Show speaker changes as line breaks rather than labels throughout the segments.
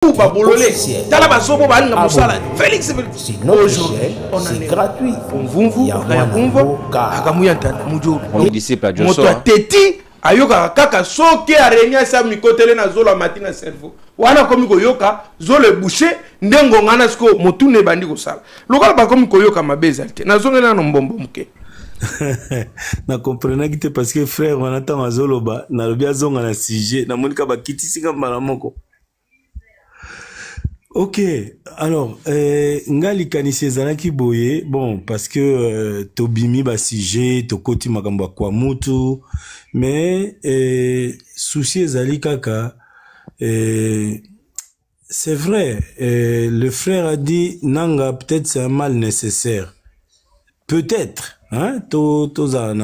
Félix, c'est gratuit. Ayoka kaka soki arenya sa mikotele na zolo matina na cerveau wana komi koyoka zolo boucher ndengo ngana siko motune bandi ko sala lokala ba komi koyoka mabezalte na zongela na mbombo muke
na comprenaki te parce que frère wana ta mazolo ba na lobia zonga na sujet na monika ba kitisi ka mbala moko. Ok, alors, ngali kanisi ezalaki boye, bon, parce que tobimi ba sujet, tokoti makambo kwa mutu, mais souci ezali kaka, c'est vrai, le frère a dit, nanga, peut-être c'est un mal nécessaire. Peut-être, hein, toza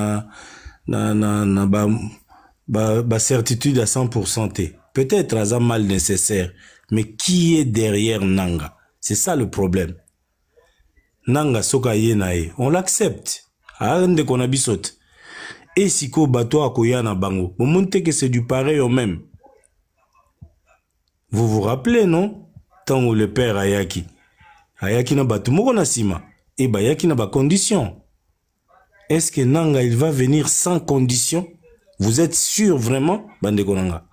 ba certitude à 100%. Peut-être c'est un mal nécessaire. Mais qui est derrière Nanga? C'est ça le problème. Nanga soka yenae, on l'accepte. Arende qu'on a bisot. Et si ko bato akoya na bango, vous montrez que c'est du pareil au même. Vous vous rappelez, non? Tant où le père Ayaki. Ayaki na batu moko na sima. Et Bayaki na ba condition. Est-ce que Nanga il va venir sans condition? Vous êtes sûr vraiment, bande konanga?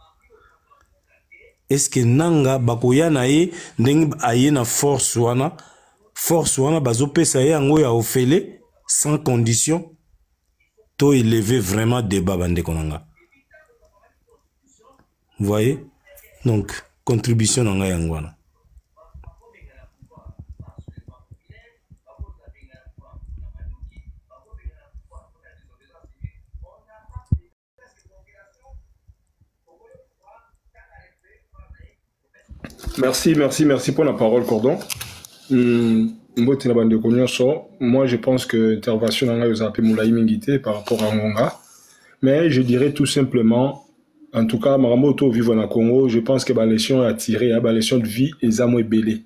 Est-ce que Nanga bakoya na ye ndenge aye na force wana bazo pesa ye ango ya ofele sans condition to élever vraiment débat bande konanga. Vous voyez? Donc contribution nanga yangwana.
Merci pour la parole, Cordon. Moi, je pense que l'intervention a été par rapport à Ngonga. Mais je dirais tout simplement, en tout cas, Maramoto vivant au Congo, je pense que la leçon a tiré, la leçon de vie est zamoué belé.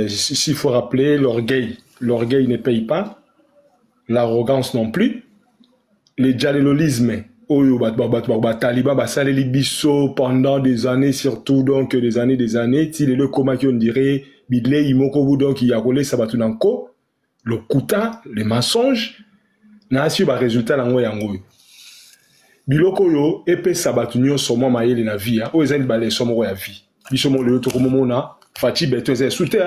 S'il faut rappeler, l'orgueil ne paye pas, l'arrogance non plus, le djalelolisme. Taliban pendant des années, surtout donc des années, il est le coma qui on dirait, bidle imoko donc il y a roulé sabatunanko, le kuta, les mensonges, n'a su ba résultat lango yango. Biloko yo epé sabatunyo somo maele na vie, o ezali ba les somo ya vie. Bisomo le to komona, fati beto ezali soute.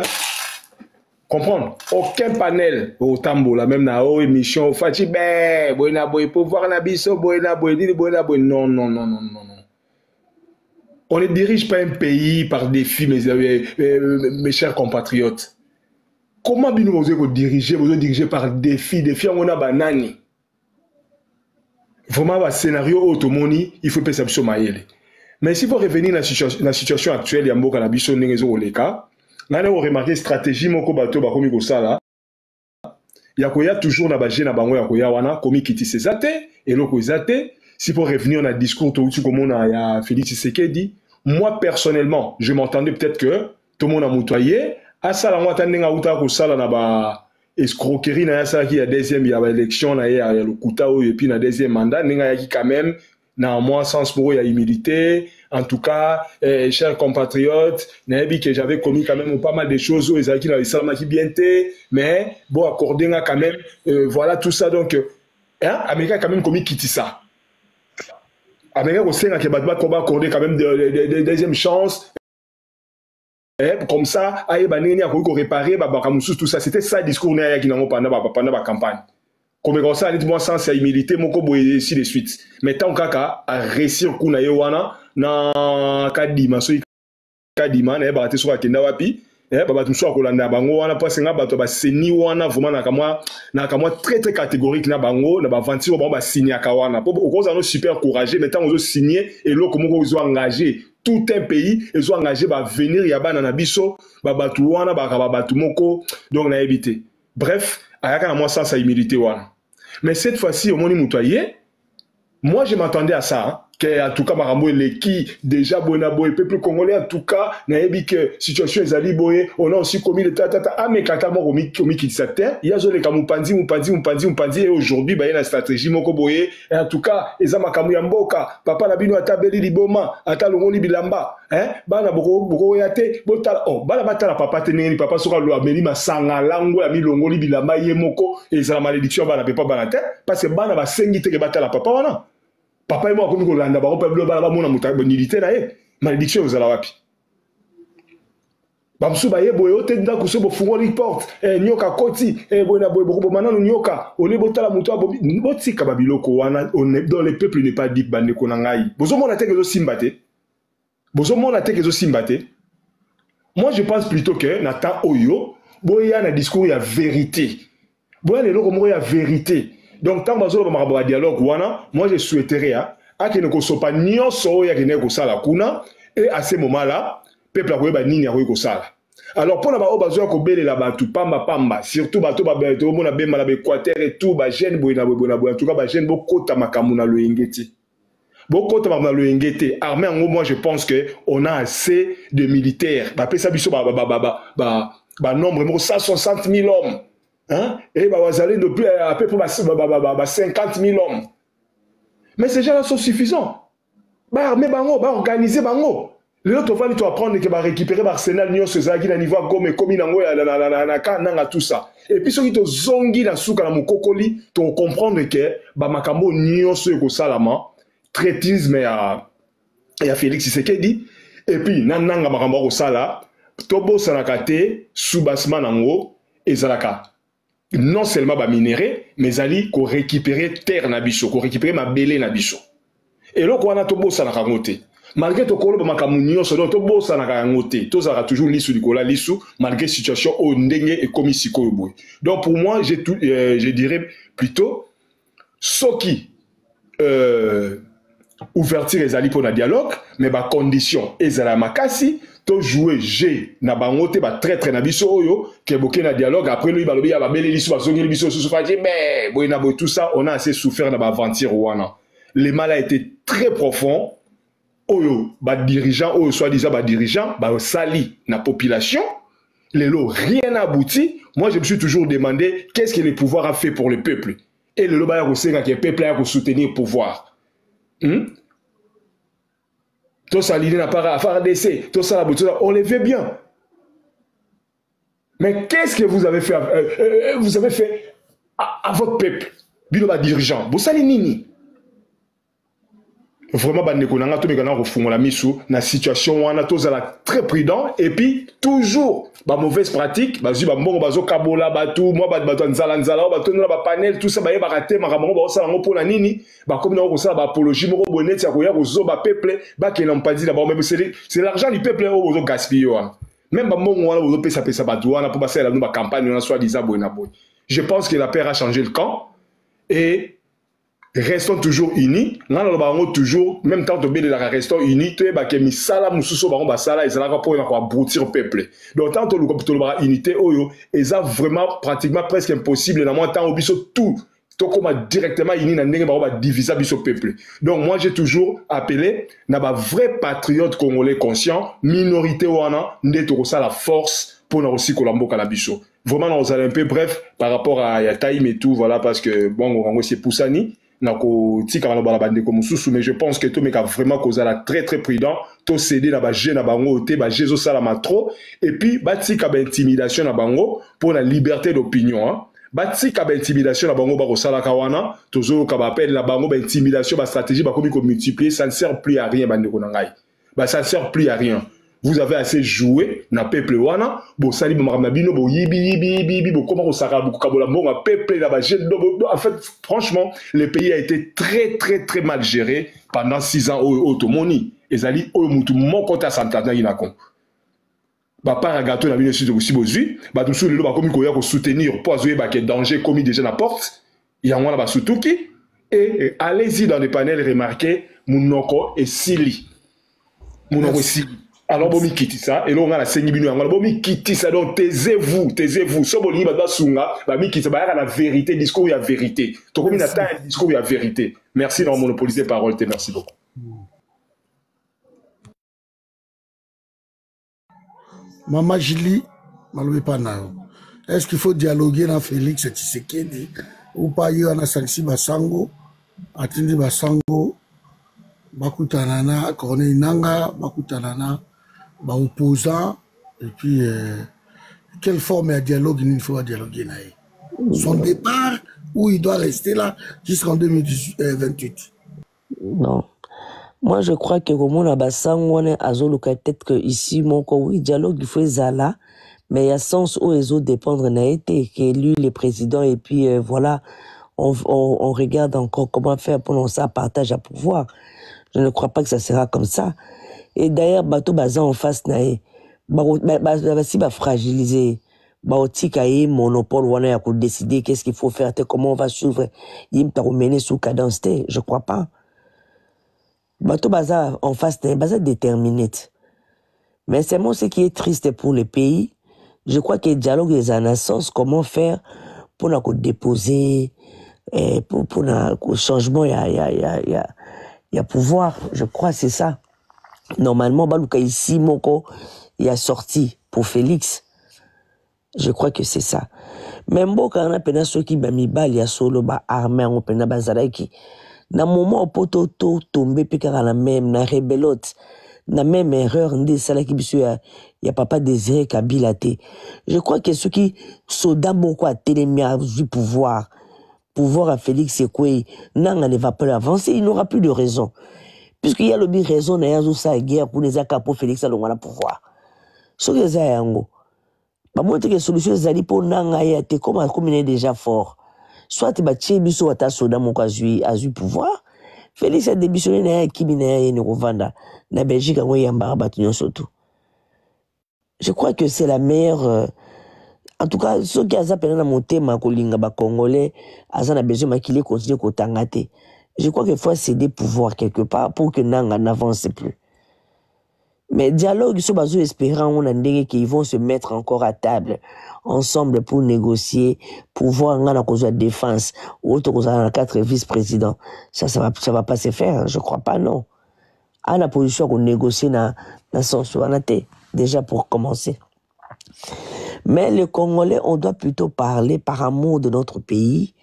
Comprendre? Aucun panel au tambola, même na o émission, fati be, boina boy, pour voir na biso, boina boy, non. On ne dirige pas un pays par défi, mes chers compatriotes. Comment vous dirigez par défi, on a banani. Vraiment, un scénario automoni, il faut penser à maïle. Mais s'il faut revenir dans la situation actuelle, il y a un mot cannabis, le cas. Là, on remarque stratégie moko bato ba komi kosala. Yakoya toujours na baje na bango yakoya wana komi kiti sezate et loko ezate. Si pour revenir na discours tout comme on a ya Félix Tshisekedi, moi personnellement, je m'entendais peut-être que tout le monde a moutoyé. À ça la moi tandenga uta kosala na ba escroquerie na ça qui a deuxième il y a élection na ya le kutao et puis na deuxième mandat ninga yaki quand même na moi sens pour y a humilité. En tout cas, chers compatriotes, que j'avais commis quand même pas mal de choses aux Israéliens dans l'islam qui bien été, mais bon, accordé quand même, voilà tout ça donc, hein, Américain a quand même commis quitter ça. Américain au sein qui va accorder quand même des deuxième chance. Comme ça, aïe banani a réparer, tout ça, c'était ça le discours qui n'a pas pendant la campagne. Comme ça, moi sans humilité, mon cobo et ainsi de suite. Mais tant qu'à réussir kuna yewana na kadima so kadima na ba te so akenda wapi ba tu so akolanda bango wana parce nga bato ba seni wana vraiment na kamwa très catégorique na bango na ba venture ba signer akawana po okoza no super courageux mais tant ozo signer et lo comme ozo engager tout un pays ils ont engagé ba venir ya bana na biso ba batu wana ba batu moko donc na éviter. Bref, ayaka na moi sans humilité wana. Mais cette fois-ci, au moni moutoyer, moi je m'attendais à ça. Hein. que en tout cas marambo qui déjà bonabo et peuple congolais en tout cas naebi que situation ezali boye on a aussi commis le tata mais kata mo komi kitisa il y a zo le kamupanzi et aujourd'hui ba na stratégie moko boye et en tout cas eza makamu ya mboka papa na bino atabeli liboma atalongoli bilamba bana boko yate botala bana batala papa teneli papa soka lo ameli masanga lango ya milongoli bilamba ye moko ezala malédiction bana pepa bana te parce que bana basengi te ke batala papa wana papa et moi comme Kolanda ba peuple ba ba mona muta bonilité na ye malédiction aux alawapi bamsu ba ye boyo te nda kuso bo fungoli porte nyoka koti boy na boy bo manano nyoka ole botala muto abo botika babiloko wana on est dans les peuples n'est pas dit bande ko ngai bozo mona te ke zo simbate moi je pense plutôt que nata oyo boya na discours ya vérité boya le loko mo ya vérité. Donc, tant que vous avez un dialogue, moi je souhaiterais que nous ne soyons pas nyonso ya kene ko sala kuna et à ce moment-là, peuple a koyeba nini ya ko sala. Alors pour na ba obazo ko belela batu pamba surtout bato ba beto mona bema la Équateur et tout ba jeune boina en tout cas ba jeune bokota makamu na lo engeti. Bokota makamu na lo engeti. Armée en gros moi je pense que on a assez de militaires. Ba pesa biso ba nombre 160 000 hommes. Hein? Et bah, vous allez de plus à peu près 50 000 hommes. Mais ces gens-là sont suffisants. Bah, armer bango, bah, organiser bango. L'autre fois, tu vas prendre que bah, récupérer Arsenal, Nyon, Cezagi, na niveau comme comme inango, na tout ça. Et puis, ceux qui te zongi na souka na mukokoli, tu comprendre que bah, makambo Nyon, ceux qui salama, traitisme à Félix Tshisekedi. Et puis, nananga makambo au sala, tobo sanakate, soubasman nango, et zalaka. Non seulement ba minerai mais ali ko récupérer terre na biso ko récupérer ma belé na biso et là ko wana to bossa na kangote malgré to kolo ba makamunyo so to bossa na kangote to zara toujours lisu likola lisu malgré situation au ndenge et comme siko boy. Donc pour moi je dirais plutôt soki ouverture ezali pour na dialogue mais ba condition ezala makasi to jouer G na bangote ba traître na biso oyo ke boké na dialogue après lui ba lobi ya ba belé lisu ba zongi biso sous faji mais boy na boy tout ça on a assez souffert na ba aventure wana le mal a été très profond oyo ba dirigeant oyo soi-disant ba dirigeant ba sali na population lelo rien n'a abouti. Moi je me suis toujours demandé qu'est-ce que le pouvoir a fait pour le peuple et le loba ya ko senga que le peuple a ko soutenir pouvoir. Tout ça, l'idée n'a pas à faire d'essai. Tout ça, on les fait bien. Mais qu'est-ce que vous avez fait à votre peuple, biloba dirigeant? Vous savez nini? Vraiment, la situation où on a tous très prudent et puis toujours la mauvaise pratique, moi panel tout ça raté pour la nini comme apologie c'est l'argent du peuple au gaspiller même pour campagne je pense que la paix a changé le camp et restons toujours unis. Toujours, même temps de la restons unis. Tu es que misala mususo baron basala et ça pour aboutir au peuple. Donc tant que la unité oyo, et ça vraiment pratiquement presque impossible. Dans mon temps au biso tout, tout comme directement uni na ndenge baron diviser biso peuple. Donc moi j'ai toujours appelé na ba vrai patriote congolais conscient, minorité wana ndeto ça la force pour nous aussi colambo la biso. Vraiment on allait un peu bref par rapport à Yataïm et tout voilà parce que bon on c'est Poussani. Mais je pense que tout le monde vraiment causé la très très prudent, tout cédé na ba gé na bango te ba jéso salama trop et puis batika ba intimidation na bango pour la liberté d'opinion hein. Batika ba intimidation na bango ba ko sala kawana tozo ka ba appel na bango ba intimidation ba stratégie ba komi ko multiplier ça ne sert plus à rien bande ko ngai. Bah ça ne sert plus à rien. Vous avez assez joué na peuple wana bo sali bo makamabino bo yibi bo comment osaka bo kabola mbonga peuple na ba jeune en fait franchement le pays a été très très très mal géré pendant 6 ans au Tomoni ezali o mutu moko ta santana inako ba para gâteau na bino sur aussi bozui ba tout sur le ba komi ko ya ko soutenir pour azoye ba que danger commis déjà na porte il y a wana ba sutuki et allez-y dans les panels remarquez munoko et sili munoko sili. Alors, bon, quittez ça, et là, on a la seigneur bino, bon, quittez ça, donc, taisez-vous, so, bon, il va sunga, bah, quittez ça, bah, la vérité, discours, il y a vérité. Donc, comme il attend un discours, il y a vérité. Merci d'avoir monopolisé parole, merci beaucoup.
Maman Julie, Maloube Panao. Est-ce qu'il faut dialoguer dans Félix Tshisekedi ou pas? Il y a un Sanksi Basango, Atindi Basango, Bakutanana, Corneille Nanga, Bakutanana, opposant, et puis quelle forme de dialogue il faut dialoguer? Son départ ou il doit rester là jusqu'en 2028?
Non. Moi, je crois que comme on a Basango, peut-être que ici, mon oui, dialogue, il faut là, mais il y a sens où les autres dépendre n'a été, que lui, le président, et puis voilà, on regarde encore comment faire pour lancer un partage à pouvoir. Je ne crois pas que ça sera comme ça. Et d'ailleurs, Bato Bazan en face, nae, si va fragiliser, Baotikaye, monopole, on a décider qu'est-ce qu'il faut faire, comment on va suivre, il t'a mené sous cadence, je crois pas. Bato Bazan en face, nae, Bazan déterminé. Mais c'est moi ce qui est triste pour le pays. Je crois que le dialogue est en sens, comment faire pour nous déposer, pour le changement, il y a pouvoir, je crois, c'est ça. Normalement, Balouka ici, Moko, il a sorti pour Félix. Je crois que c'est ça. Même Mboka, on a pena ceux qui bamibal, il y a solo, armé, on pena bazaraki. Na moment, on peut tomber, puis la même, na rebelote, na même erreur, ndé salaki bisu, il y a papa désiré Kabila té. Je crois que ceux qui, soda Moko a télémia du pouvoir à Félix, c'est quoi? Nanga ne va pas avancer, il n'aura plus de raison. Puisqu'il y a le but raison, il y a une guerre pour les acapos Félix à le pouvoir. Ce que c'est yango. Bah moi que solution zali pour nanga ya te comme il est déjà fort. Soit tu bâtis biso ata soda mon azui pouvoir. Félix a démissionné na kimina ya ne revanda na Belgique ngo yamba batunyo surtout. Je crois que c'est la meilleure en tout cas ceux qui azapena na motema ko linga ba congolais azana besoin makile continuer ko tangate. Je crois qu'il faut céder pouvoir quelque part pour que Nanga n'avance plus. Mais dialogue, ils sont espérant, on a dit qu'ils vont se mettre encore à table, ensemble pour négocier, pour voir la cause de défense, ou autre cause à 4 vice-présidents. Ça va pas se faire, je crois pas, non. À la position qu'on négocie dans sens où on a été, déjà pour commencer. Mais les Congolais, on doit plutôt parler par amour de notre pays,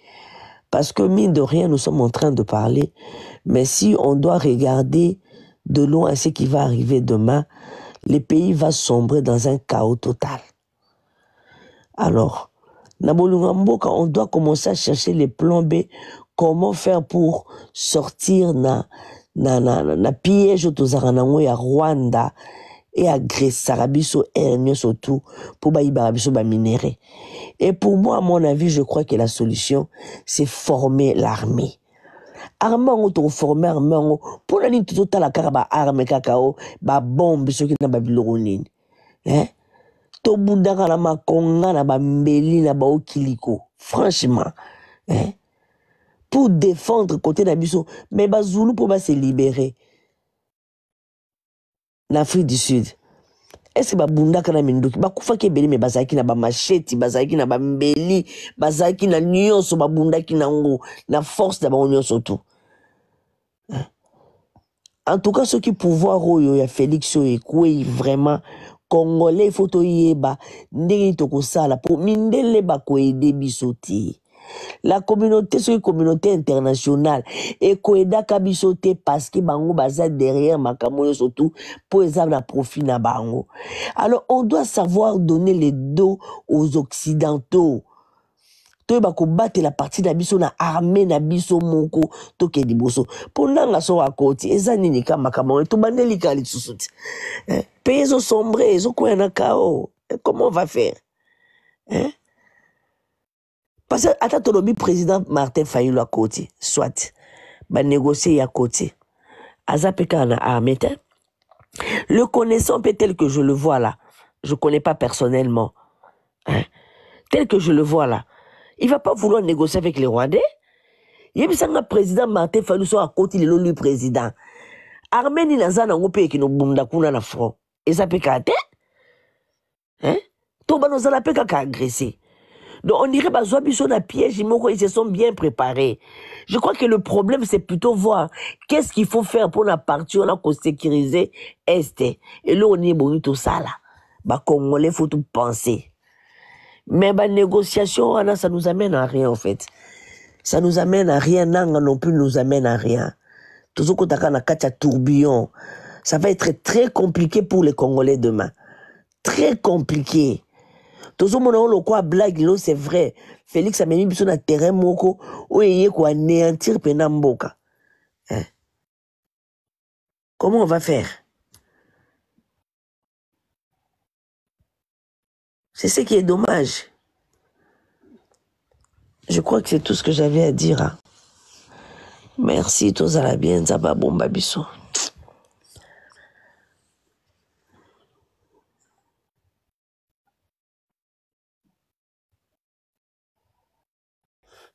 parce que mine de rien, nous sommes en train de parler, mais si on doit regarder de loin ce qui va arriver demain, le pays va sombrer dans un chaos total. Alors, Nabolungamboka, on doit commencer à chercher les plans B, comment faire pour sortir na piège autozaranango ya Rwanda et agresser Arabiso et surtout pour Arabiso minéré. Et pour moi, à mon avis, je crois que la solution, c'est former l'armée. Armée, on doit former l'armée. Pour la ligne tout à la caraba armée cacao, ba bombe, ceux qui n'ont pas vu hein? To bundaka na makonga na ba mbeli na ba okiliko. Franchement, hein? Pour défendre côté d'Abiso, mais ba Zulu pour se libérer. L'Afrique du Sud. Est-ce que babundaka na minduki bakufa ke beli me bazaki na ba machete bazaki na ba mbeli bazaki na nyonso babundaki na ngo na force da ba nyonso tout. En tout cas ce qui pouvoir oyo ya Félix Oekwe vraiment congolais photo yeba ndenge to ko sala pour mindele ba ko aider bisoti. La communauté, c'est une communauté internationale. Et Koeda Kabisote parce que Bango baza derrière Makamoyo surtout pour les avoir profit na Bango. Alors on doit savoir donner les dos aux occidentaux. To ba ko battre la partie d'Abiso na armée na biso moko to ke diboso. Pour nanga so akoti ezani ni kama Makamoyo to bandeli kali susuti. Pays au sombre, ils ont quoi na kao. Comment on va faire? Hein? Parce que, attends, le président Martin Fayulu à côté, soit, va négocier à côté. Azapeka na armete. Le connaissant tel que je le vois là, je connais pas personnellement, hein, tel que je le vois là, il va pas vouloir négocier avec les Rwandais. Il y a un président Martin Fayulu soit à côté, il est le président. Arménie n'a pas de pays qui nous bunda kuna na front. Et ça peut qu'à hein? Tout le monde n'a pas qu'à agresser. Donc on dirait que na piège, ils se sont bien préparés. Je crois que le problème, c'est plutôt voir qu'est-ce qu'il faut faire pour la partie, on a sécuriser Est. Et là, on est bon tout ça là. Bah, Congolais, faut tout penser. Mais bah, négociation, ça nous amène à rien, en fait. Ça nous amène à rien. Nanga non plus nous amène à rien. Toujours quand on a un tourbillon, ça va être très compliqué pour les Congolais demain. Très compliqué. Toujours mon le quoi blague, c'est vrai. Félix a mis sur un terrain moko, où il y a quoi anéantir penamboka. Hein? Comment on va faire? C'est ce qui est dommage. Je crois que c'est tout ce que j'avais à dire. Hein. Merci, tous à la bien, Zaba Bomba Bisso.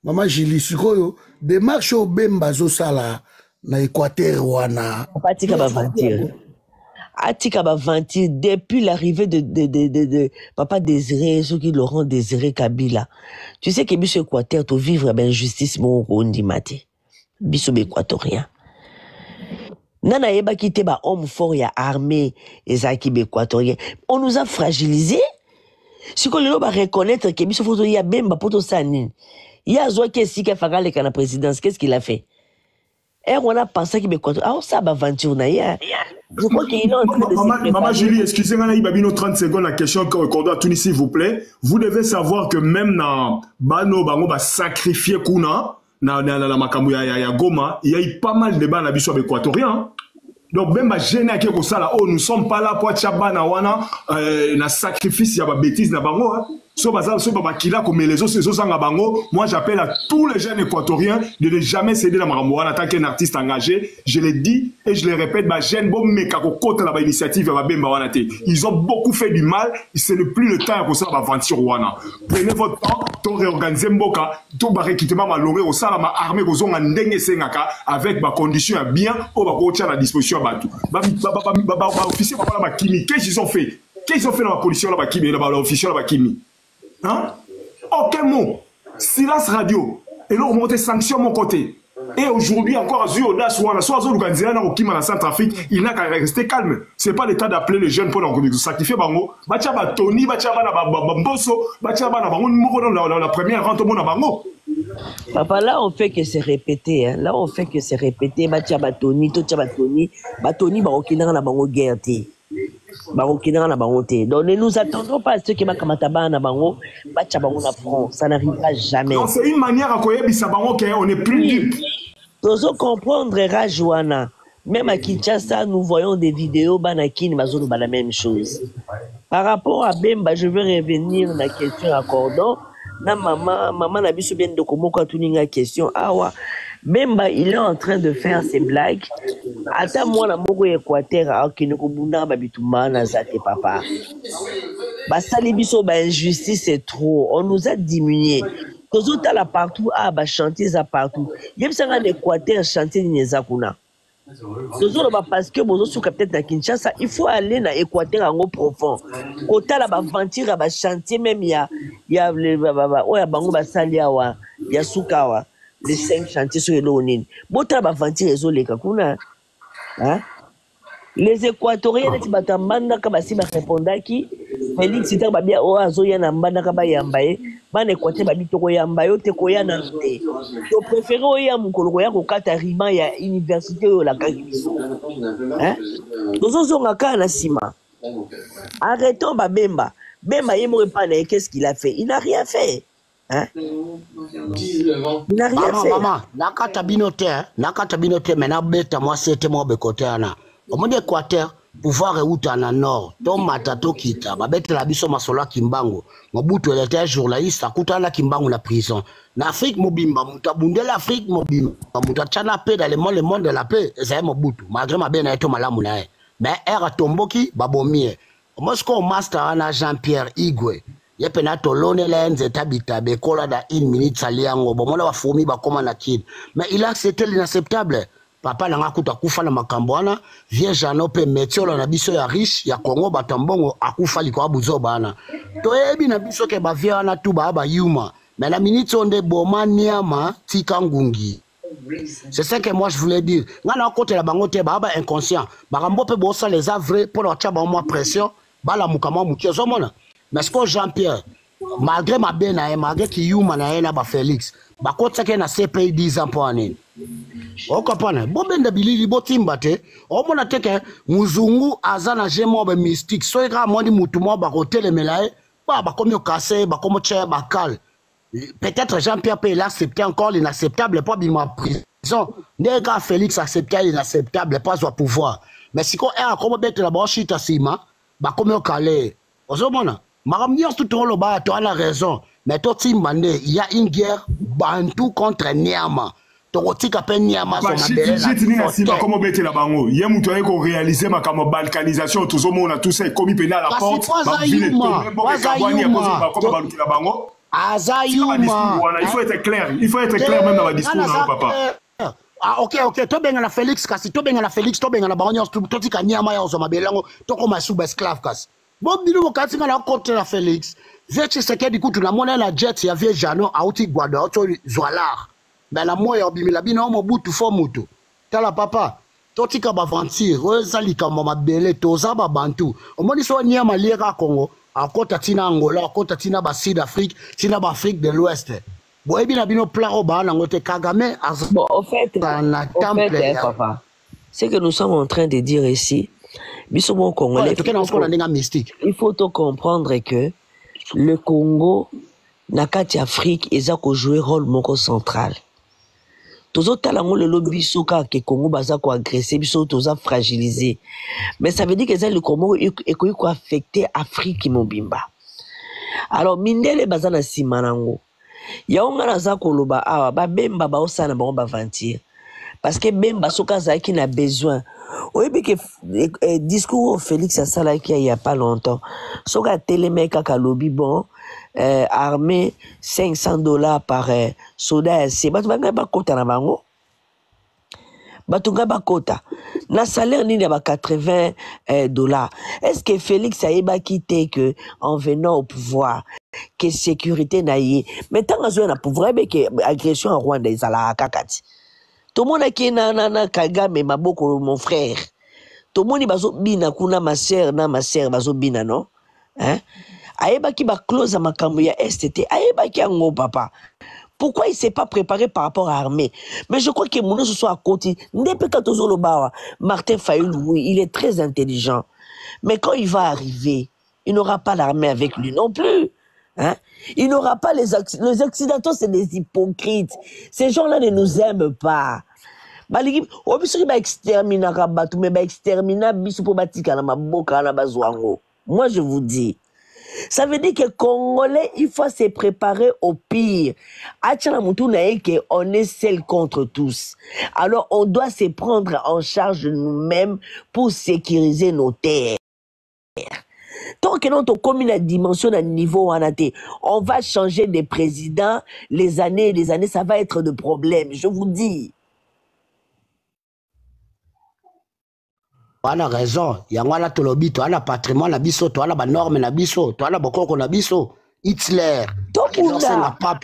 Maman Julie, sikoyo, démarche au Bemba Zosala na Équateur wana.
Atika Bavantir. Atika Bavantir, depuis l'arrivée de Papa Désiré, ceux qui Laurent Désiré Kabila. Tu sais que Bisso Équateur, tu vivre injustice, mon Rondi Mate. Bisso Équatorien. Nana Eba qui était homme fort, il y a armée, et Zaki Équatorien. On nous a fragilisés. Si on va reconnaître que Bisso Foto, il y a Bemba Poto Sanin. Il y a Zoé qui est Fagal et la présidence. Qu'est-ce qu'il a fait? Et on a pensé qu'il me ah, ça va aventure. Je crois qu'il est en train de se
Maman Julie, excusez-moi, il y a 30 secondes la question que recordons à Tunis, s'il vous plaît. Vous devez savoir que même dans Bano, Bango va sacrifier Kuna, dans la Makamou ya Goma, il y a eu pas mal de débats dans l'histoire équatorienne. Donc, même gêné avec ça là, oh, nous sommes pas là pour tchabana wana, na sacrifice, il y a des bêtises na bango, hein. Comme les autres, moi j'appelle à tous les jeunes équatoriens de ne jamais céder dans Maramouana en tant qu'un artiste engagé. Je l'ai dit et je le répète, ils ont beaucoup fait du mal, ce n'est plus le temps pour ça d'aventure. Prenez votre temps, pour réorganiser Mboka, tout réquitement malheureux au sein de ma armée avec ma condition bien, on va continuer à la disposition à Batou. Officier, qu'est-ce qu'ils ont fait? Qu'est-ce qu'ils ont fait dans la police là-bas, l'officier là-bas, Kimi? Hein? Aucun mot. Silence radio. Et là, on monte des sanctions de mon côté. Et aujourd'hui, encore, Centrafrique, il n'a qu'à rester calme. Ce n'est pas l'état d'appeler les jeunes pour sacrifier Bango. La première rente au monde.
Papa, là, on fait que c'est répété. Hein. Là, on fait que c'est répété. Batoni, Batoni, Barokina, la Bango guerre. Donc ne nous attendons pas à ce que Makamataba na bango, Bachabango na front. Ça n'arrivera jamais.
Non, c'est une manière à quoi on n'est plus dupe.
Nous comprendre Rajouana. Même à Kinshasa, nous voyons des vidéos Banakin, Mazono, la même chose. Par rapport à Bemba, je veux revenir à la question accordant. Na maman n'a bien de comment quand on a question. Ah ouais. Bemba, il est en train de faire ses blagues. Attends, moi, la Mogo Équateur, qui ne comprend pas Bitouma, Zate Papa. Bah, Salibiso, bah, injustice, c'est trop. On nous a diminué. Tous autres, là, partout, ah, bah, chanter ça partout. Il y a un Équateur chanter Nizakuna. Tous autres, bah, parce que, bon, sur peut-être à Kinshasa, il faut aller dans l'Équateur en haut profond. Au tal, bah, ventir, bah, chanter, même, il y a les, ouais, Bango, bah, Saliawa, il y a Soukawa. Les 5 chantiers sur le Léonine. Bon, tu vas vantir les autres, les Kakuna. Les Équatoriens, les Tibatambanda, Kabasi, Répondaki, Félix, si tu as bien, oh, Azoya, Nambanda, Kabayambaye, Ban Équateur, Babito, Yambayo, Tekoya, Nante. Tu préfères, oh, Yamukoloya, Kokatarima, ya université, la Kagibiso. Nous sommes en cas, Nassima. Arrêtons, Bemba. Bemba, il ne pas qu'est-ce qu'il a fait? Il n'a rien fait. Hein? Il n'a rien fait.
Maman, nakata binote, maintenant, bête, moi, c'était moi, Bekotana. Au monde Équateur, pouvoir est où t'as en nord. Ton matato kita, ma bête la biso masola Kimbango. Mobutu, elle était un journaliste, à Koutana Kimbango, la prison. L'Afrique, Mobimba, Moutabunde l'Afrique, Mobimba. Moutachana paix dans le monde de la paix, c'est Mobutu. Malgré ma belle, elle est malamouna. Mais elle a tomboki, babomie. Moi, ce qu'on master, Anna Jean-Pierre Igwe. Yepena tolone lenze tabita bekola da 1 minute saliango bomona wa fomi ba koma na kid mais il a accepté l'inacceptable papa nanga kuta kufa na makambo wana vierge anope metiola na biso ya riche ya Congo batambongo akufa liko abuzo bana to ebi na biso ke ba via na tu ba yuma mais la minute onde boma niama tika ngungi. C'est ça que moi je voulais dire. Ngana côté la bango te ba inconscient ba rambo pe bossa les avre pour leur tchaba moi pression. bala mukama muki ozomona mais ce que Jean-Pierre malgré ma bena malgré ki yuma na ena ba Félix ba kotake na CPI 10 ans pour année o comprendre bon benda bilili botimba te o mona teke muzungu azana jemo ba mystique so ira moni mutu mo ba kotelemela ba komi okase ba komo che ba kal peut-être Jean-Pierre peut l'accepter encore l'inacceptable pas bima prison nega Félix accepter l'inacceptable pas au pouvoir mais si ko a komo bete la bochita sima ba komi okale ozomona maramnios tout le ba tu as la raison mais toi timbande il y a une guerre bantou contre Niama tokotika pe Niama so mabele
na si ba komo bete la bango ye mutu ay ko réaliser ma kamo balkanisation tozomona tout ça komi pena la porte ba ville comme ba la bango
Azayuma.
Il faut être clair même dans la discours, papa.
Ah, ok. To benga na Félix kasi, to benga na Félix, to benga na Baronio, to tika Niama ya ozoma belango, to koma suba esclave kasi. Bon bino mo kasi na contre la Félix. Veche seke di kutu na mona na jet ya vie Jano auti Guado, auto Zoalar. Ben la moya bimila bino mo butu fo mutu. Tala papa. To tika ba ventir, ezali ka mama bele toza ba bantu. Omoni so Niama liera Congo. À côté tina Angola, à côté tina ba Sud-Afrique, tina ba Afrique de l'Ouest. Bon, et bien, bino plan ba na ngote Kagame.
Bon, en fait, papa, ce que nous sommes en train de dire ici, il faut comprendre que le Congo, Nakati Afrique, ils ont joué un rôle moko central. Tous les talents le lobby soka que Congo baza ko agressé biso toza fragilisé mais ça veut dire que ça le Congo est ko affecté Afrique mobimba alors mindele baza na simanango ya onga naza ko loba awa ba bemba ba osana ba ba ventir parce que bemba soka za qui n'a besoin oyebi que discours Félix Asala qui il y a pas longtemps soka telemeka ka lobby bon armée $500 par soldat c'est batu banga ba kota na bango batu nga ba kota na salaire ni ba $80 est-ce que Félix Aeba quitté que en venant au pouvoir que sécurité na yé mais tant que na pouvoir be que agression en Rwanda ezala kakati tout monde qui na Kagame maboko mon frère tout monde bazo bina kuna ma sœur bazo bina non hein Aeba qui va close à makambo ya STT, Aeba qui a un papa. Pourquoi il ne s'est pas préparé par rapport à l'armée? Mais je crois que mon ce soit à côté. Martin Fayulu, oui, il est très intelligent. Mais quand il va arriver, il n'aura pas l'armée avec lui non plus. Hein? Il n'aura pas les Occidentaux, c'est des hypocrites. Ces gens-là ne nous aiment pas. Moi, je vous dis. Ça veut dire que Congolais, il faut se préparer au pire. On est seul contre tous. Alors, on doit se prendre en charge nous-mêmes pour sécuriser nos terres. Tant que nous avons la dimension à niveau on va changer de président les années, ça va être de problème, je vous dis.
On a raison. Il y a un tolobi, tu as un patrimoine, tu as une norme, tu as un bokoko, Hitler,
Papa,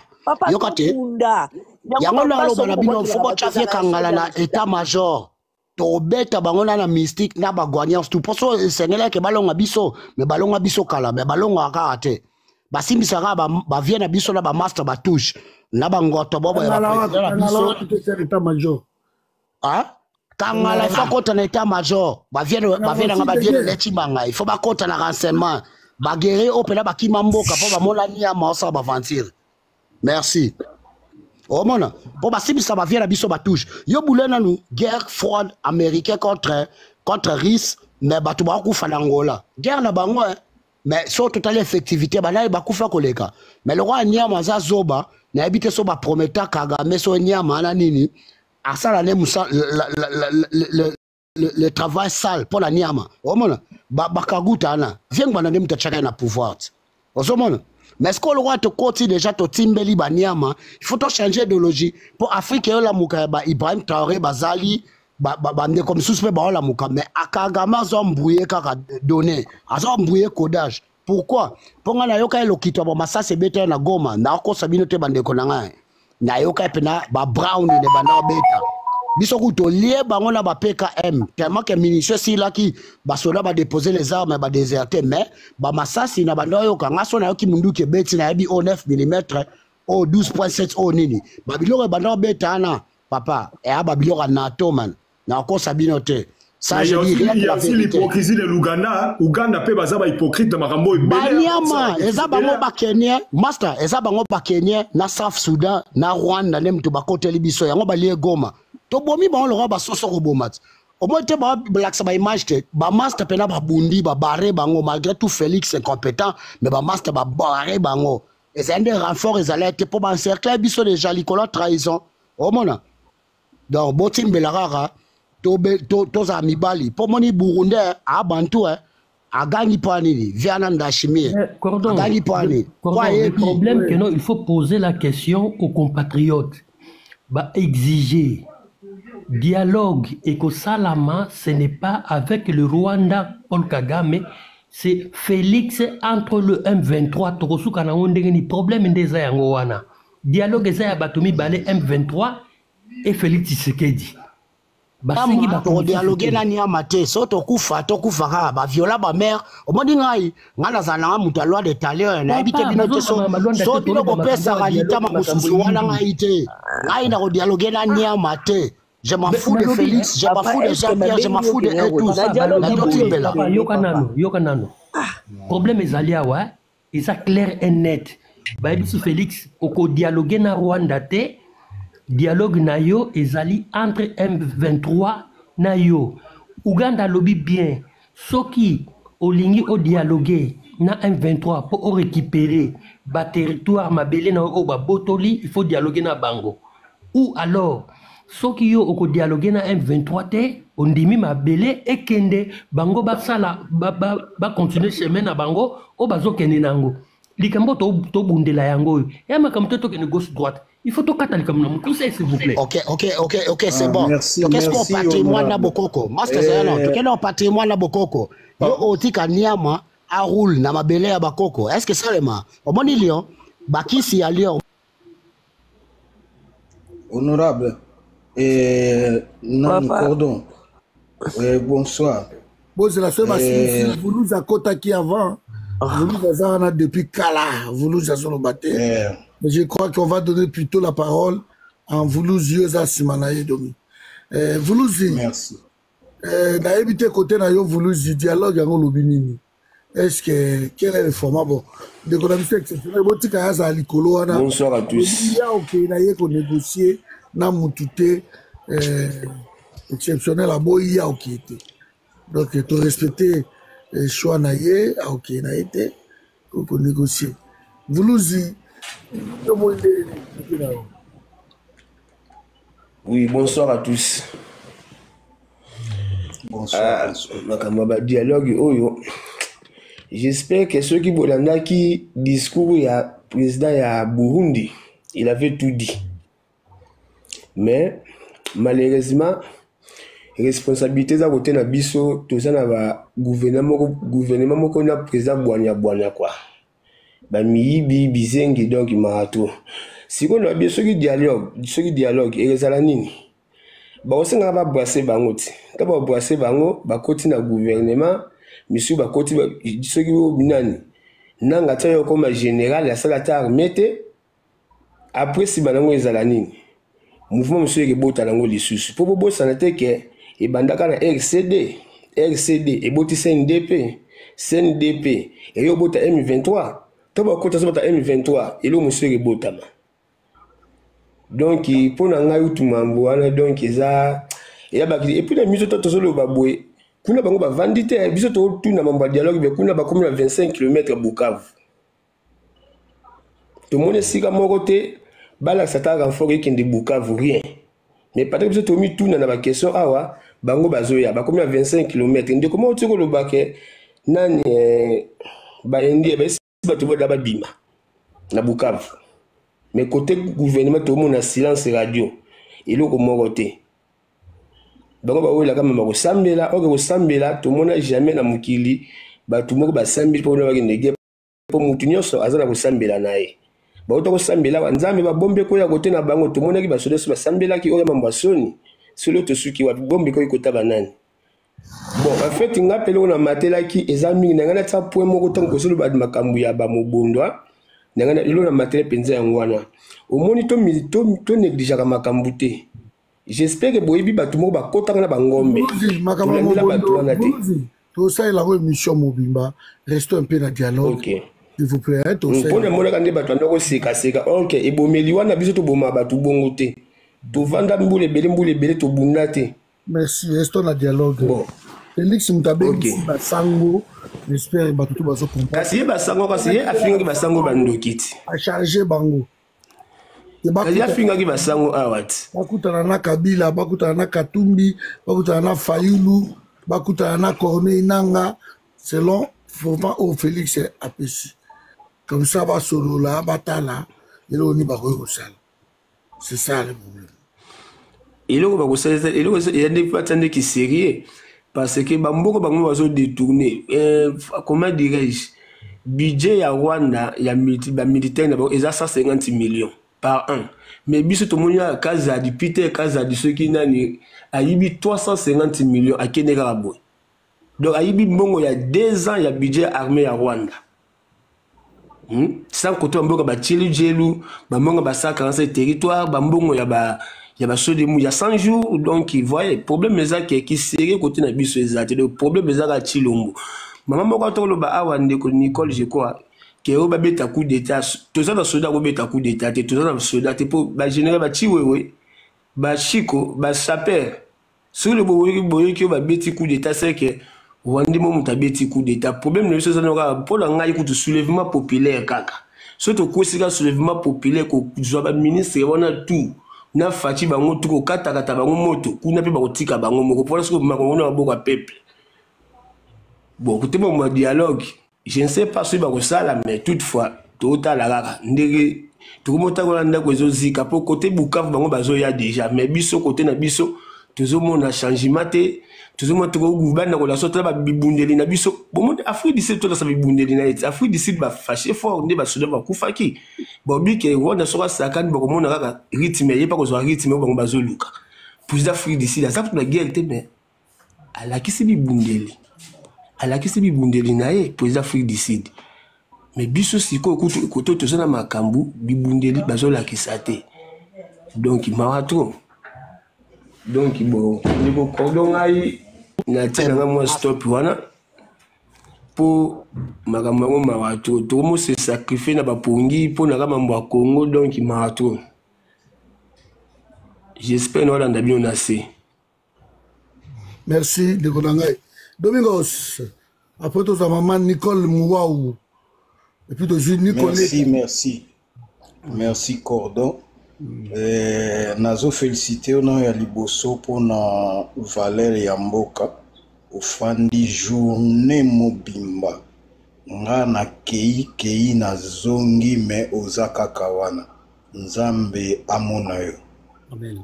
il y a un kangala na état-major. Tobeta bangona na mystique na bagwanyans tu poso senela ke balonga biso me balonga biso kala me balonga akate basimbisa ba vient na biso na ba master ba touche na bangoto bobo ya biso
état-major.
Ah Kangala il faut qu'on état major ba vienne leti banga il faut ba kota na renseignement ba guerre opela ba kimamboka po ba molani ya maosa ba ventir merci oh mona po ba sibisa ba vienne biso ba touche yo bulena nu guerre froide américain contre Russie mais ba to ba ku fa Angola guerre na bango mais so totale effectivité ba na ba ku fa koleka mais le roi Nyama za zoba na habite so ba prometteur Kagame so Nyama na nini le travail sale pour la Nyama. Bakagutana. Viens que nous avons na pouvoir. Mais est-ce qu'on doit te côté déjà to timbeli ba Nyama? Il faut changer d'idéologie. Pour Afrique, la muka ba Ibrahim Traoré bazali ba comme suspect ba la muka mais akagama zombouye kaka donné. Azombouye codage. Pourquoi? Pour nga yoka lokito ba masase bete na Goma na ko sabino te bande ko na ngai. Na yoka pena ba brown ne banda beta biso kuto lié bango na ba PKM tellement que ministre si là qui basola ba déposer les armes ba déserter mais ba masasi na bando yo ka ngaso na yo ki mundu ke beti na yebi au 9 mm au 12.7 au nini babiloko bando beta na papa et a babiloko NATO man na ko sabinote ça je dis
il y a aussi l'hypocrisie de l'Ouganda Ouganda pe baza ba hypocrite de makambo
banyama eza bango ba Kenya master eza bango ba Kenya na South Sudan na Rwanda nem to bakoteli biso yango ba lie Goma to bomi ba on ba soso ko bomat au moins te ba black sa ba image te ba master pena ba bundi ba barre bango malgré tout Félix est compétent mais ba master ba barre bango et c'est un des renforts ils allaient pour ba encercler biso déjà l'icolo trahison au mona donc botim belarara to za mibali pour moni burundais a bantu a gagné pas ni viana ndashimie
a gagné pas ni le problème que non il faut poser la question aux compatriotes bah exiger dialogue et que Salama ce n'est pas avec le Rwanda Paul Kagame c'est Félix entre le M23 tokosuka na ndenge ni problème ndeza yango wana dialogue za ya batomi balé M23 et Félix Tshisekedi
basingi ba dialoguer na ni amate so to kufa ka ba viola ba mère o modi ngai ngana za na mutu loi de talent na habite bino te so bino ko pesa galita ma mususu wana ngai te ngai na ko dialoguer na ni amate je m'en fous de Félix je m'en fous de Jean-Pierre je m'en fous de tous
yokanano problème ezali awa eza clair et net ba bisu Félix oko dialoguer na Rwanda te dialogue na yo ezali entre M23 na yo Uganda lobby bien soki olingi o dialoguer na M23 pour récupérer ba territoire mabele na o ba botoli il faut dialoguer na bango ou alors soki yo oko dialoguer na M23 te ondimi mabele ekende bango ba sala ba continuer chemin na bango o bazokende nango likambo to bundela yango ya makamto to kene gauche droite il faut tout cataler comme nous tout ça s'il vous plaît.
OK, c'est bon. Qu'est-ce qu'on patrimoine na bokoko? Master Zayano, qu'est-ce qu'on patrimoine na bokoko? Yo otika niama a roule na mabele ya bakoko. Est-ce que ça le ma? Au moni lion, bakisi ya lion.
Honorable non cordon. Bonsoir.
Bon, c'est la seule machine. Vous nous accotez qui avant. Vous nous avez depuis Kala. Vous nous avez battu. Mais je crois qu'on va donner plutôt la parole en Voulouzi Simanaye Domi. Voulouzi.
Merci.
Na évité côté na yo Voulouzi dialogue en lobinini. Est-ce que quel est le format bon d'économie exceptionnelle botika ya za likolo wana.
Bonsoir à tous.
Il y a OK na ye ko négocier na mutute exceptionnel à boy ya OK été. Donc tu respecter choix na ye OK na été ko négocier. Voulouzi.
Oui, bonsoir à tous. Bonsoir. Dialogue, j'espère que ceux qui volent qui discours, il y a président il y a Burundi, il avait tout dit. Mais malheureusement, responsabilité à côté de Bisso, tout ça n'a gouvernement qu'on a président Boania quoi. Bamiyibi bizengi donc marato siko na bien soki dialogue et ezala nini ba osenga ba brasser bango ti ta ba brasser bango ba koti na gouvernement misu ba koti soki binani nanga ta yo comme général ya sala ta armée après si banango ezala nini mouvement monsieur ke bota nango lisusu po bo sanate ke e bandaka na RCD e boti CNDP et yo bota M23 Toba kota sobata M23 elo monsieur ke botama. Donc pour na ngai utumambo wana donc eza ya bakili et puis na miso to solo babwe kuna bango ba vandite biso to tuna mamba dialogue be kuna ba komi na 25 km Bukavu. To mone sika moko te bala sata renfort ekende Bukavu rien. Mais peut-être biso to mi tuna na ba question awa bango bazoya ba komi na 25 km ndeko comment tu ko lo baké nani ba indi ba bato ba bima na Bukavu mais côté gouvernement tout le monde a silence radio eloko moko te bango ba ola kama ko sambela ko sambela tout le monde a jamais na mukili bato moko ba sambela po na bakende po mutu nyonso azana ko sambela naye ba to ko sambela ba nzambe ba bombe ko ya côté na bango tout le monde ki ba sodeso ba sambela ki o ya mambasoni solo to suki wa bombe ko ikota banani. Bon, en fait, nga pele on a matela ki ezami na ngana tsa point moko tango ko solo ba makambu ya ba mobondwa. Na ngana ilo na matela penza yangwana. Au monito milito to négligera makambu te. J'espère que boyebi batu moko ba kota na bangombe.
Makambu mobondwa. Tout ça il a une mission mobimba. Restons un peu dans dialogue.
OK.
S'il vous plaît, tout ça.
Pour le monde quand batu ndoko seka. OK, et bomeliwa na biso to boma batu bongo te. To vanda mbule bele to bunda te.
Merci, restons dans dialogue. Bon. Félix Mutabe Basango, j'espère que tout va se comprendre.
Kasi Basango kasi afinga Basango bandokiti.
A charger bango.
Kasi afinga Basango awat.
Bakutana na Kabila, bakutana na Katumbi, bakutana na Fayulu, bakutana na Corneille Nanga, selon Fofan au Félix Apesi. Comme ça va solo là, batala, et là on y va rehausser. C'est ça le problème.
Et là il y a des patentes qui sérieux. Parce que bamboko bango bazo détourner comment dirais-je budget ya Rwanda ya militaire na eza 150 millions par an mais biso to monia kaza di Peter kaza di ceux qui nani ayibi 350 millions à Kenega boy donc ayibi mbongo ya 2 ans ya budget armée ya Rwanda sans côté bamboko ba tchelu jelu bambongo ba 147 territoire bambongo il y a il y a 100 jours donc il voyait problème ça qui sérieux côté na biso exact le problème ça ka Chilombo maman moko to lo ba awande ko Nicole je crois que o ba beta coup d'état tout ça dans soldat ko beta coup d'état tout ça dans soldat pour ba général ba chiwewe ba chiko ba saper sur le boye qui ba beti coup d'état c'est que wandi mo mutabeti coup d'état problème le ça n'aura pour la ngai coup soulèvement populaire kaka surtout ko sika soulèvement populaire ko ba ministre on a tout na fachi bango tuko kata bango moto kuna pe bakotika bango moko pour ce que makongo na boka peuple bon côté mon dialogue je ne sais pas si bako sala mais toutefois total la kaka ndenge to mota ko landa ko zozika po côté Bukavu bango bazo ya déjà mais biso côté na biso tozo mona changement te tozo mona to gouvernement ko la sota ba bibundeli na biso bon monde Afrique du Sud to la sa bibundeli na et Afrique du Sud ba fâché fort nde ba soda ba kufaki bobi ke Rwanda soka sakani bako mona kaka rythme ye pas ko zo rythme bango bazo luka pour l'Afrique du Sud ça pour la guerre te mais ala kisi bibundeli na ye pour l'Afrique du Sud mais biso siko ko to zo na makambu bibundeli bazo la kisate donc marathon donc bon niveau cordon ai na tena moi stop wana pour makambo marathon to mo se sacrifier na bapongi pour na mambo ya Congo donc marathon j'espère no landa bien assez.
Merci de Konangai Domingos après tout sa maman Nicole Mouaou et puis de Jules Nicole.
Merci Cordon. Nazo félicité on ya liboso pour na Valère Yamboka ofandi journée mobimba nga na kei na zongi me ozaka kawana nzambe amona yo.
Amen.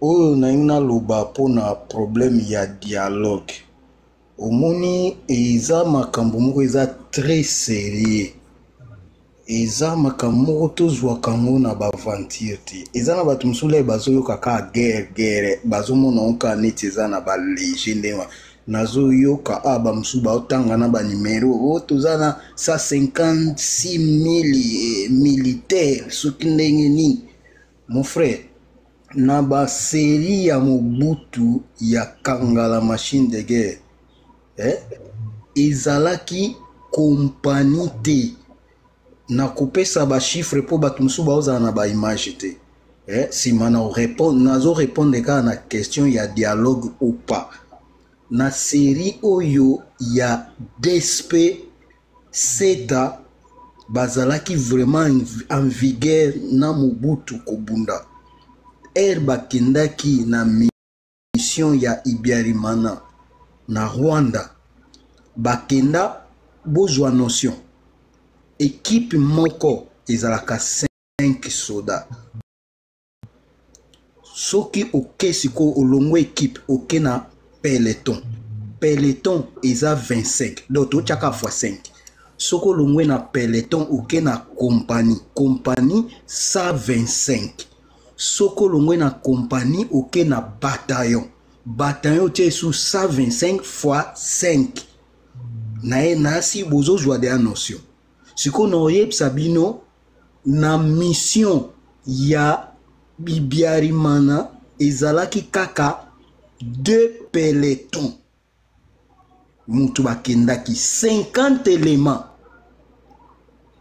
Oyo na loba pour na problème ya dialogue omoni eza makambo moko eza très sérieux eza makambo tozwaka ngo na baventure te eza na bato mosusu bazoyoka ka guerre bazomona onka neti eza na balégende nazoyoka bamosusu baotanga na banimero toza na 156 000 militaire soki ndenge nini mon frère na basérie ya Mobutu ya kangala machine de guerre ezalaki kompani te na kopesa ba chiffre po bato mosusu baozala na ba image te sima nazo répondre kaka na question ya dialogue ou pas na série oyo ya DSP Seta bazalaki vraiment en vigueur na Mobutu kobunda bakendaki na mission ya Ibiarimana na Rwanda bakenda bozwa notion équipe moko ezalaka 5 soda soki oke siko olongo équipe oke na peloton eza 25 donc tochaka fois 5 soko olongo na peloton oke na compagnie 125 soko longwe na compagnie oke na bataillon. Bataillon tie sous 125 fois 5. Na si bozo joa de notion. Siko na oyeb sabino na mission ya Bibiarimana ezalaki kaka 2 pelotons. Mutu bakendaki 50 éléments.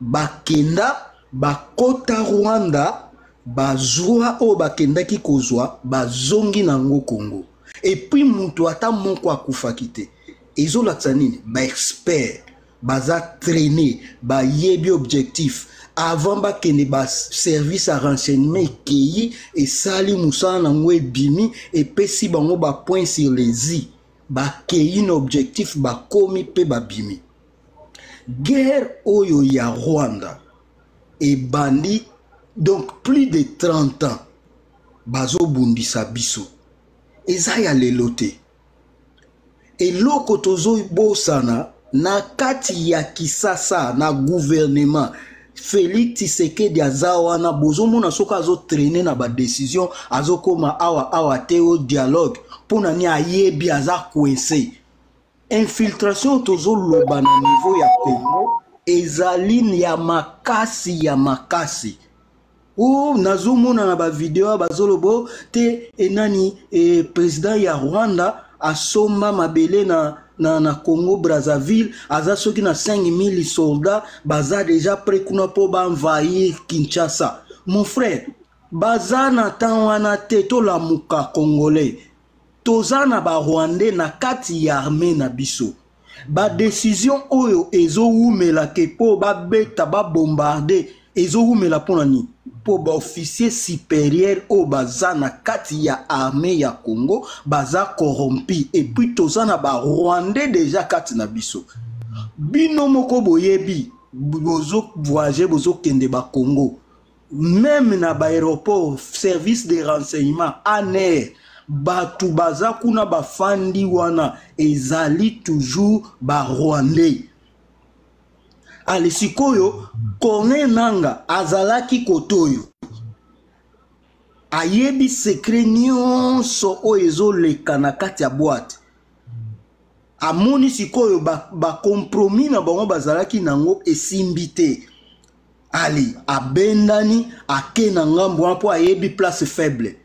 Bakenda bakota Rwanda bazwa o bakendaki kozwa bazongi nango Congo. Et puis mutu ata moko akufaki te. Ezolakisa nini ba expert baza traîner ba yebi objectif avant bakende ba service à renseignement keyi et sali musana nango ebimi et pesi bango ba point sur les i ba keyi na objectif ba komi pe ba bimi. Guerre oyo ya Rwanda et bandi donc plus de 30 ans bazo bundisa biso eza ya lelote. Et loko tozo bosana na kati ya kisasa na gouvernement Félix Tshisekedi azawana bozo mona soka azo traîner na ba décision azo koma awa teo dialogue pona ni ayebi aza coincé. Infiltration tozo loba na niveau ya Congo ezali ya makasi. Oh, nazomona na ba video bazolobo te enani président ya Rwanda asomba mabele na Congo Brazzaville aza soki na 5000 soldats baza déjà prêt kuna po ba envahir Kinshasa. Mon frère, baza na tanwana te to la muka congolais. Toza na ba Rwandais na kati ya armée na biso. Ba décision oyo ezo umela ke po ba beta ba bombarder ezo umela pona ni po ba officier supérieur o baza na kati ya armée ya Congo baza corrompu et puis toza na ba Rwandais déjà kati na biso. Bino moko boyebi bozo voyager bozo kende ba Congo même na ba aéroport service de renseignement ANR batu baza kuna bafandi wana ezali toujours ba Rwandais. Ale sikoyo Corneille Nangaa azalaki kotoyo ayebi secret nyonso o ezoleka na kati ya boîte. Amoni sikoyo ba compromis na bango bazalaki nango esimbi te. Ali abendani ake na ngambo mpo ayebi place faible.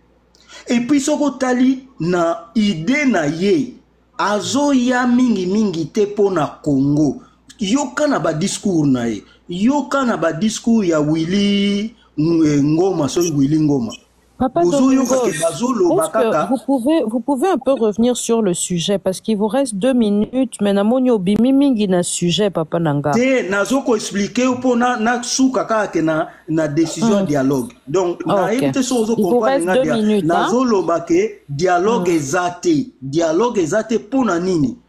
Et puis soko tali na idée na ye azo ya mingi te pona Congo. Yoka na ba discours na ye. Yoka na ba discours ya Willy Ngoma, Willy Ngoma.
Papa Domingos, vous pouvez un peu revenir sur le sujet parce qu'il vous reste 2 minutes. Mais namonyo bimimingi na sujet, Papa Nanga.
Nazoko expliquer pour na souka kaka na décision dialogue. Donc na éviter so zo comprendre na
2 minutes.
Nazolo bake dialogue exate pour na nini?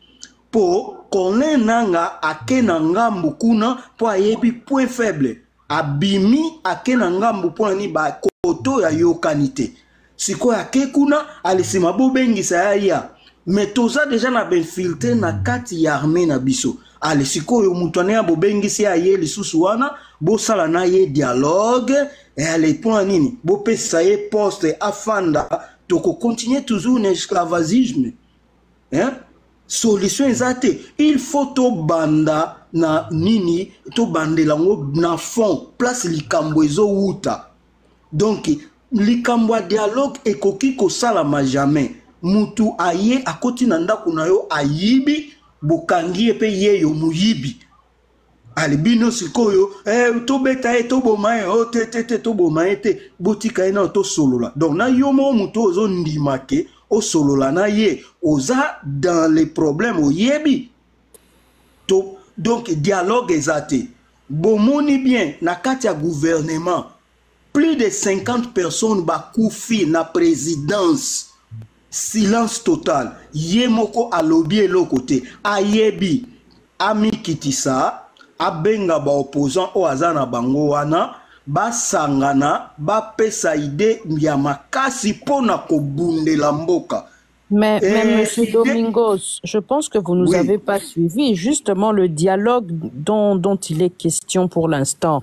Po Corneille Nangaa ake na ngambu kuna po ayebi point faible. Abimi ake na ngambu po na ni ba koto ya yokanite. Siko ake kuna alisema bobengisa ya. Mais toza déjà na ben filtré na kati ya armée na biso. Ale siko yo mutane ya bobengisa ya ye lisusu wana bo sala na ye dialogue et ale po na nini? Bo pesa ye poste afanda toko continuer toujours l'esclavagisme. Hein? Solution exacte. Il faut to banda na nini to bandela ngo na fond place likambo ezo uta. Donc likambo dialogue ekoki ko sala ma jamais. Mutu aye akoti na ndako na yo ayibi bokangi epe ye yo muyibi. Albino sikoyo to beta to bomae o te to bomae te botika ina to solola. Donc na yo mo mutu ozo ndimake o solola na ye oza dans les problèmes o yebi. Donc dialogue exacte. Bomoni bien na kati ya gouvernement plus de 50 personnes bakoufi na présidence. Silence total. Yemoko alobi lo côté. Ayebi ami kitisa abenga ba opposant o azana bango wana basangana bapesa ide ya makasi pona kobundela mboka.
Mais Monsieur Domingos, je pense que vous nous avez pas suivi justement le dialogue dont il est question pour l'instant.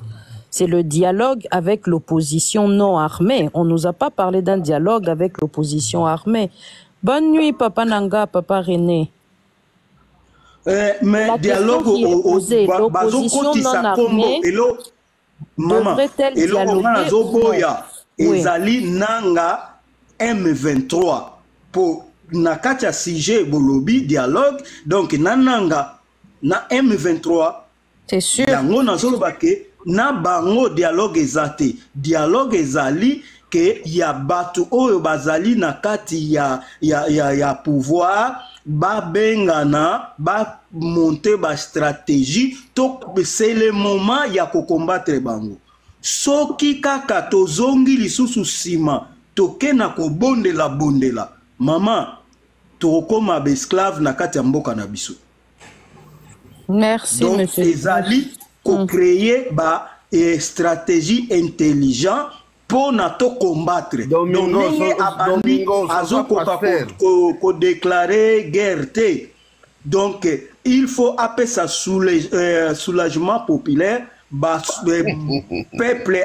c'est le dialogue avec l'opposition non armée. On ne nous a pas parlé d'un dialogue avec l'opposition armée. Bonne nuit, Papa Nanga, Papa René.
Mais
la
dialogue
l'opposition non armée devrait-elle dialoguer?
Ezali nanga M23 pour nakacha sujet bolobi dialogue donc nananga na M23
c'est sûr
yango nazolobake na bango dialogue ezate dialogue ezali que ya batu oyo bazali na kati ya pouvoir ba bengana ba monter ba stratégie to c'est le moment ya ko combattre bango soki kaka tozongi lisusu sima toke na ko bondela mama tokoma ba esclave na kati ya mboka na biso.
Merci
donc
monsieur.
ezali ko créer ba stratégie intelligente pour na to combattre. Donc abandi azokoka ko déclarer guerre te. Donc il faut appeler ça soulagement populaire ba peuple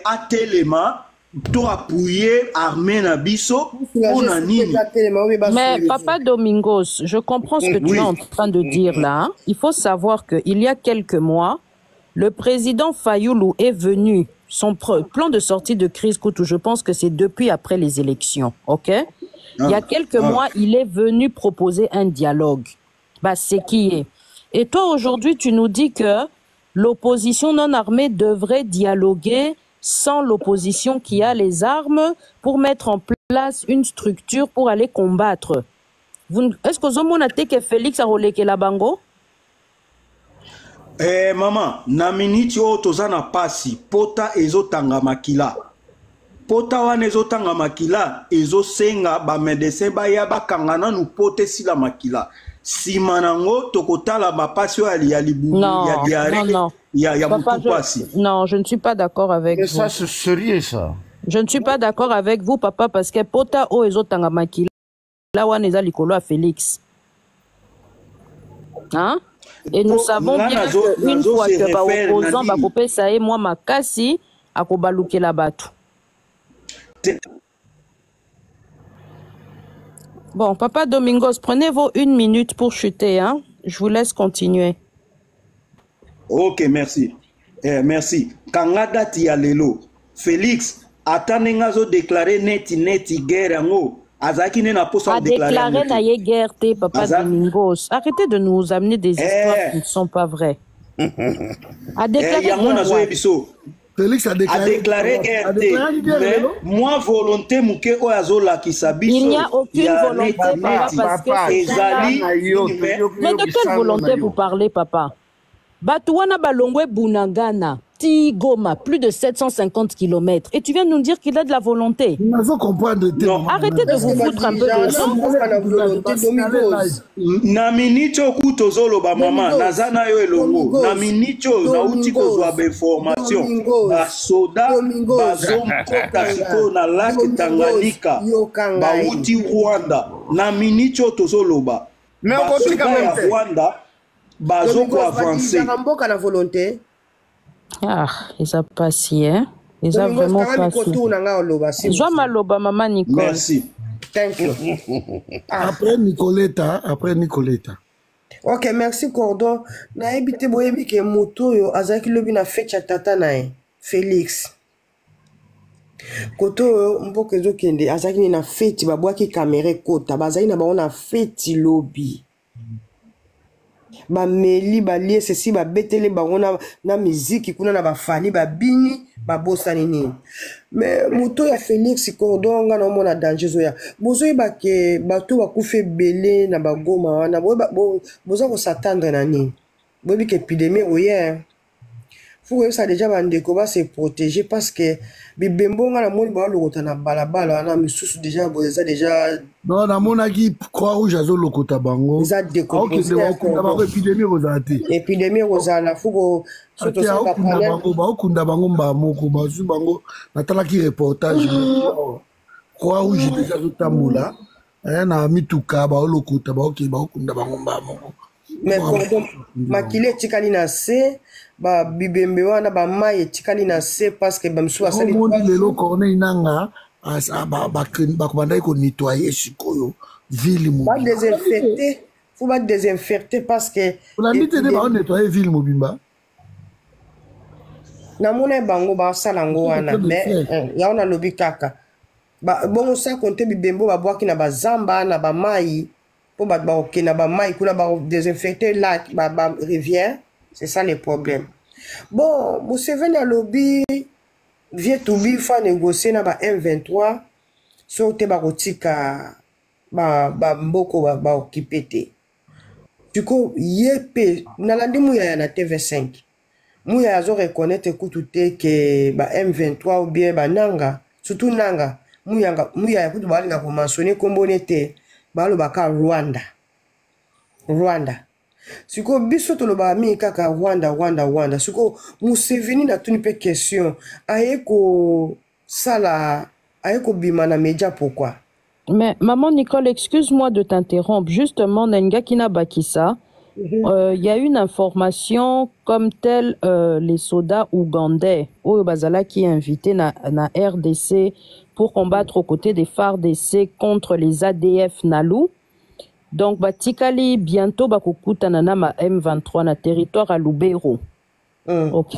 atelema to appuyer armée na biso on a nini.
Mais Papa Domingos, je comprends ce que tu es en train de dire là. Hein. Il faut savoir qu'il y a quelques mois, le président Fayoulou est venu, son plan de sortie de crise, je pense que c'est depuis après les élections, ok? Il y a quelques mois, il est venu proposer un dialogue. Bah, c'est qui est. Et toi, aujourd'hui, tu nous dis que l'opposition non armée devrait dialoguer sans l'opposition qui a les armes pour mettre en place une structure pour aller combattre. Est-ce que vous avez que Félix a relève la bango?
Maman, na miniti o tozana pasi, pota ezotanga makila. Pota wana ezotanga makila, ezosenga ba médecin ba ya bakangana nu pote sila makila. Simanango tokotala ba pasi ya libu ya diarrhée. Ya
Papa, non, je ne suis pas d'accord avec vous.
Ça, c'est sérieux, ça.
Je ne suis pas d'accord avec vous, papa, parce que pota o ezotanga makila, là wana eza likolo à Félix. Hein? Et nous savons bien qu'une fois que ba opposant ba kopesa e moi makasi akobalukela batu. Bon, Papa Domingos, prenez vos 1 minute pour chuter, hein? Je vous laisse continuer.
Ok, merci. Merci. Kanga dati ya lelo, Félix, atanenga zo déclaré neti guerre ngo. Azaki ne na posa
déclarer na ye guerre te, Papa Domingos. Arrêtez de nous amener des histoires qui ne sont pas vraies. A déclarer
Félix a
déclaré guerre te. Mais moi volonté muke o azola kisabiso.
Il n'y a aucune volonté, papa, parce que
ezali.
Mais de quelle volonté vous parlez, papa? Batouana Balongwe Bunagana, Tigoma, plus de 750 km. Et tu viens de nous dire qu'il a de la volonté. Arrêtez de vous foutre un peu de ça.
Naminicho kutozolo ba mama, nazana yo elongo. Naminicho na uti kozwa ba information. Ba soda, ba zomkota siko na laki Tanganyika. Ba uti Rwanda. Naminicho tozolo ba.
Mais on continue quand même.
Rwanda. Bazoko avancé.
La volonté.
Ah, ils ont passé, hein? Ils ont vraiment passé. Joa Maloba, maman Nicole.
Merci.
Thank you.
Après Nicoletta.
Ok, merci Cordon. Na ebite boyebi ke moto yo azaki lobi na fête ya tata nae Félix. Koto yo mboka ezokende azaki na fête babwaki caméra kota bazaki na bango na fête lobi. Ba meli ba lié ceci ba betele bango na musique kuna na ba fani ba bini ba bosani nini. Mais moto ya Félix Cordon nga na mona danger zo ya. Bozo ba ke bato ba kufe belé na ba goma wana bozo ko s'attendre na nini. Bobi ke épidémie oyer. Faut ça déjà bandeko ba se protéger parce que bibembo nga na moni ba lokota na balabala na misusu déjà boza déjà
non na mona ki croix rouge azo lokota bango
za décomposé épidémie rozala faut surtout ça
ba okunda bango mba moko bazu bango natala ki reportage croix rouge déjà zo tambola na mituka ba lokota ba okunda bango mba moko
mais cordon makile tikali na se ba bibembe wana ba mai tikali na se parce que bamsu asali
lelo corneille nanga bakobandaki konettoyer sikoyo ville mobimba
désinfecter faut pas désinfecter parce que
olandi te nde baonettoyer ville mobimba
namona bango basala yango wana mais ya wana lobi kaka bongo sa konte bibembo babwaki na bazamba na bamai po baoke na bamai kuna badésinfecter lac rivière c'est ça le problème bon Museveni alobi vie tubi fa négocier na ba M23 so te bakotika mboko baokipe te siko ye pe nalandi muyaya na TV5 muyaya azo reconnaître kutu te ke ba M23 ou bien bananga surtout nanga muyaya kutu balinga komentionne kombone te balobaka Rwanda siko biso toloba mi kaka Rwanda siko Museveni na tuni pe question ayeko bima na média pourquoi.
Mais maman Nicole, excuse-moi de t'interrompre. Justement, Nengakina Bakissa, il y a une information comme telle, les soldats ougandais, au Bazala qui est invité na RDC pour combattre aux côtés des FARDC contre les ADF Nalu. Donc, Batikali, bientôt, Bakukuta Nanama M23 na territoire à Lubero. Ok?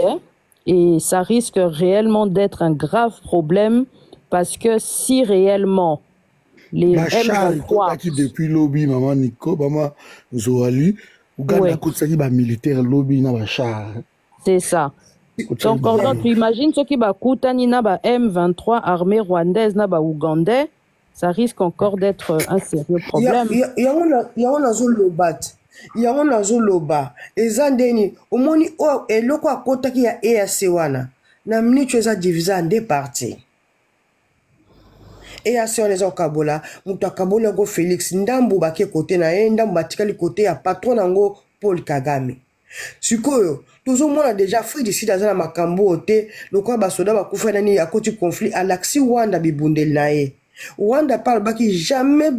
Et ça risque réellement d'être un grave problème parce que si réellement les M23
qui depuis lobby maman Nico maman Zoali Ouganda kotaki ba militaire lobby na ba char
c'est ça. Donc tu imagines ce qui va coûter na ba M23 armée rwandaise na ba ougandais, ça risque encore d'être un sérieux problème.
Yango nazo loba ezandeni omoni o eloko akotaki ya EAC wana na mnicho eza divisé en deux parties. EAC wana eza okabola mutu akabola go Félix Ndambu bake kote na ye Ndambu batikali kote ya patron nango Paul Kagame. Sikoyo tozomona déjà frère d'ici dans na makambo te lokwa basoda bakufa nani ya koti conflit alaxi Rwanda bibundel na ye. Rwanda parle baki jamais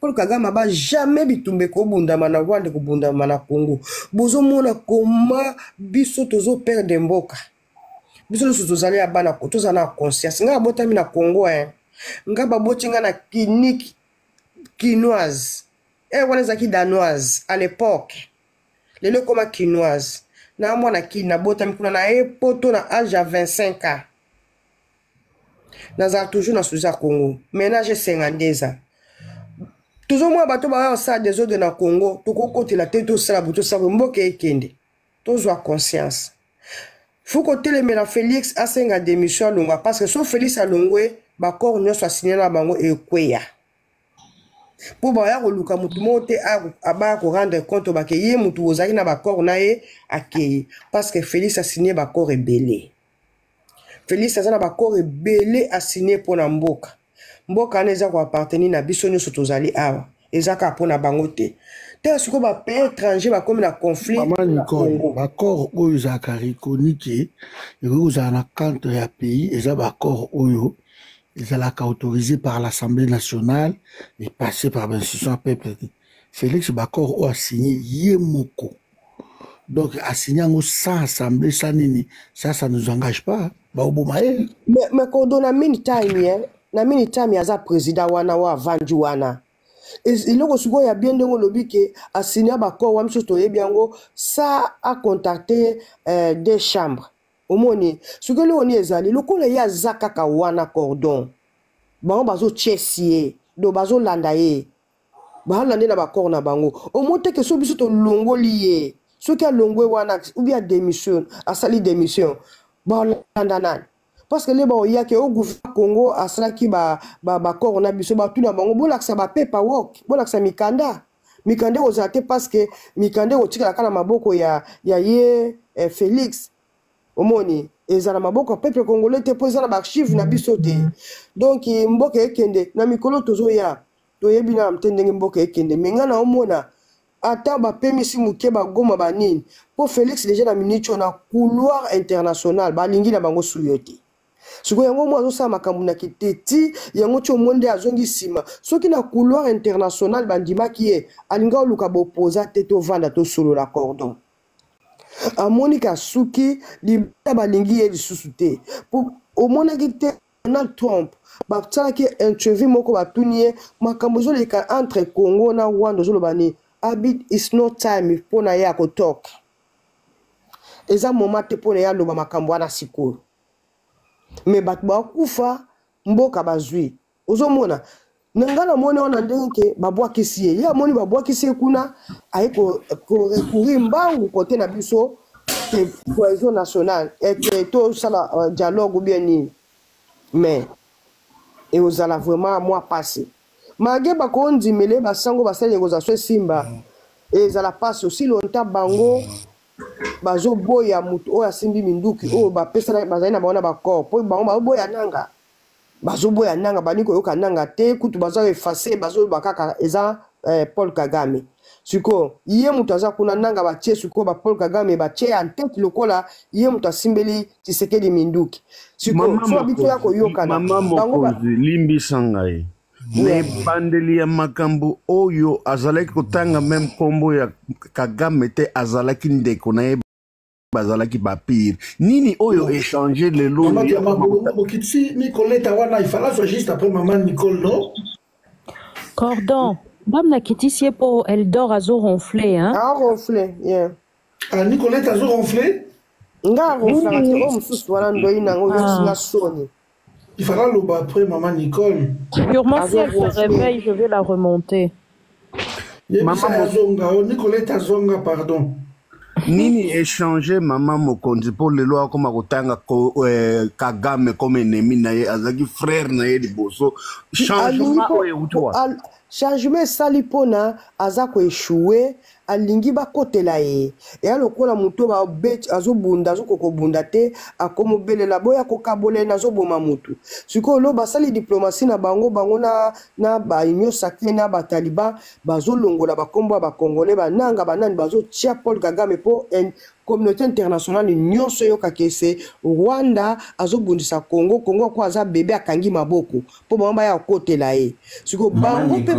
Paul Kagame ba jamais bitumbe ko bundama na Rwanda ko bundama na Congo. Bozomona koma biso tozo perdre mboka. Biso tozali abana ko tozana conscience nga botami na Congo nga babotinga na clinique quinoise wana zaki danoise à l'époque lelo koma quinoise na mwana na botami kuna na poto na âge à 25 ans naza toujours na souza Congo ménage 52 ans toujours moi bato ba sa des autres na Congo to kokotela te to sala buto sa mboke ekende tozwa conscience faut que telemela Félix asenga démission longa parce que so Félix alongwe bakor nyonso asigné na bango ekweya po baya koluka mutu mote aba ko rendre compte ba ke ye mutu ozaki na bakor na ye akei parce que Félix a signé bakor ebele Félix azana bakor ebele a signé pour na mboka na eza ko appartenir na biso nyonso tozali awa ezaka pona bango te te siko ba pays étranger ba comme na conflit
bakor oyo za karikonike eko za na contre ya pays eza bakor oyo ezalaka autorisé par l'Assemblée nationale et passé par l'institution peuple. Félix Bakor a signé Yemoko. Donc, a signé sans Assemblée, sans nini. Ça ne nous engage pas.
Mais quand on a mis time, yaza président wana wa vanji wana. Il y a bien de lobby qui a signé Bakor wa msoto yebiango, ça a contacté des chambres. Omoni sukele oni ezali lokola ya zakaka wana cordon bango bazo chesie do bazo landa ye ba lande na bakor na bango omote ke so biso to longoli ye soki a longwe wana ou bien démission asali démission ba landa nan parce que les ba ya ke au gouvernement Congo asalaki ba bakor na biso ba tuna bango bolaksa ba paperwork bolaksa mikanda ozate parce que mikande otika kala maboko ya ye Félix omoni ezala maboko peuple congolais te po ezala archive na biso te donc mboka ekende na mikolo tozoya toyebi na mtendenge mboka ekende menga na omona ata bapemisi muke bagoma banini po Félix déjà na minicho na couloir international balingi na bango suyo te siko yango mo azosala makambo na kiteti yango ti omonde azongi nsima soki na couloir international bandimaki ye alinga oluka bopoza te tovanda tosolola cordon amoni kasuki libala balingi ye lisusu te omonaki te Donald Trump basalaki interview moko batuni ye makambo ezoleka entre Congo na Rwanda ozoloba ni abit is no time mpona ye akotoka eza moment te mpona ye aloba makambo wana sikoyo me bato bakufa mboka bazwi ozomona nanga namoni wana ndenge ke babwakisi ye amoni babwakisi ye kuna aye korecourir mbangu kote na biso cohésion nationale ete tosala dialogue ou bien nini mais eozala vraiment moi passé mage bakondimele basango basali ekozala so esimba ezala pasi aussi longtemps bango bazoboya mutu oyo asimbi minduki oyo bapesana bazali na bango na bakor mpo bango bazoboya nanga bani koyoka nanga te kutu baza efase bazoyoba kaka eza Paul Kagame siko ye mutu aza kuna nanga batie siko ba Paul Kagame batie en tête lokola ye mutu asimbeli Tshisekedi minduki siko so bito ya koyokana
mama mokonzi limbisa ngai me bandeli ya makambo oyo azalaki kotanga meme kombo ya Kagame te azalaki ndeko na ye bazalaki bapire nini oyo échanger lelo
Bokitsi Nicolette wana ifala soit juste après maman Nicole non
Cordon Bam na kitisi po elle dort azo ronflé hein
ronflé yeah
Nicolette azo ronflé
nga ronflé ko mususu wana ndoyi nango na soni
il fallait le après maman Nicole
sûrement si elle se réveille je vais la remonter
maman azonga Nicolette azonga pardon
nini échanger mama mokonzi po lelo akoma kotanga Kagame comme ennemi na ye azaki frère na ye liboso changement oyo utwa
changement esali mpona aza koéchoué alingi bakotela ye eya lokola moto azobunda azokokobunda te akomobelela boya kokabolela azoboma motu sikoyo lo basali diplomatie na bango na baunion sacré na bataliban bazolongola bakombo ya bakongolais bananga banani bazotia Paul Kagame mpo communauté internationale nyonso eyokaki ese Rwanda azobundisa Congo ko aza bebe akangi maboko mpo bango baya kokotela ye sikoyo bango mpe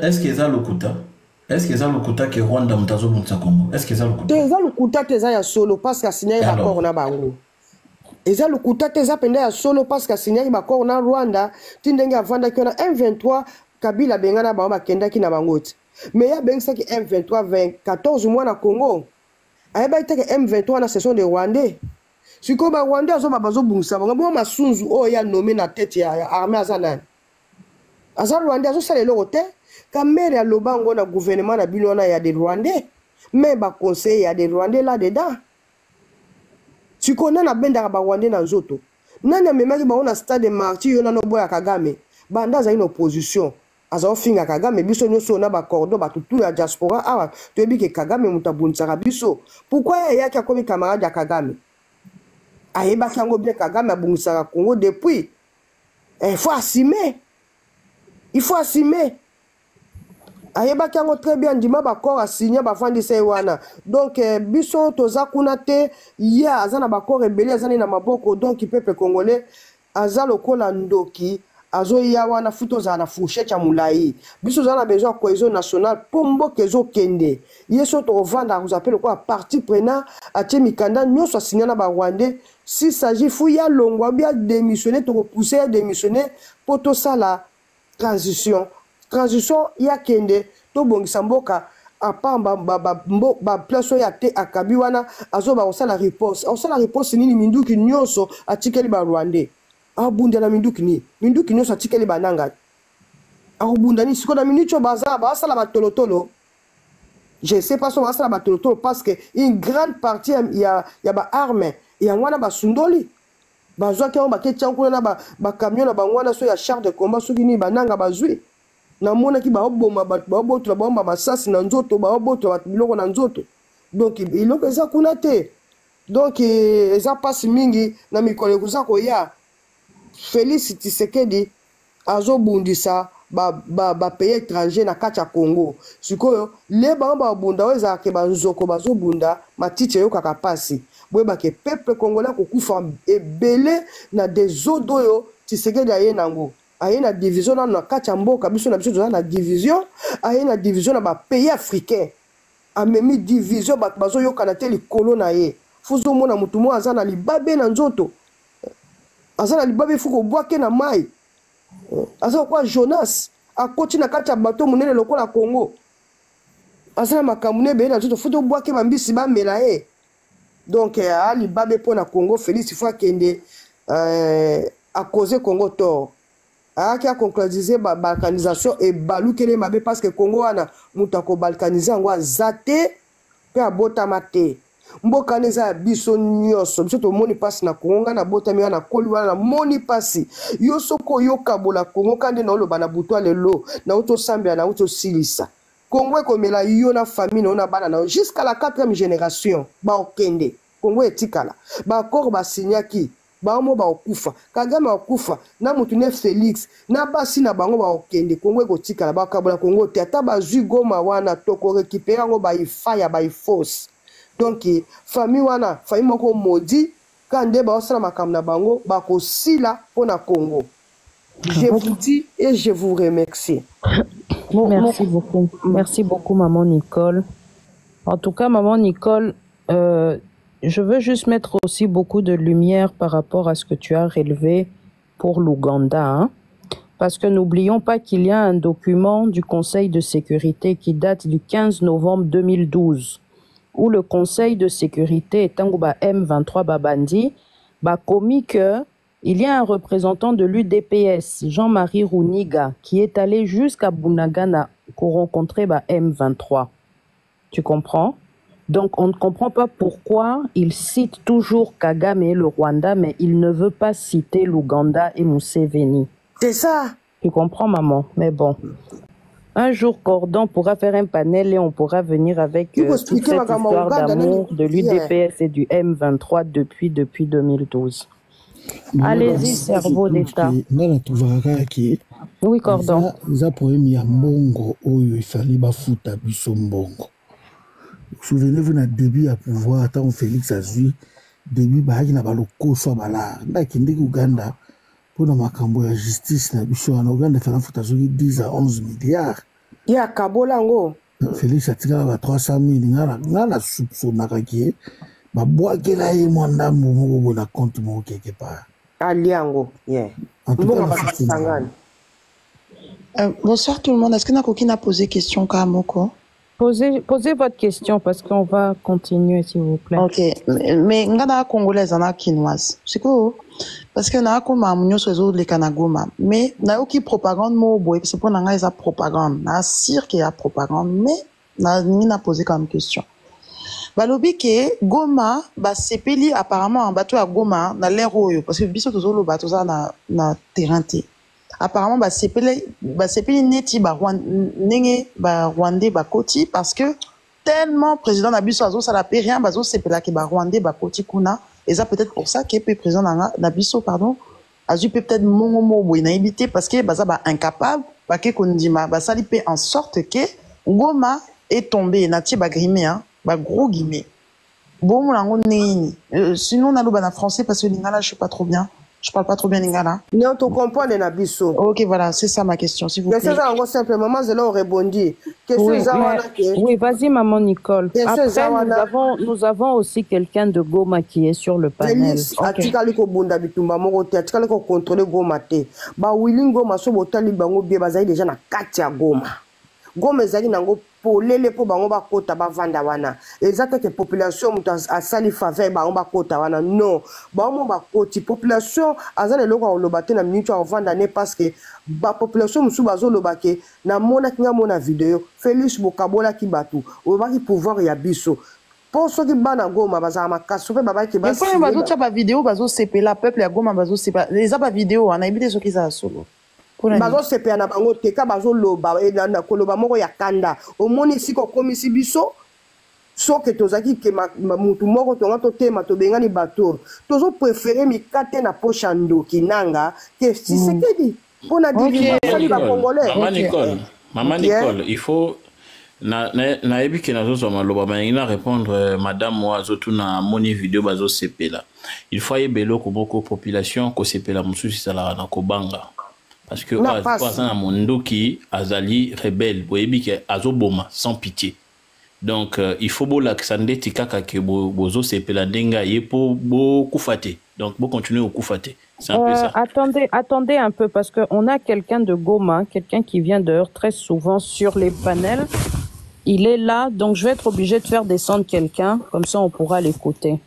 est-ce que eza lokuta est-ce que eza lokuta ke Rwanda moto azobundisa Congo est-ce que eza lokuta
te eza lokuta te eza ya solo parce que asinyaki bakor na bango eza lokuta te eza penda ya solo parce que asinyaki bakor na Rwanda ti ndenge avandaki wana M23 Kabila benga na bango bakendaki na bango te mais ya bengisaki M23 14 mois na Congo ayeba iteke M23 na session de Rwandais siko ba Rwandais azoba bazobungisa bango bo masunzu oyo ya nommé na tête ya armée azanani aza Rwandais azosala eloko te kamere ya lobango na gouvernement na bino wana ya des Rwandais mais ba conseil ya des Rwandais là dedans siko nana bendaka ba Rwandais na nzoto nani amemaki bango na stade de martyr yo nano boya Kagame banda aza une opposition aza ofinga Kagame biso nyonso na bakordo batutu ya diaspora awa toyebi ke Kagame muta bunisaka biso pourquoi yaki akomi camarade ya Kagame ayebaki yango bien Kagame abunisaka Congo depuis il faut assumer ayebaki yango très bien ndima bakor asigné bafandisa ye wana donc biso toza kuna te ye aza na bakor ebele azani na maboko donc peuple congolais aza lokola ndoki azoya wana futo ozala na fourchette ya molai biso ozala na besoin ya cohésion nationale mpo mboka ezokende ye so tokovanda akozapele lokola parti prenant atie mikanda nyonso asinya na barwandais si s'agit fu ya longwa bi ya démissionner tokopousse ya démissionner mpo tosala transition ya kende tobongisa mboka apamba baplace oyo ate akabi wana azoba kosala riposte nini minduki nyonso atikeli barwandais abundela minduki nyonso atikeli bananga akobunda nini sikoyo na minute oyo basala batolotolo je sais pas so basala batolotolo parce que une grande partie ya baarme yango wana basundoli bazwaki yango baketi yango kuna na bacamion na bango wana so ya char de combat soki nini bananga bazwi namonaki baoboma bato baobotola baomba masasi na nzoto baobotola bato biloko na nzoto donc iloko eza kuna te donc eza mpasi mingi na mikolo ekoza koya Félix Tshisekedi azobundisa pays étranger na kati ya Congo sikoyo le bango babunda oyo ezalaka banzoko bazobunda matiti eyokaka pasi boyebake peuple congolais kokufa ebele na des eaux d'oyo Tshisekedi aye nango aye na division na kati ya mboka biso na biso toza na division aye na division na bapays africain amemi division bato bazoyokana te likolo na ye fozomona motu moko aza na libabe na nzoto aza na libabe fu kobwake na mai aza kwa Jonas akoti na kati ya bato monene lokola Congo aza na makambo ne ebele na nzoto fu tobwake bambisi bamela ye donc a libabe mpo na Congo Félix faut akende à causer Congo tort ayaki akonclasize balkanisation ebalukele mabe parce que Congo wana moto akobalkanize yango aza te mpe abotama te mboka wana eza ya biso nyonso biso tomoni mpasi na Congo nga nabotami wana nakoli wana namoni mpasi yo soki oyokabola Congo kande na oloba na butu ya lelo na otosambela na otosilisa Congo ekomela yo na famille na yo na bana na yo jusqu'à la 4e génération baokende Congo etikala baakor basinyaki bango baokufa Kagame baokufa na motu ne Félix na basi na bango baokende Congo ekotikala bakabola Congo te ata bazwi Goma wana tokorekipere yango baifaya baifose donc famille wana famille moko modi kande baosala makambo na bango bakosila mpona Congo. Je vous dis et je vous remercie.
Merci beaucoup. Merci beaucoup, maman Nicole. En tout cas, maman Nicole, je veux juste mettre aussi beaucoup de lumière par rapport à ce que tu as relevé pour l'Ouganda. Hein? Parce que n'oublions pas qu'il y a un document du Conseil de sécurité qui date du 15 novembre 2012, où le Conseil de sécurité, Tanguba M23 Babandi, a commis que il y a un représentant de l'UDPS, Jean-Marie Rouniga, qui est allé jusqu'à Bunagana pour rencontrer M23. Tu comprends? Donc, on ne comprend pas pourquoi il cite toujours Kagame et le Rwanda, mais il ne veut pas citer l'Ouganda et Museveni.
C'est ça.
Tu comprends, maman? Mais bon. Un jour, Cordon pourra faire un panel et on pourra venir avec toute cette histoire d'amour de l'UDPS et du M23 depuis 2012. Allez-y, cerveau d'État. Oui, Cordon.
Za problème ya mbongo oyo ifali bafuta biso mbongo. Souvenez-vous na début à pouvoir tant Félix azui début baaki na baloko so bala ndakende Uganda pour makambo ya justice na biso na Uganda fala futa zo 10 à 11 milliards.
Ya kabolango.
Félix atika ba 300 000 ngala soupçonnaka ki ba boakela ye mwanda moko na compte moko quelque part.
Aliango, yeah.
Bonsoir tout le monde. Est-ce que Nakoki n'a posé question Kamoko?
Posez votre question parce qu'on va continuer s'il vous plaît.
Ok. Mais ngana congolaise en a quinoise. C'est quoi? Parce que na ko mamunyo sozo le kanagoma. Mais na oki propagande mo boy c'est pour nanga esa propagande. Na sire qu'il y a propagande mais na ni na posé comme question. Balobi ke Goma ba sepeli apparemment en bateau à Goma na l'air oyo parce que biso tozolo bateau ça na terrain té. Apparemment ba sepeli neti ba ndenge ba Rwandais ba koti parce que tellement président na biso azo sala pe rien bazo sepela ke ba Rwandais ba koti kuna et ça peut-être pour ça que président na biso pardon azu peut-être mongomo boy na éviter parce que baza ba incapable ba ke kondima ba sali pe en sorte que Goma est tombé na ti ba grimé hein ba gros guillemets. Bon, sinon, on a le français parce que l'ingala, je suis pas trop bien. Je parle pas trop bien lingala.
Non, tu comprends les nabiso.
Ok, voilà, c'est ça ma question, s'il vous plaît.
C'est ça, simplement, maman, je l'ai rebondi.
Oui, vas-y, maman Nicole. Après, nous avons aussi quelqu'un de Goma qui est sur le panel.
Atikali ko bunda bitumba moko te, atikali ko contrôler Goma te. Ba willing Goma so botali bango bien bazali déjà na kati ya Goma. Goma ezali nango polele po bango bakota bavanda wana ezata ke population mutu asali faveur bango bakota wana non bango bakoti population azale loko oloba te na minute avanda ne parce que ba population musu bazoloba ke na mona kinga mona video Félix Bokabola ki batu obaki pouvoir ya biso pour ceux qui bana Goma bazama makaso pe baba ki
ba mais quand bazo tcha ba vidéo bazo sepela peuple ya Goma bazo sepela les ba vidéo on a évité ceux qui ça solo
bazo sepea na bango teka bazo loba na koloba moko ya kanda omoni siko komisi biso soke tozaki ke mutu moko tonga to tema to bengani bato tozo préférer mikate na poche ndoki nanga ke Tshisekedi Pour la division,
Maman Nicole, Maman Nicole, il faut... Na ebi ke nazo so maloba ba ina répondre madame moi zotu na moni vidéo bazo sepela. Il faut yebelo ko boko population ko sepela mususi sala na kobanga. Parce que pas na mondo ki azali rebelle, boyebi ke azoboma sans pitié. Donc il faut bo l'accender tikaka ke bozo sepela denga yepo bo kufate. Donc bo continuer au kufate. C'est un peu ça.
Attendez un peu parce que on a quelqu'un de Goma, quelqu'un qui vient dehors très souvent sur les panels. Il est là, donc je vais être obligé de faire descendre quelqu'un, comme ça on pourra l'écouter.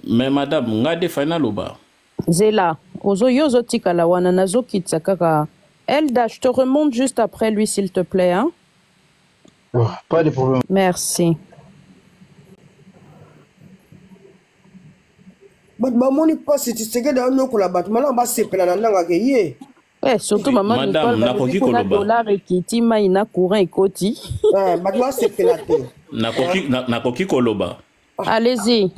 Mais madame, ngade final ou bas?
Zela, ozo yozo tika la wana nazo kitsakaka. Elda, je te remonte juste après lui s'il te plaît, hein?
Oh, pas de problème.
Merci. Surtout maman
madame nakoki koloba
ekiti mai na courant ekoti.
nakoki koloba.
Allez-y.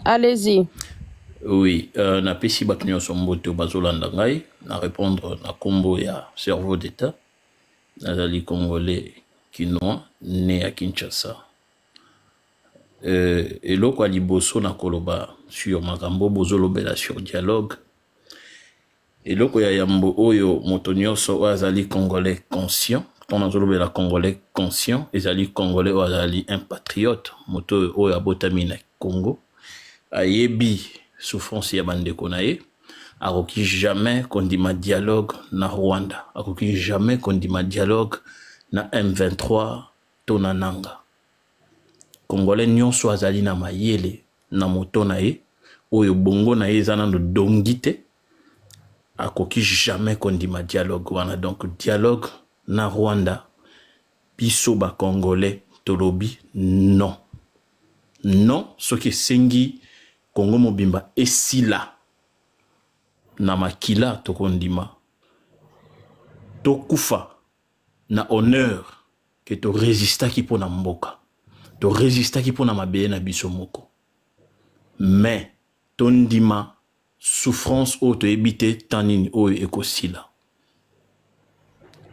Oui, na pesi bato nyonso mbote bazolanda ngai na répondre na kombo ya cerveau d'état nazali congolais kinois né à Kinshasa. Eloko liboso na koloba sur makambo bozolobela sur dialogue. Eloko ya yambo oyo moto nyonso azali congolais conscient, ton azolobela congolais conscient, ezali congolais oyo azali un patriote, moto oyo abotami na Congo, ayebi souffrance ya bandeko na ye, akoki jamais kondima dialogue na Rwanda, akoki jamais kondima dialogue na M23 to na nanga. Congolais nyonso azali na mayele na moto na ye, oyo bongo na ye ezana no dongite, akoki jamais kondima dialogue wana. Donc dialogue na Rwanda biso ba congolais tolobi non ce qui sengi Congo mobimba esila na makila to kondima to kufa na honneur que to résista ki pona mboka to résista ki pona mabeye na biso moko mais tondima souffrance auto ebité tanini oyo ekosila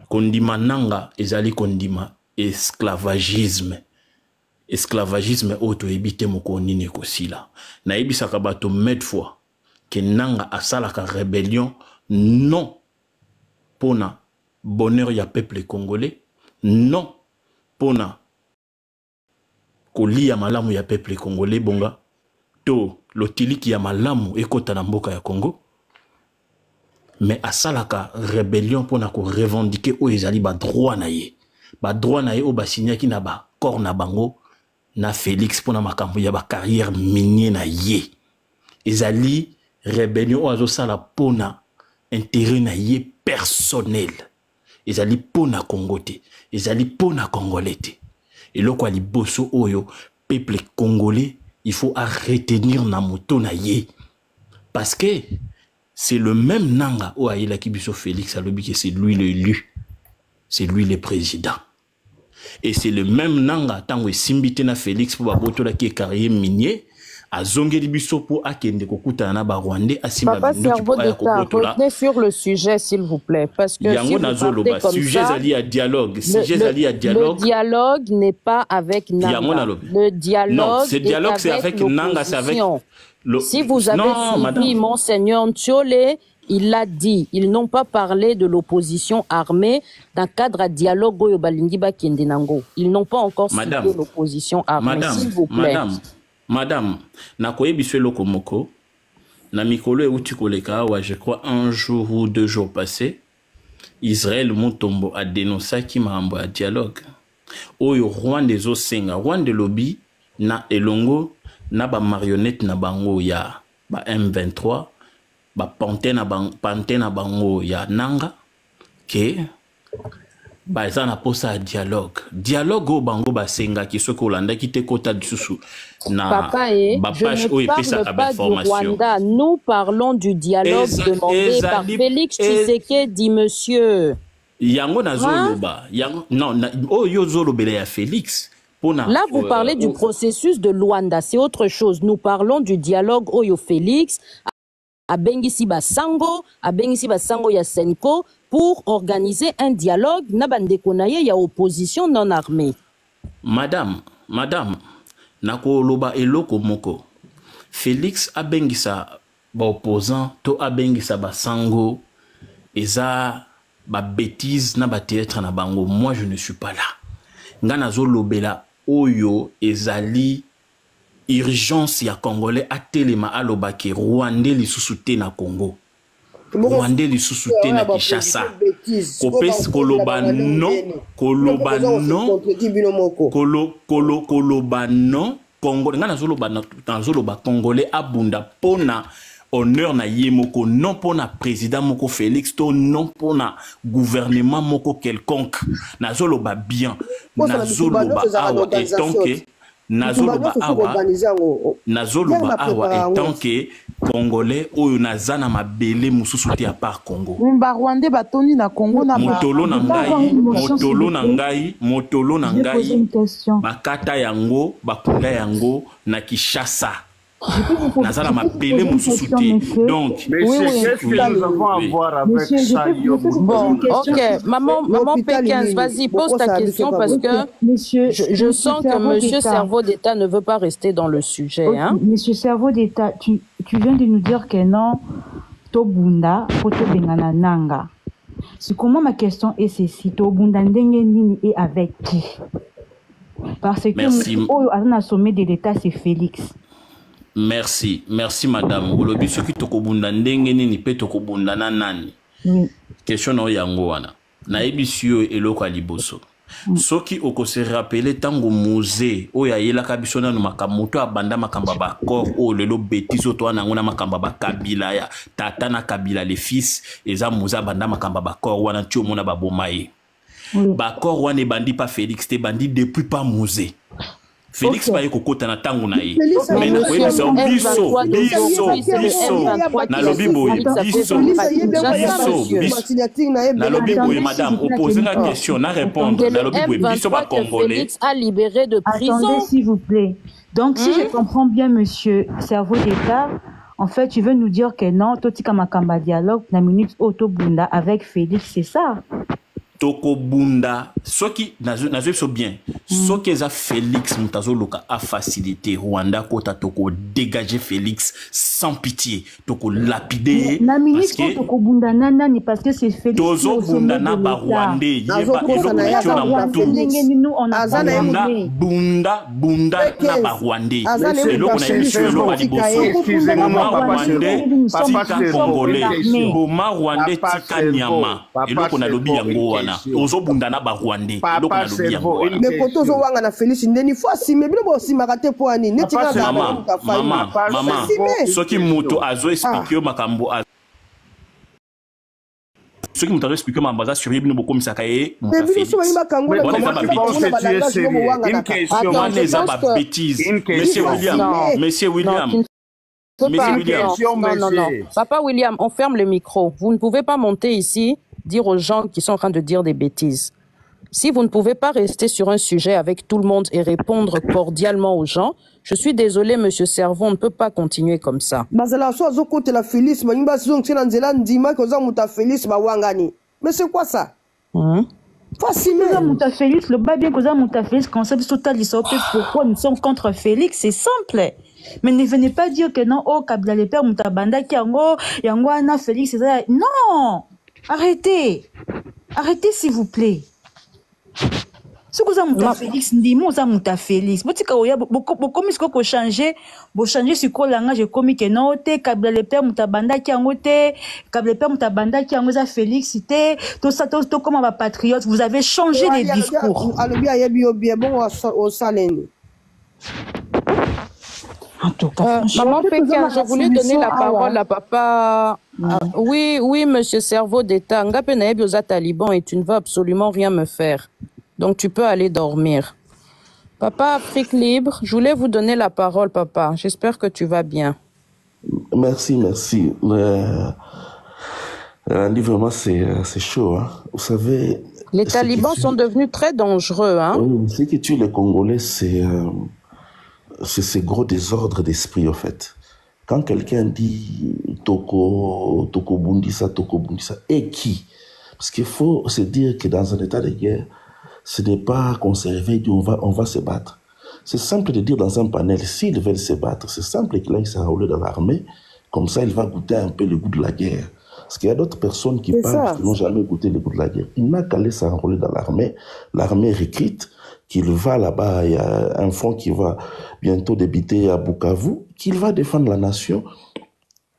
kondima nanga ezali kondima esclavagisme auto ebité moko nini ekosila na ebisaka bato met fois ke nanga asalaka rébellion non pona bonheur ya peuple congolais, non pona kolia malamu ya peuple congolais bonga to lotiliki ya malamu ekota na mboka ya Congo, mais asalaka rébellion pona ko revendiquer o ezali ba droit na ye o basinyaki na ba corps na bango na Félix pona makambo ya ba carrière minier na ye ezali rébellion o azosala pona intérêt na ye personnel, ezali pona Congo te, ezali pona Congolais te. Et loko ali boso oyo peuple congolais il faut retenir na moto na ye parce que c'est le même nanga o aïla kibiso Félix alobi que c'est lui l'élu, c'est lui le président, et c'est le même nanga tango simbité na Félix pour baboto la qui carrière minier azongeli biso po akende kokuta na ba Rwandais asimba
bindo pour retenez sur le sujet s'il vous plaît parce que si vous partez comme
sujet
ça,
ali à dialogue, sujet ali à dialogue.
Le dialogue n'est pas avec Nanga. Le dialogue
non, ce dialogue c'est avec Nanga, c'est avec
si vous avez suivi Monseigneur Nthiolé, il l'a dit, ils n'ont pas parlé de l'opposition armée dans le cadre de dialogue oyo balingi bakende nango. Ils n'ont pas encore cité l'opposition armée, s'il vous plaît.
Madame, na koyebiso loko moko na mikolo euti koleka wa je crois un jour ou 2 jours passés, Israël Mutombo a dénoncé ki mahambo ya dialogue oyo Rwanda ezo senga Rwanda lobby na elongo na ba marionnette na bango ya ba M23 ba pante na bango ya nanga ke ba za na posa dialogue o bango ba senga ki soko Hollanda ki te kota disusu na
papa
ba page o epesa ka information.
Nous parlons du dialogue demandé par Félix Tshisekedi, monsieur.
Yango na zoloba non o yo zolobela ya Félix.
Là, vous parlez du processus de Luanda, c'est autre chose. Nous parlons du dialogue Oyo Félix, à Bengisi Basango ya Senko, pour organiser un dialogue nabandekonaye ya opposition non armée.
Madame, nako loba eloko moko. Félix abengisa ba opposant to abengisa ba sango eza ba bêtise na ba théâtre na bango. Moi je ne suis pas là. Ngana zo lobela oyo ezali urgence ya congolais atelema aloba ke Rwandais lisusu te na Congo. Rwandais lisusu te na Kinshasa. Kopes koloba non Congo ngana zoloba congolais abunda pona honneur na yemoko non pona président moko Félix to non pona gouvernement moko quelconque na zoloba bien na zoloba awa etonke nazoloba awa etant que congolais oyo nazana mabele mususu te à part Congo
Rwandais batoni na Congo na
motolo na ngai bakata yango bakunda yango na Kinshasa nazala mabele mususu te. Donc
qu'est-ce que nous avons à voir avec ça?
Bon, ok, maman P15, vas-y, pose ta question parce que je sens que monsieur Cerveau d'État ne veut pas rester dans le sujet. Hein?
Monsieur Cerveau d'État, tu viens de nous dire que non, Tobunda, Poto Bengana Nanga. C'est comment ma question est ceci, Tobunda Ndengenini et avec qui? Parce que on a sommet de l'État, c'est Félix.
Merci madame. Olobi soki tokobunda ndenge nini pe tokobunda na nani. Question no yango wana. Na ebisio eloko aliboso. Soki oko se rappeler tango musée oya yela kabiso na makamoto abanda makamba ba corps o lelo betizo to na ngona makamba ba kabila ya tata na kabila les fils eza muza banda makamba ba corps wana tio mona ba bomaye. Ba corps wana bandi pa Félix te bandi depuis pas musée. Félix ba yeko kota na tango na ye. Mais na koyeba so biso na lobi boye biso na lobi boye madame opposer la question na répondre na lobi boye biso ba congolais.
Félix a libéré de prison.
Attendez s'il vous plaît. Donc si je comprends bien monsieur Cerveau d'État, en fait tu veux nous dire que non totika makamba dialogue na minute autobunda avec Félix, c'est ça?
Toko bunda soki nazo so bien soki eza Félix mutazo loka a facilité Rwanda kota toko dégager Félix sans pitié toko lapider
parce que toko bunda nana ni parce que c'est Félix
tozo bunda na ba Rwandais yeba eloko na mutu bunda na ba Rwandais eloko na biso eloko liboso Rwandais tika congolais boma Rwandais tika nyama eloko na lobi yango wana ozobunda na ba Rwandais eloko na lobi yango
mais poto zo wanga na Félix ndeni fois si mais bino bo si makate po ani netika za
mama soki muto azo expliquer makambo ceux qui m'ont expliqué ma base sur Ibn Bokom Sakaye, mon Félix. Une question,
non. Papa William, on ferme le micro. Vous ne pouvez pas monter ici, dire aux gens qui sont en train de dire des bêtises. Si vous ne pouvez pas rester sur un sujet avec tout le monde et répondre cordialement aux gens, je suis désolé, monsieur Cerveau, on ne peut pas continuer comme ça. Mais c'est
quoi ça?
Félix, le bas bien que Félix, concept total, pourquoi nous sommes contre Félix, c'est simple. Mais ne venez pas dire que non, oh, Kabila le père Moutabanda, Kiango, Yangwana, Félix, etc. Non! Arrêtez! Arrêtez, s'il vous plaît. Ce que vous avez Félix, dis-moi, vous avez Félix. Vous avez changer, vous changer sur quoi langage comme que non, Kabila le père Moutabanda, Kiango, Kabila le père Moutabanda, Kiango, Félix, tout ça, tout comme un patriote, vous avez changé les discours.
En tout cas, maman Pékin, je voulais donner la parole à papa. Oui, monsieur Cerveau d'État. Ngape Naebi aux talibans et tu ne vas absolument rien me faire. Donc tu peux aller dormir. Papa Afrique Libre, je voulais vous donner la parole, papa. J'espère que tu vas bien.
Merci. Andy, vraiment, c'est chaud. Hein. Vous savez...
Les talibans sont devenus très dangereux. Hein.
Ce qui tue les Congolais, c'est ce gros désordre d'esprit, en fait. Quand quelqu'un dit Toko Bundisa, et qui? Parce qu'il faut se dire que dans un état de guerre, ce n'est pas qu'on se réveille et dit on va se battre. C'est simple de dire dans un panel, s'ils veulent se battre, c'est simple qu'il aille s'enrôler dans l'armée, comme ça il va goûter un peu le goût de la guerre. Parce qu'il y a d'autres personnes qui parlent qui n'ont jamais goûté le goût de la guerre. Il n'a qu'à aller s'enrôler dans l'armée recrute, qu'il va là-bas, il y a un front qui va bientôt débuter à Bukavu, qu'il va défendre la nation,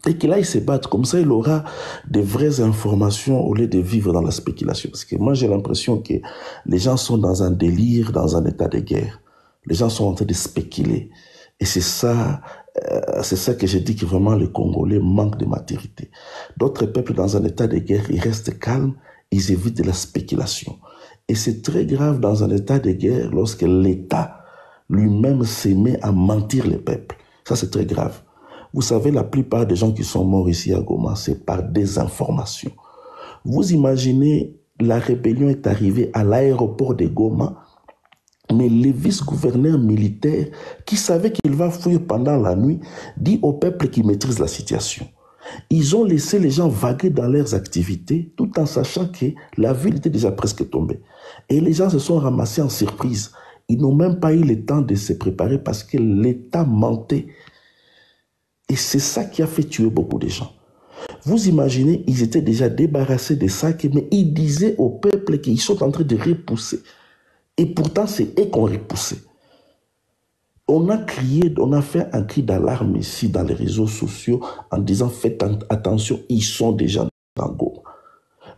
et qu'il aille se battre. Comme ça, il aura des vraies informations au lieu de vivre dans la spéculation. Parce que moi, j'ai l'impression que les gens sont dans un délire, dans un état de guerre. Les gens sont en train de spéculer. Et c'est ça que je dis que vraiment les Congolais manquent de maturité. D'autres peuples dans un état de guerre, ils restent calmes, ils évitent de la spéculation. Et c'est très grave dans un état de guerre lorsque l'État lui-même se met à mentir les peuples. Ça, c'est très grave. Vous savez, la plupart des gens qui sont morts ici à Goma, c'est par désinformation. Vous imaginez, la rébellion est arrivée à l'aéroport de Goma, mais le vice-gouverneur militaire, qui savait qu'il va fuir pendant la nuit, dit au peuple qui maîtrise la situation. Ils ont laissé les gens vaguer dans leurs activités, tout en sachant que la ville était déjà presque tombée. Et les gens se sont ramassés en surprise. Ils n'ont même pas eu le temps de se préparer parce que l'État mentait. Et c'est ça qui a fait tuer beaucoup de gens. Vous imaginez, ils étaient déjà débarrassés des sacs, mais ils disaient au peuple qu'ils sont en train de repousser. Et pourtant, c'est eux qu'on repoussé. On a crié, on a fait un cri d'alarme ici dans les réseaux sociaux en disant faites attention, ils sont déjà dans Goma.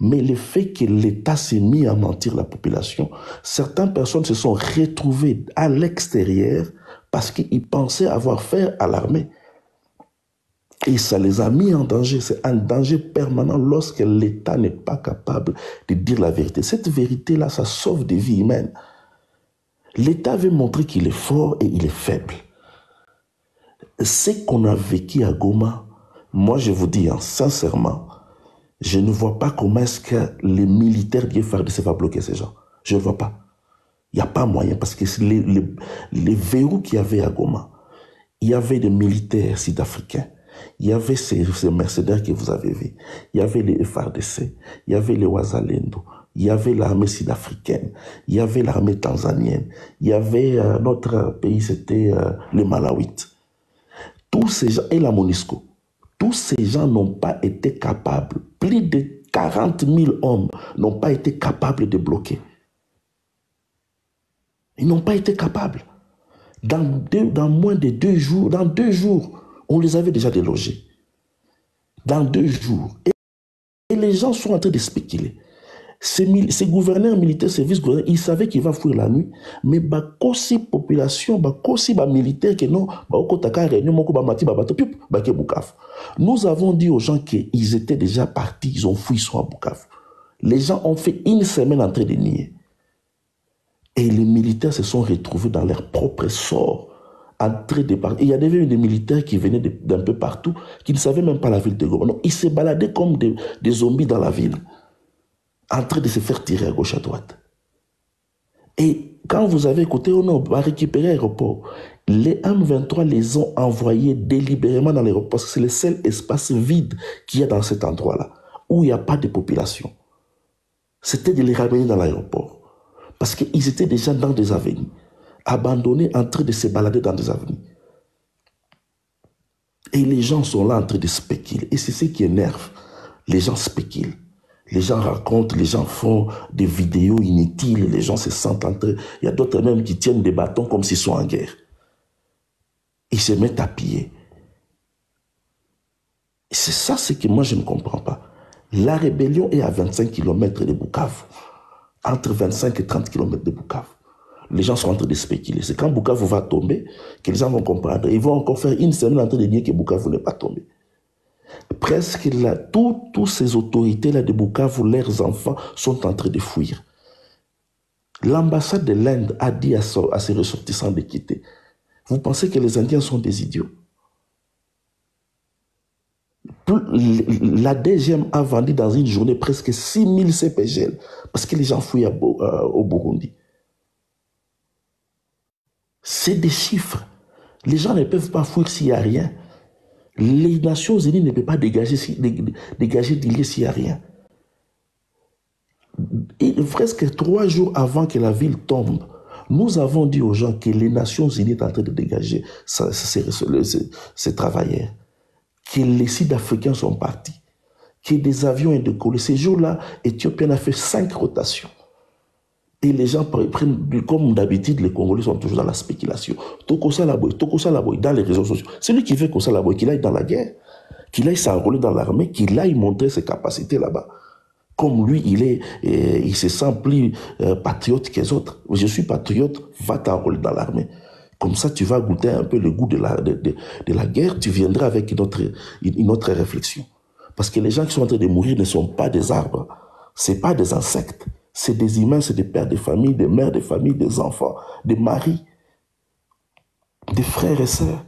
Mais le fait que l'État s'est mis à mentir la population, certaines personnes se sont retrouvées à l'extérieur parce qu'ils pensaient avoir fait à l'armée. Et ça les a mis en danger. C'est un danger permanent lorsque l'État n'est pas capable de dire la vérité. Cette vérité-là, ça sauve des vies humaines. L'État veut montrer qu'il est fort et il est faible. Ce qu'on a vécu à Goma, moi je vous dis sincèrement, je ne vois pas comment est-ce que les militaires d'IFARDC va bloquer ces gens. Je ne vois pas. Il n'y a pas moyen parce que les verrous qu'il y avait à Goma, il y avait des militaires sud-africains. Il y avait ces mercenaires que vous avez vus. Il y avait les FARDC, il y avait les Wazalendo, il y avait l'armée sud-africaine, il y avait l'armée tanzanienne, il y avait notre pays, c'était les Malawites. Tous ces gens, et la MONUSCO, tous ces gens n'ont pas été capables, plus de 40 000 hommes n'ont pas été capables de bloquer. Ils n'ont pas été capables. Dans moins de 2 jours, dans 2 jours, on les avait déjà délogés. Dans 2 jours. Et les gens sont en train de spéculer. Ces gouverneurs militaires, ces vice-gouverneurs, ils savaient qu'il va fuir la nuit, mais bakosi population, bakosi militaire que non, nous avons dit aux gens qu'ils étaient déjà partis, ils ont fui, ils sont à Bukavu. Les gens ont fait 1 semaine en train de nier. Et les militaires se sont retrouvés dans leur propre sort. Il y avait des militaires qui venaient d'un peu partout, qui ne savaient même pas la ville de Goma. Non, ils se baladaient comme des zombies dans la ville, en train de se faire tirer à gauche à droite. Et quand vous avez écouté, on va récupérer l'aéroport. Les M23 les ont envoyés délibérément dans l'aéroport, parce que c'est le seul espace vide qu'il y a dans cet endroit-là, où il n'y a pas de population. C'était de les ramener dans l'aéroport. Parce qu'ils étaient déjà dans des avenues, abandonnés en train de se balader dans des avenues. Et les gens sont là en train de spéculer. Et c'est ce qui énerve. Les gens spéculent. Les gens racontent, les gens font des vidéos inutiles, les gens se sentent en train... Il y a d'autres même qui tiennent des bâtons comme s'ils sont en guerre. Ils se mettent à piller. Et c'est ça ce que moi je ne comprends pas. La rébellion est à 25 km de Bukavu. Entre 25 et 30 km de Bukavu. Les gens sont en train de spéculer. C'est quand Bukavu va tomber que les gens vont comprendre. Ils vont encore faire 1 semaine en train de dire que Bukavu n'est pas tombé. Presque là, toutes ces autorités-là de Bukavu, leurs enfants sont en train de fuir. L'ambassade de l'Inde a dit à ses ressortissants de quitter. Vous pensez que les Indiens sont des idiots? La DGM a vendu dans une journée presque 6000 CPGL parce que les gens fuient au Burundi. C'est des chiffres. Les gens ne peuvent pas fuir s'il n'y a rien. Les Nations Unies ne peuvent pas dégager d'îles s'il n'y a rien. Et presque 3 jours avant que la ville tombe, nous avons dit aux gens que les Nations Unies sont en train de dégager ces travailleurs, que les Sud-Africains sont partis, que des avions ont décollé. Ces jours-là, Éthiopien a fait 5 rotations. Et les gens prennent, comme d'habitude, les Congolais sont toujours dans la spéculation. Tokosa la boy, dans les réseaux sociaux. Celui qui veut Tokosa la boy, qu'il aille dans la guerre, qu'il aille s'enrôler dans l'armée, qu'il aille montrer ses capacités là-bas. Comme lui, il se sent plus patriote que les autres. Je suis patriote, va t'enrôler dans l'armée. Comme ça, tu vas goûter un peu le goût de la guerre, tu viendras avec une autre réflexion. Parce que les gens qui sont en train de mourir ne sont pas des arbres, ce n'est pas des insectes. C'est des humains, c'est des pères de famille, des mères de famille, des enfants, des maris, des frères et sœurs.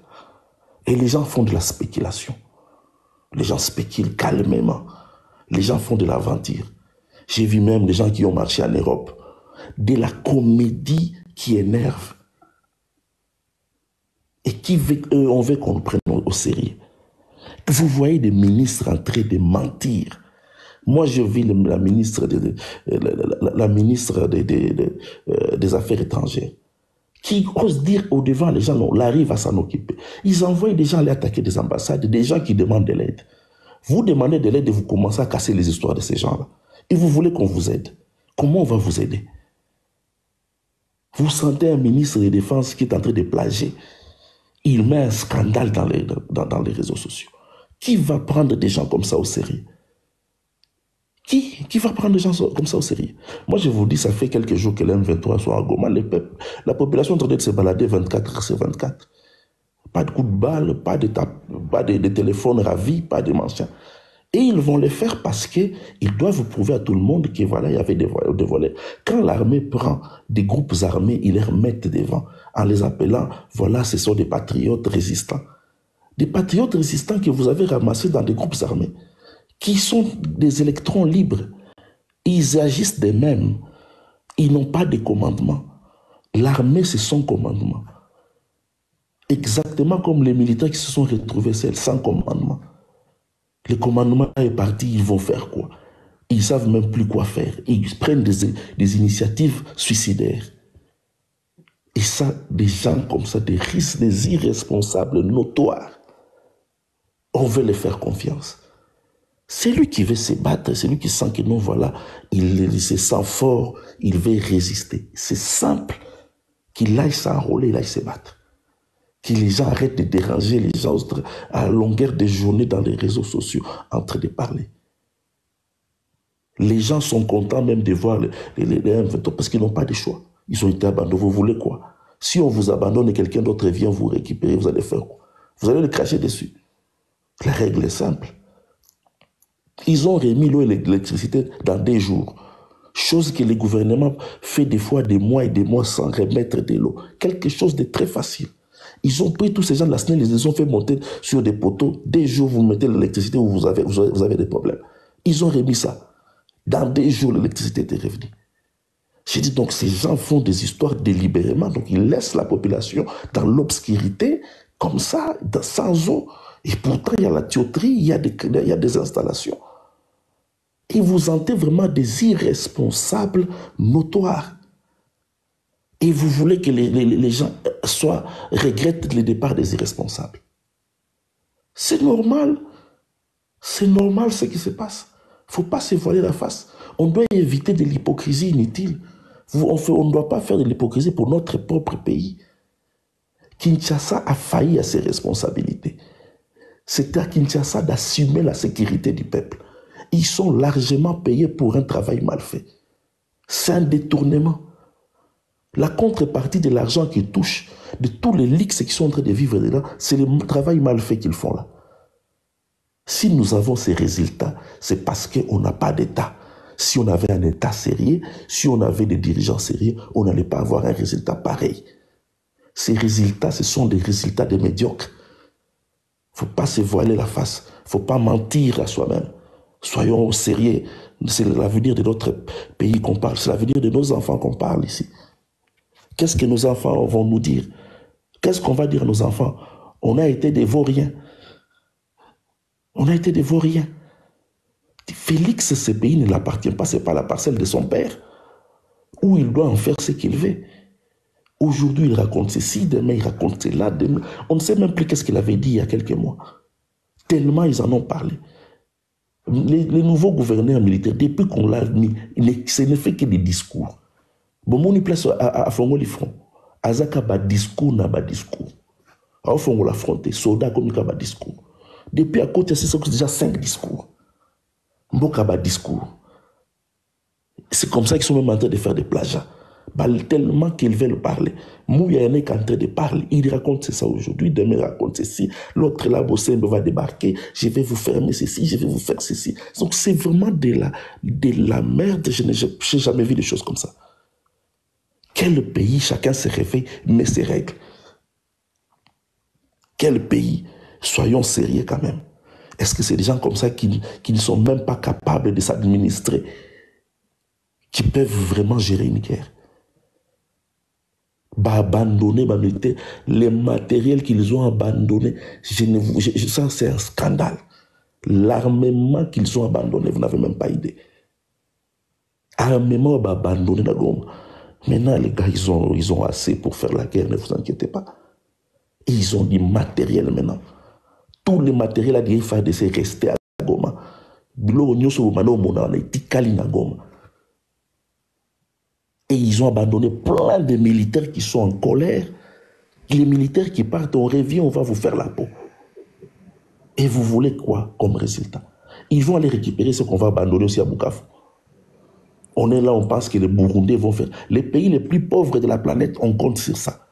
Et les gens font de la spéculation. Les gens spéculent calmement. Les gens font de l'aventure. J'ai vu même des gens qui ont marché en Europe. De la comédie qui énerve. Et qui on veut qu'on prenne au sérieux. Vous voyez des ministres en train de mentir. Moi, je vis la ministre des Affaires étrangères qui ose dire au-devant les gens, non, l'arrive à s'en occuper. Ils envoient des gens aller attaquer des ambassades, des gens qui demandent de l'aide. Vous demandez de l'aide et vous commencez à casser les histoires de ces gens-là. Et vous voulez qu'on vous aide. Comment on va vous aider? Vous sentez un ministre de Défense qui est en train de plager. Il met un scandale dans les réseaux sociaux. Qui va prendre des gens comme ça au sérieux? Qui va prendre des gens comme ça au sérieux? Moi, je vous dis, ça fait quelques jours que l'M23 soit à Goma. La population est en train de se balader 24 heures sur 24. Pas de coups de balle, pas de téléphone ravi, pas de machin. Et ils vont le faire parce qu'ils doivent prouver à tout le monde que voilà, il y avait des volets. Quand l'armée prend des groupes armés, ils les remettent devant en les appelant, voilà, ce sont des patriotes résistants. Des patriotes résistants que vous avez ramassés dans des groupes armés, qui sont des électrons libres. Ils agissent d'eux-mêmes. Ils n'ont pas de commandement. L'armée, c'est son commandement. Exactement comme les militaires qui se sont retrouvés seuls, sans commandement. Le commandement est parti, ils vont faire quoi? Ils ne savent même plus quoi faire. Ils prennent des initiatives suicidaires. Et ça, des gens comme ça, des risques, des irresponsables notoires, on veut les faire confiance. C'est lui qui veut se battre, c'est lui qui sent que non, voilà, il se sent fort, il veut résister. C'est simple qu'il aille s'enrôler, il aille se battre. Que les gens arrêtent de déranger les gens à longueur de journée dans les réseaux sociaux en train de parler. Les gens sont contents même de voir les M23 parce qu'ils n'ont pas de choix. Ils ont été abandonnés. Vous voulez quoi? Si on vous abandonne et quelqu'un d'autre vient vous récupérer, vous allez faire quoi? Vous allez le cracher dessus. La règle est simple. Ils ont remis l'eau et l'électricité dans 2 jours. Chose que le gouvernement fait des fois des mois et des mois sans remettre de l'eau. Quelque chose de très facile. Ils ont pris tous ces gens de la SNEL, ils les ont fait monter sur des poteaux. 2 jours, vous mettez l'électricité où vous avez des problèmes. Ils ont remis ça. Dans 2 jours, l'électricité était revenue. J'ai dit donc, ces gens font des histoires délibérément. Donc, ils laissent la population dans l'obscurité, comme ça, sans eau. Et pourtant, il y a la tuyauterie, il y a des installations. Et vous sentez vraiment des irresponsables notoires. Et vous voulez que les gens regrettent le départ des irresponsables. C'est normal. C'est normal ce qui se passe. Il ne faut pas se voiler la face. On doit éviter de l'hypocrisie inutile. On ne doit pas faire de l'hypocrisie pour notre propre pays. Kinshasa a failli à ses responsabilités. C'est à Kinshasa d'assumer la sécurité du peuple. Ils sont largement payés pour un travail mal fait. C'est un détournement. La contrepartie de l'argent qu'ils touchent, de tous les leaks qui sont en train de vivre là, c'est le travail mal fait qu'ils font là. Si nous avons ces résultats, c'est parce qu'on n'a pas d'État. Si on avait un État sérieux, si on avait des dirigeants sérieux, on n'allait pas avoir un résultat pareil. Ces résultats, ce sont des résultats des médiocres. Il ne faut pas se voiler la face. Il ne faut pas mentir à soi-même. Soyons sérieux. C'est l'avenir de notre pays qu'on parle. C'est l'avenir de nos enfants qu'on parle ici. Qu'est-ce que nos enfants vont nous dire? Qu'est-ce qu'on va dire à nos enfants? On a été des vauriens. On a été des vauriens. Félix, ce pays ne l'appartient pas, c'est pas la parcelle de son père, où il doit en faire ce qu'il veut. Aujourd'hui, il raconte ceci, demain, il raconte cela, demain. On ne sait même plus qu'est-ce qu'il avait dit il y a quelques mois. Tellement ils en ont parlé. Les nouveaux gouverneurs militaires, depuis qu'on l'a mis, ce ne fait que des discours. Bon, mon place à Fongo les fronts. Azaka ba discours na ba discours. À Fongo l'affronter, soldat comme il ba discours. Depuis à côté, c'est déjà 5 discours. Mboka ba discours. C'est comme ça qu'ils sont même en train de faire des plagiats. Tellement qu'ils veulent parler. Mouya n'est qu'en train de parler. Il raconte ça aujourd'hui, demain il raconte ceci. L'autre là, Bossembe va débarquer. Je vais vous fermer ceci, je vais vous faire ceci. Donc c'est vraiment de la merde. Je n'ai jamais vu des choses comme ça. Quel pays, chacun se réveille, met ses règles. Quel pays, soyons sérieux quand même. Est-ce que c'est des gens comme ça qui ne sont même pas capables de s'administrer, qui peuvent vraiment gérer une guerre? Abandonner les matériels qu'ils ont abandonnés, ça c'est un scandale. L'armement qu'ils ont abandonné, vous n'avez même pas idée. Armement abandonné la Goma. Maintenant les gars ils ont assez pour faire la guerre, ne vous inquiétez pas. Et ils ont du matériel maintenant. Tout le matériel a dit FARDC rester à Goma. Et ils ont abandonné plein de militaires qui sont en colère. Les militaires qui partent, on revient, on va vous faire la peau. Et vous voulez quoi comme résultat? Ils vont aller récupérer ce qu'on va abandonner aussi à Bukavu. On est là, on pense que les Burundais vont faire. Les pays les plus pauvres de la planète, on compte sur ça.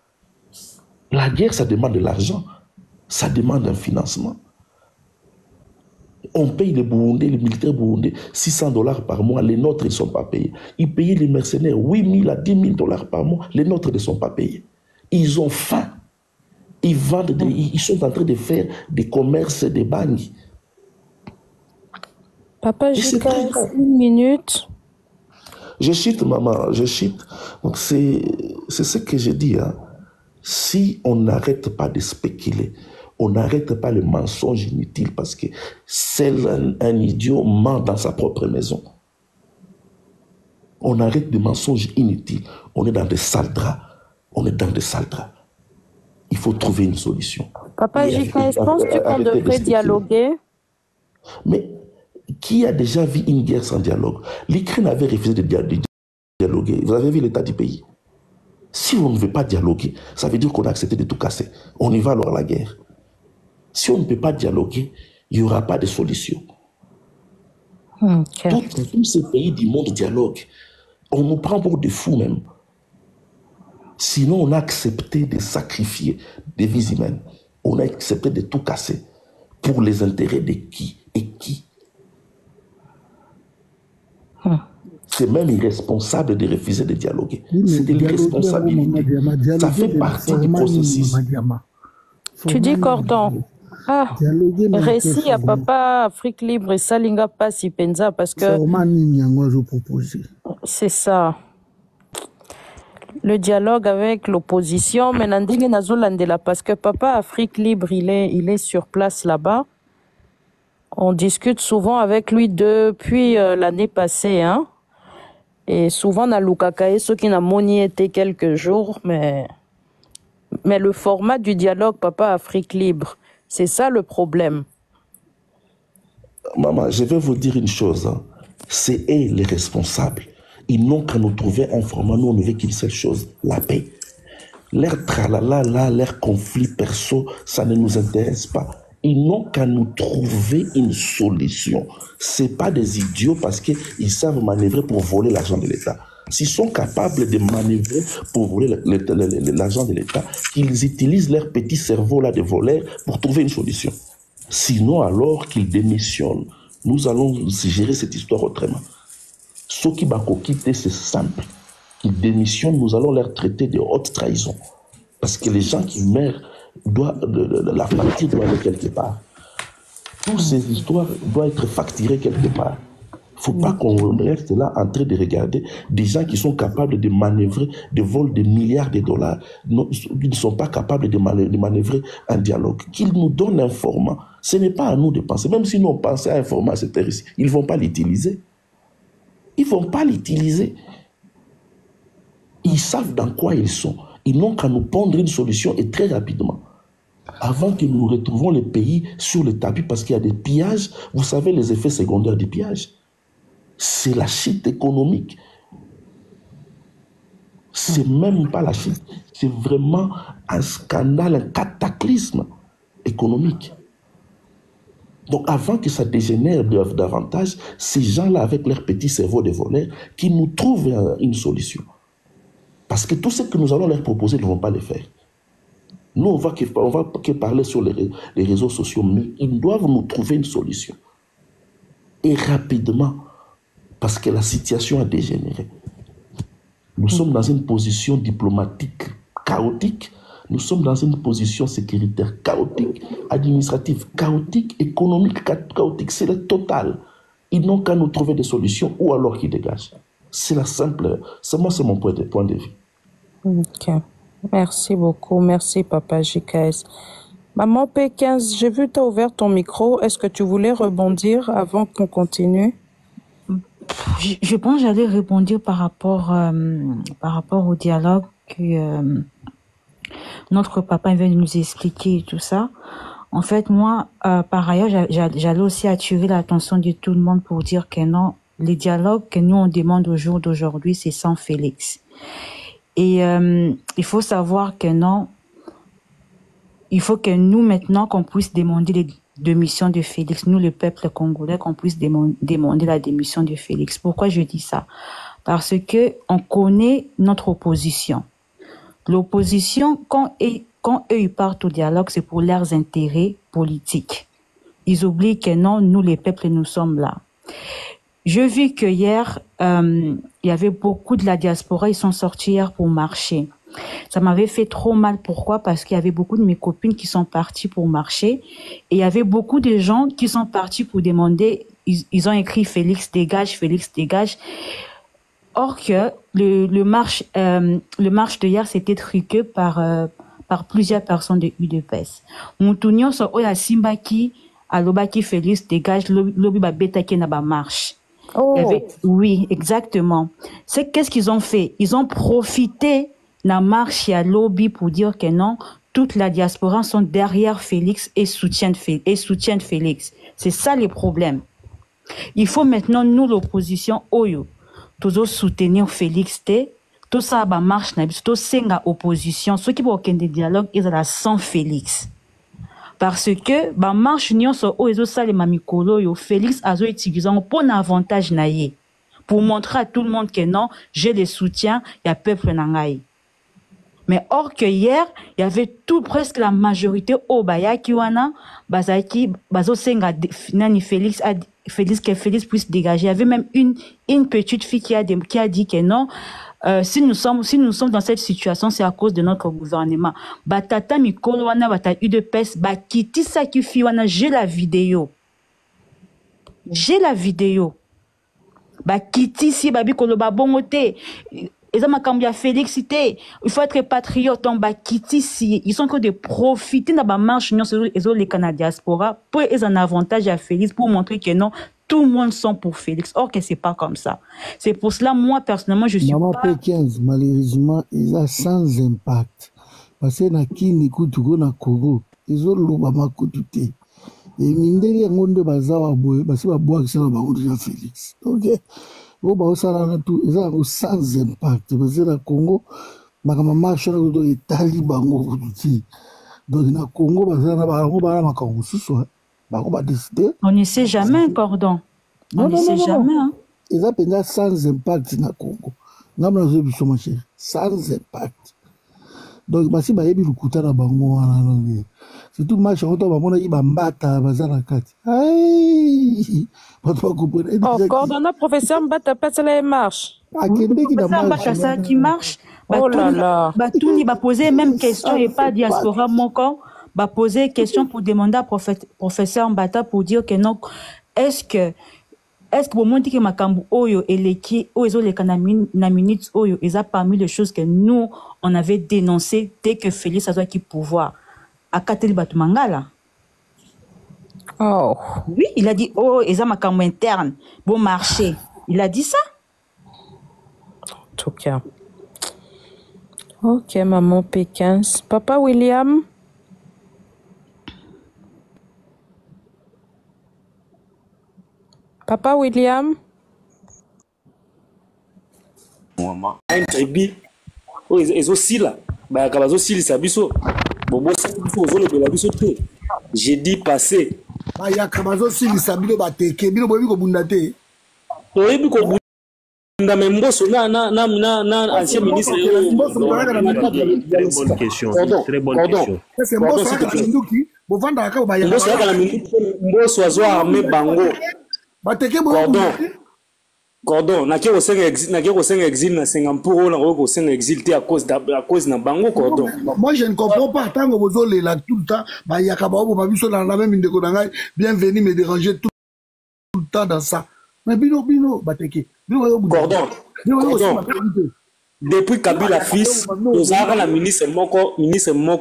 La guerre, ça demande de l'argent. Ça demande un financement. On paye les Burundais, les militaires burundais, $600 par mois. Les nôtres ne sont pas payés. Ils payent les mercenaires 8 000 à 10 000 par mois. Les nôtres ne sont pas payés. Ils ont faim. Ils vendent, ils sont en train de faire des commerces, des bagnes.
Papa, j'ai 1 minute.
Je chute, maman, je chute. Donc c'est ce que je dis. Hein. Si on n'arrête pas de spéculer, on n'arrête pas le mensonge inutile parce que seul un idiot ment dans sa propre maison. On arrête des mensonges inutiles. On est dans des sales draps. On est dans des sales draps. Il faut trouver une solution.
Papa, penses-tu qu'on devrait dialoguer?
Mais qui a déjà vu une guerre sans dialogue? L'Ukraine avait refusé de dialoguer. Vous avez vu l'état du pays? Si on ne veut pas dialoguer, ça veut dire qu'on a accepté de tout casser. On y va alors à la guerre. Si on ne peut pas dialoguer, il n'y aura pas de solution. Tous ces pays du monde dialoguent. On nous prend pour des fous même. Sinon, on a accepté de sacrifier des vies humaines. On a accepté de tout casser. Pour les intérêts de qui et qui? C'est même irresponsable de refuser de dialoguer. C'est de l'irresponsabilité. Ça fait partie du processus.
Tu dis Cordon. Ah, récit à Papa Afrique Libre et Salinga Passi Penza parce que c'est ça. Le dialogue avec l'opposition, mais Nandingue Nazolandela parce que Papa Afrique Libre, il est sur place là-bas. On discute souvent avec lui depuis l'année passée, hein. Et souvent, na Lukakae, ceux qui n'ont moni été quelques jours, mais le format du dialogue Papa Afrique Libre, c'est ça le problème.
Maman, je vais vous dire une chose. Hein. C'est eux les responsables. Ils n'ont qu'à nous trouver un format. Nous, on ne veut qu'une seule chose, la paix. Leur tralala, là, leur conflit perso, ça ne nous intéresse pas. Ils n'ont qu'à nous trouver une solution. Ce n'est pas des idiots parce qu'ils savent manœuvrer pour voler l'argent de l'État. S'ils sont capables de manœuvrer pour voler l'argent de l'État, qu'ils utilisent leur petit cerveau là de voleurs pour trouver une solution. Sinon, alors qu'ils démissionnent, nous allons gérer cette histoire autrement. Ceux qui vont quitter, c'est simple. Qu'ils démissionnent, nous allons leur traiter de haute trahison. Parce que les gens qui meurent, la facture doit aller quelque part. Toutes ces histoires doivent être facturées quelque part. faut pas qu'on reste là en train de regarder des gens qui sont capables de manœuvrer des vols de milliards de dollars. Ils ne sont pas capables de manœuvrer un dialogue. Qu'ils nous donnent un format. Ce n'est pas à nous de penser. Même si nous on pensait à un format, c'était ici. Ils ne vont pas l'utiliser. Ils ne vont pas l'utiliser. Ils savent dans quoi ils sont. Ils n'ont qu'à nous pondre une solution et très rapidement. Avant que nous retrouvons le pays sur le tapis parce qu'il y a des pillages. Vous savez les effets secondaires des pillages. C'est la chute économique. C'est même pas la chute. C'est vraiment un scandale, un cataclysme économique. Donc avant que ça dégénère davantage, ces gens-là avec leur petit cerveau de voleurs, qui nous trouvent une solution. Parce que tout ce que nous allons leur proposer, ils ne vont pas le faire. Nous, on va que parler sur les réseaux sociaux, mais ils doivent nous trouver une solution. Et rapidement, parce que la situation a dégénéré. Nous sommes dans une position diplomatique chaotique, nous sommes dans une position sécuritaire chaotique, administrative chaotique, économique chaotique. C'est le total. Ils n'ont qu'à nous trouver des solutions ou alors qu'ils dégagent. C'est la simple... c'est mon point de vue.
Ok. Merci beaucoup. Merci, Papa JKS. Maman P15, j'ai vu que tu as ouvert ton micro. Est-ce que tu voulais rebondir avant qu'on continue?
Je pense que j'allais répondre par rapport au dialogue que notre papa vient de nous expliquer et tout ça. En fait, moi, par ailleurs, j'allais aussi attirer l'attention de tout le monde pour dire que non, les dialogues que nous on demande au jour d'aujourd'hui, c'est sans Félix. Et il faut savoir que non, il faut que nous maintenant qu'on puisse demander les démission de Félix, nous le peuple congolais, qu'on puisse demander la démission de Félix. Pourquoi je dis ça? Parce que on connaît notre opposition. L'opposition, quand eux ils partent au dialogue, c'est pour leurs intérêts politiques. Ils oublient que non, nous les peuples, nous sommes là. Je vis que hier, il y avait beaucoup de la diaspora, ils sont sortis hier pour marcher. Ça m'avait fait trop mal. Pourquoi? Parce qu'il y avait beaucoup de mes copines qui sont parties pour marcher et il y avait beaucoup de gens qui sont partis pour demander, ils ont écrit Félix dégage, Félix dégage. Or que le marche de hier c'était truqué par plusieurs personnes de UDPS. Moutounion so oya simbaki alobaki Félix dégage lobi ba betaki na ba marche.
Oh.
Oui, exactement. Qu'est-ce qu'ils ont fait? Ils ont profité la marche à lobby pour dire que non, toute la diaspora sont derrière Félix et soutiennent Félix. C'est ça le problème. Il faut maintenant, nous, l'opposition, oyo, toujours soutenir Félix, tout ça, bah, marche, tout senga opposition, ceux qui vont aucun dialogue, ils sont sans Félix. Parce que, bah, marche, nous, so, oyo, ça, les mamikolo, yo, Félix, azo, utilisant, pour un avantage, naïe. Pour montrer à tout le monde que non, j'ai le soutien, il y a peuple nangaï. Mais or que hier, il y avait presque la majorité au Bayaki wana, bazaki, bazo senga nani Félix que Félix puisse dégager. Il y avait même une petite fille qui a dit que non, si nous sommes dans cette situation, c'est à cause de notre gouvernement. Batata mikolo wana bata UDPS, bakiti sa ki fi wana, j'ai la vidéo. Bakiti si babi kolo babongote. Ils ont Félix, il faut être patriote, ils sont que de profiter de la marche, ils ont les Canadiens diaspora, pour ils ont un avantage à Félix, pour montrer que non, tout le monde sont pour Félix. Or que c'est pas comme ça. C'est pour cela, moi, personnellement, je suis
Maman P15, malheureusement, ils ont sans impact. Parce que na Kini Kutugo na Kogo, ils ont l'obama Kutute. Et mindeli ngonde bazawa boye, parce que baboa qui sont là Félix. Ok? Ils ont sans impact. Parce que le Congo, marche donc le Congo,
on ne sait jamais, Cordon. On ne sait jamais. Hein.
Ils ont sans impact dans le Congo. Sans impact. Donc, si vous avez le couteau dans bango, c'est tout match on va y bambata bazana kati. Aïe, pas trop comprendre.
Oh, coordonnant professeur Mbata pas la marche.
Ça qui marche.
Oh là là.
Batouni va poser même question et pas diaspora mon camp. Va poser question pour demander à professeur Mbata pour dire que non. Est-ce que est-ce que vous montrez que Makambu Oyo et l'équipe, Oyo les na minute Oyo, ils ont parmi les choses que nous, on avait dénoncées dès que Félix a qui pouvoir. À Katel Batumangala.
Oh.
Oui, il a dit, oh, ils ont Makambu interne, bon marché. Il a dit ça.
En tout cas. Ok, maman Pékin. Papa William. Papa William.
Maman. Un tribu. Oh, ils ont aussi là. Bah, quand ils ont aussi les abisso. Bon, moi, ça, il faut que les abisso. J'ai dit passé.
Bah, il y a Kamazo aussi les abisso bateke. Bino bobi ko bundate.
Oui, bi ko bunda mais mboso na ancien ministre.
Très bonne question. Très bonne question.
C'est mboso ka minduki. Bo vanda ka ba ya.
Mboso ka minduki. Mboso azo armé bango.
Bateke bo.
Cordon, na ko senga exil na Singapour na ko senga exil à cause na bango cordon.
Moi je ne comprends pas tant que vous allez là tout le temps, bah il y a kabao ba biso dans la même indeko ngai, bienvenue me déranger tout le temps dans ça. Mais bino bateke.
Cordon. Depuis Kabila fils, nous avons la ministre Moko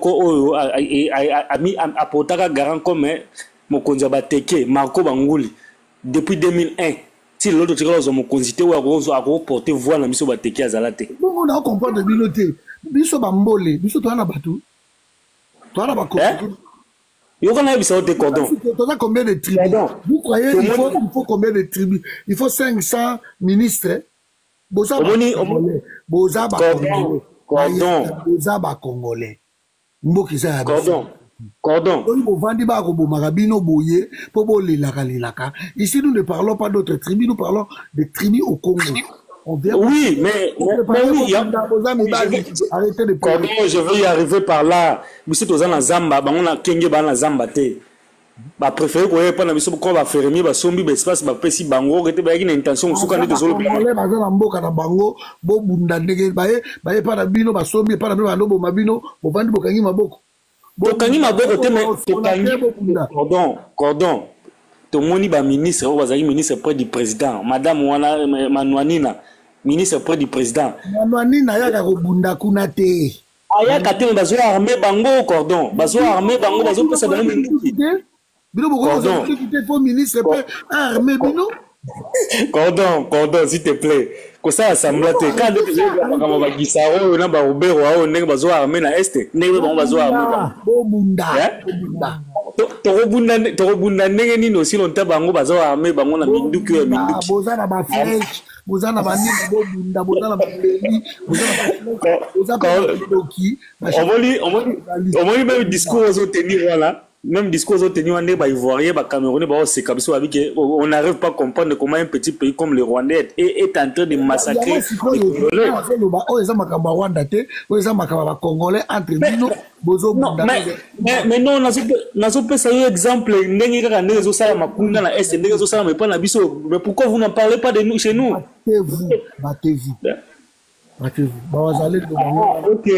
Oyo a mis à potaka garant comme Mokonzi Bateke, Marco Bangouli depuis 2001. Si l'autre chose mon consulté ou à porter voix na miso bateki azalate.
Bon on a comprendre de binoté. Biso bambole, biso to na batu. To na bako.
Yo kana biso te cordon.
To na combien de tribus? Vous croyez il faut combien de tribus? Il faut 500 ministres. Boza ba Congolais. Mboki za
Cordon.
Ici, nous ne parlons pas d'autres tribus, nous parlons des tribus au Congo.
Oui, mais oui,
arrêtez de
Cordon, je veux y arriver par là. Monsieur Tozana Zamba, on a Kenge Bana Zamba. Bah préféré qu'on ait pas la mission qu'on va faire mieux bah sombi bah espace bah pessi bango que tu bah une intention sous quand désolé
les bazana mboka na bango bo bunda ndenge bah pas na bino bah sombi pas na bino ando bo mabino bo vandi bo kangi maboko
tokangi maboko te mais tokangi cordon tomoni ba ministre o bazali ministre près du président madame wana Manouanina ministre près du président
Manouanina yaka ko bunda kuna te
ayaka te bazo armé bango cordon bazo armé bango bazo pesa dans le
bino boko zo quitter faux ministre peut armé bino
cordon s'il te plaît ko ça assemblée te quand kama ba gisaro na ba ubero ao ndenge bazo armé na este ndenge bango bazo armé
bo bunda
to bunda ndenge nini aussi longtemps bango bazo armé bango na minduki ya minduki
boza na ba flèche boza na ba nini bo bunda boza na ba beli boza ba doki
on va même discours aux tenir voilà. Même discours aux tenus en débat ivoirien, Camerounais, on n'arrive pas à comprendre comment un petit pays comme le Rwandais est en train de massacrer les Congolais. Mais non, n'a pas ça exemple. Mais pourquoi vous n'en parlez pas de nous chez nous?
Battez-vous.
Ok,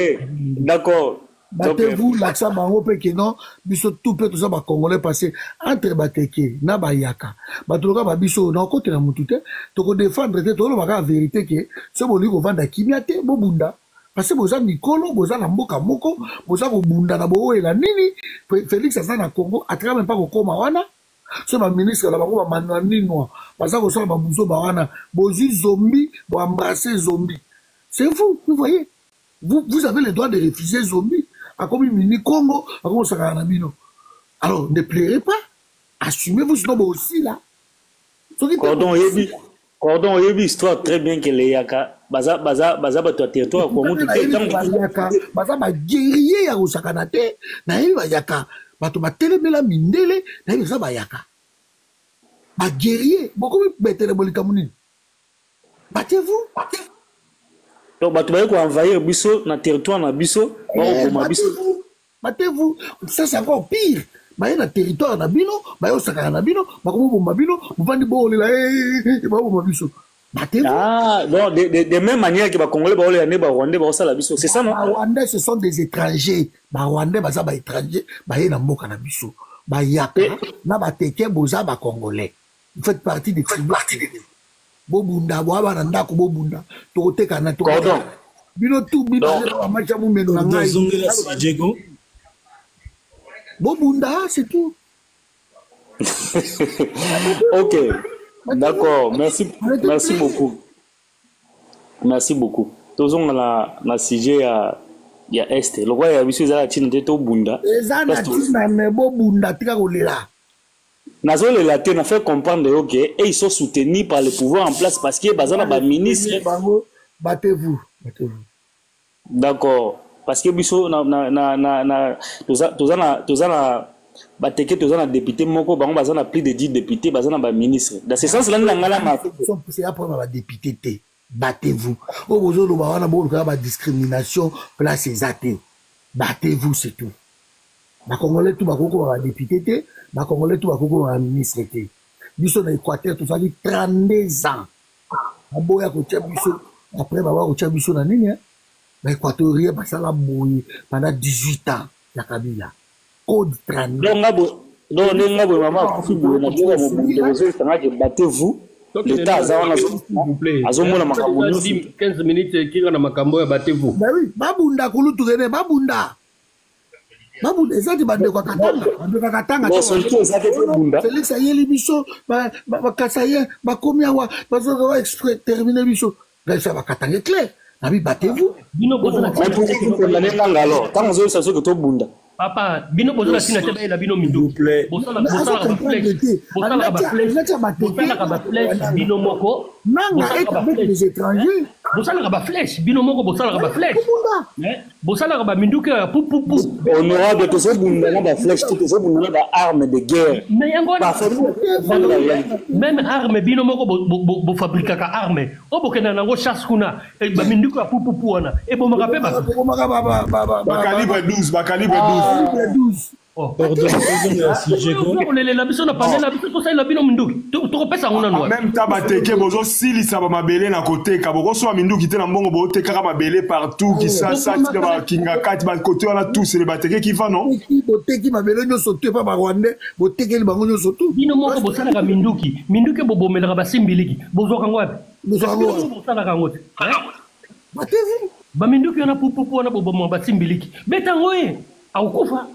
d'accord.
Battez-vous, l'accent bango pe que non, biso tout peut tout ça ba Congolais passer entre bateke na bayaka. Batoloka ba biso na côté na mutute, to ko défendre te to lo ba vérité que ce boli ko vanda kimiate bo bunda. Parce que boza Nikolo, boza na mboka moko, boza ko bunda na bo la nini, Félix aza na Congo, a travers même pas ko koma wana. Ce ba ministre la ba ko ba manani noir. Baza ko so ba buzo ba wana, bozi zombie, bo embrasser zombie. C'est vous voyez. Vous avez le droit de refuser zombie. Comme mini Congo, comme ça alors ne pleurez pas, assumez-vous sinon aussi là.
Cordon yebi histoire très bien que les yaka baza bato territoire Congo tout
yaka baza ba guerrier ya osakana te na yebi ba yaka bato ba telemela mindele na yebi ba yaka ba guerrier beaucoup betele bolika munini. Battez-vous.
Donc, tu vas envahir biso na territoire na biso,
battez-vous. Ça c'est encore pire. Bah na territoire na bino, bah osaka na bino, bah comme bomba bino, vous vendez bolé là, bah bomba biso. Battez-vous.
Ah, non, de même manière que ba Congolais ba olé ba Rwandais ba osala biso, c'est ça non?
Rwandais ce sont des étrangers. Bah Rwandais ba ça ba étrangers, bah na mboka na biso. Bah yaka na ba teke boza ba Congolais. Vous faites partie des tribus. Bobunda, Boaba Ndako, Bobunda, Torote Kana,
Cordon.
Bino tout, Bino, Machamu Menonga. Bobunda, c'est tout.
Ok, d'accord, merci beaucoup. Merci beaucoup. Tous on a na sujet il y a est. Le roi a vu ça la Chine de Bunda.
Ezana Chine mais Bobunda tika kolela.
Nazo le latin a fait comprendre OK et ils sont soutenus par le pouvoir en place parce que bazana ba ministre
battez-vous.
D'accord, parce que biso na tozana bateke tozana député moko bango bazana plus de 10 députés bazana ba ministre. Dans ce sens là ngala ma
c'est après ba député té. Battez-vous. Au besoin de voir la discrimination, place les athées. Battez-vous, c'est tout. Ma Congolais tout bakoko va député, ma Congolais tout bakoko va ministre. Biso na Équateur tout ça dit 32 ans. Aboya ko tia biso après baba ko tia biso na nini hein? Na Équatorien ba sala boyi pendant 18 ans ya Kabila. Code 32.
Donc ngabo maman ku fibu na boka mo besoin tanga battez-vous. L'État azomona makambo
15 minutes kinga na makambo ya batevu.
Bah oui, babunda kulutu rene babunda. Babunda ezati bande kwa katanga, bande kwa katanga.
Bon surtout ezati bunda.
Félix ayeli biso ba kasaye ba komia wa bazoka wa exprès terminer biso. Gaisa ba katanga clair. Nabi batevu.
Bino bozana
tina alors. Tant ozo saso que to bunda.
Papa, bino bozana tina tebe la bino mindu. Bosala ba flèche bino moko.
Nanga est avec les étrangers.
Bosala ba flèche bino moko bosala ba flèche. Bosala ba mindu ke pou.
Honorable to so bunda na ba flèche to so bunda na ba arme de guerre.
Mais yango même arme bino moko bo fabriquer ka arme. O bokena nango chasse kuna ba mindu ke pou wana. E bo maka pe ba
calibre 12, ba calibre 12.
Pardon, si j'ai compris. La biso na panela biso to sai la bino minduki. To pesa ngona no.
Même tabateke bozo sili sa ba mabele na côté ka boko so minduki te na mbongo bo te kaka mabele partout qui ça ba kinga kat ba côté on a tous les bateke qui va non.
Boteki mabele nyo sote pa ba Rwandais, boteki li bango nyo sote.
Bino moko bosala ka minduki. Minduki bo bomela ba simbiliki. Bozo ka ngwapi? Bozo ka ngwapi? Bosala ka ngoti.
Batevu.
Ba minduki na pupu na bo bomo ba simbiliki. Beta ngoye. Akufa.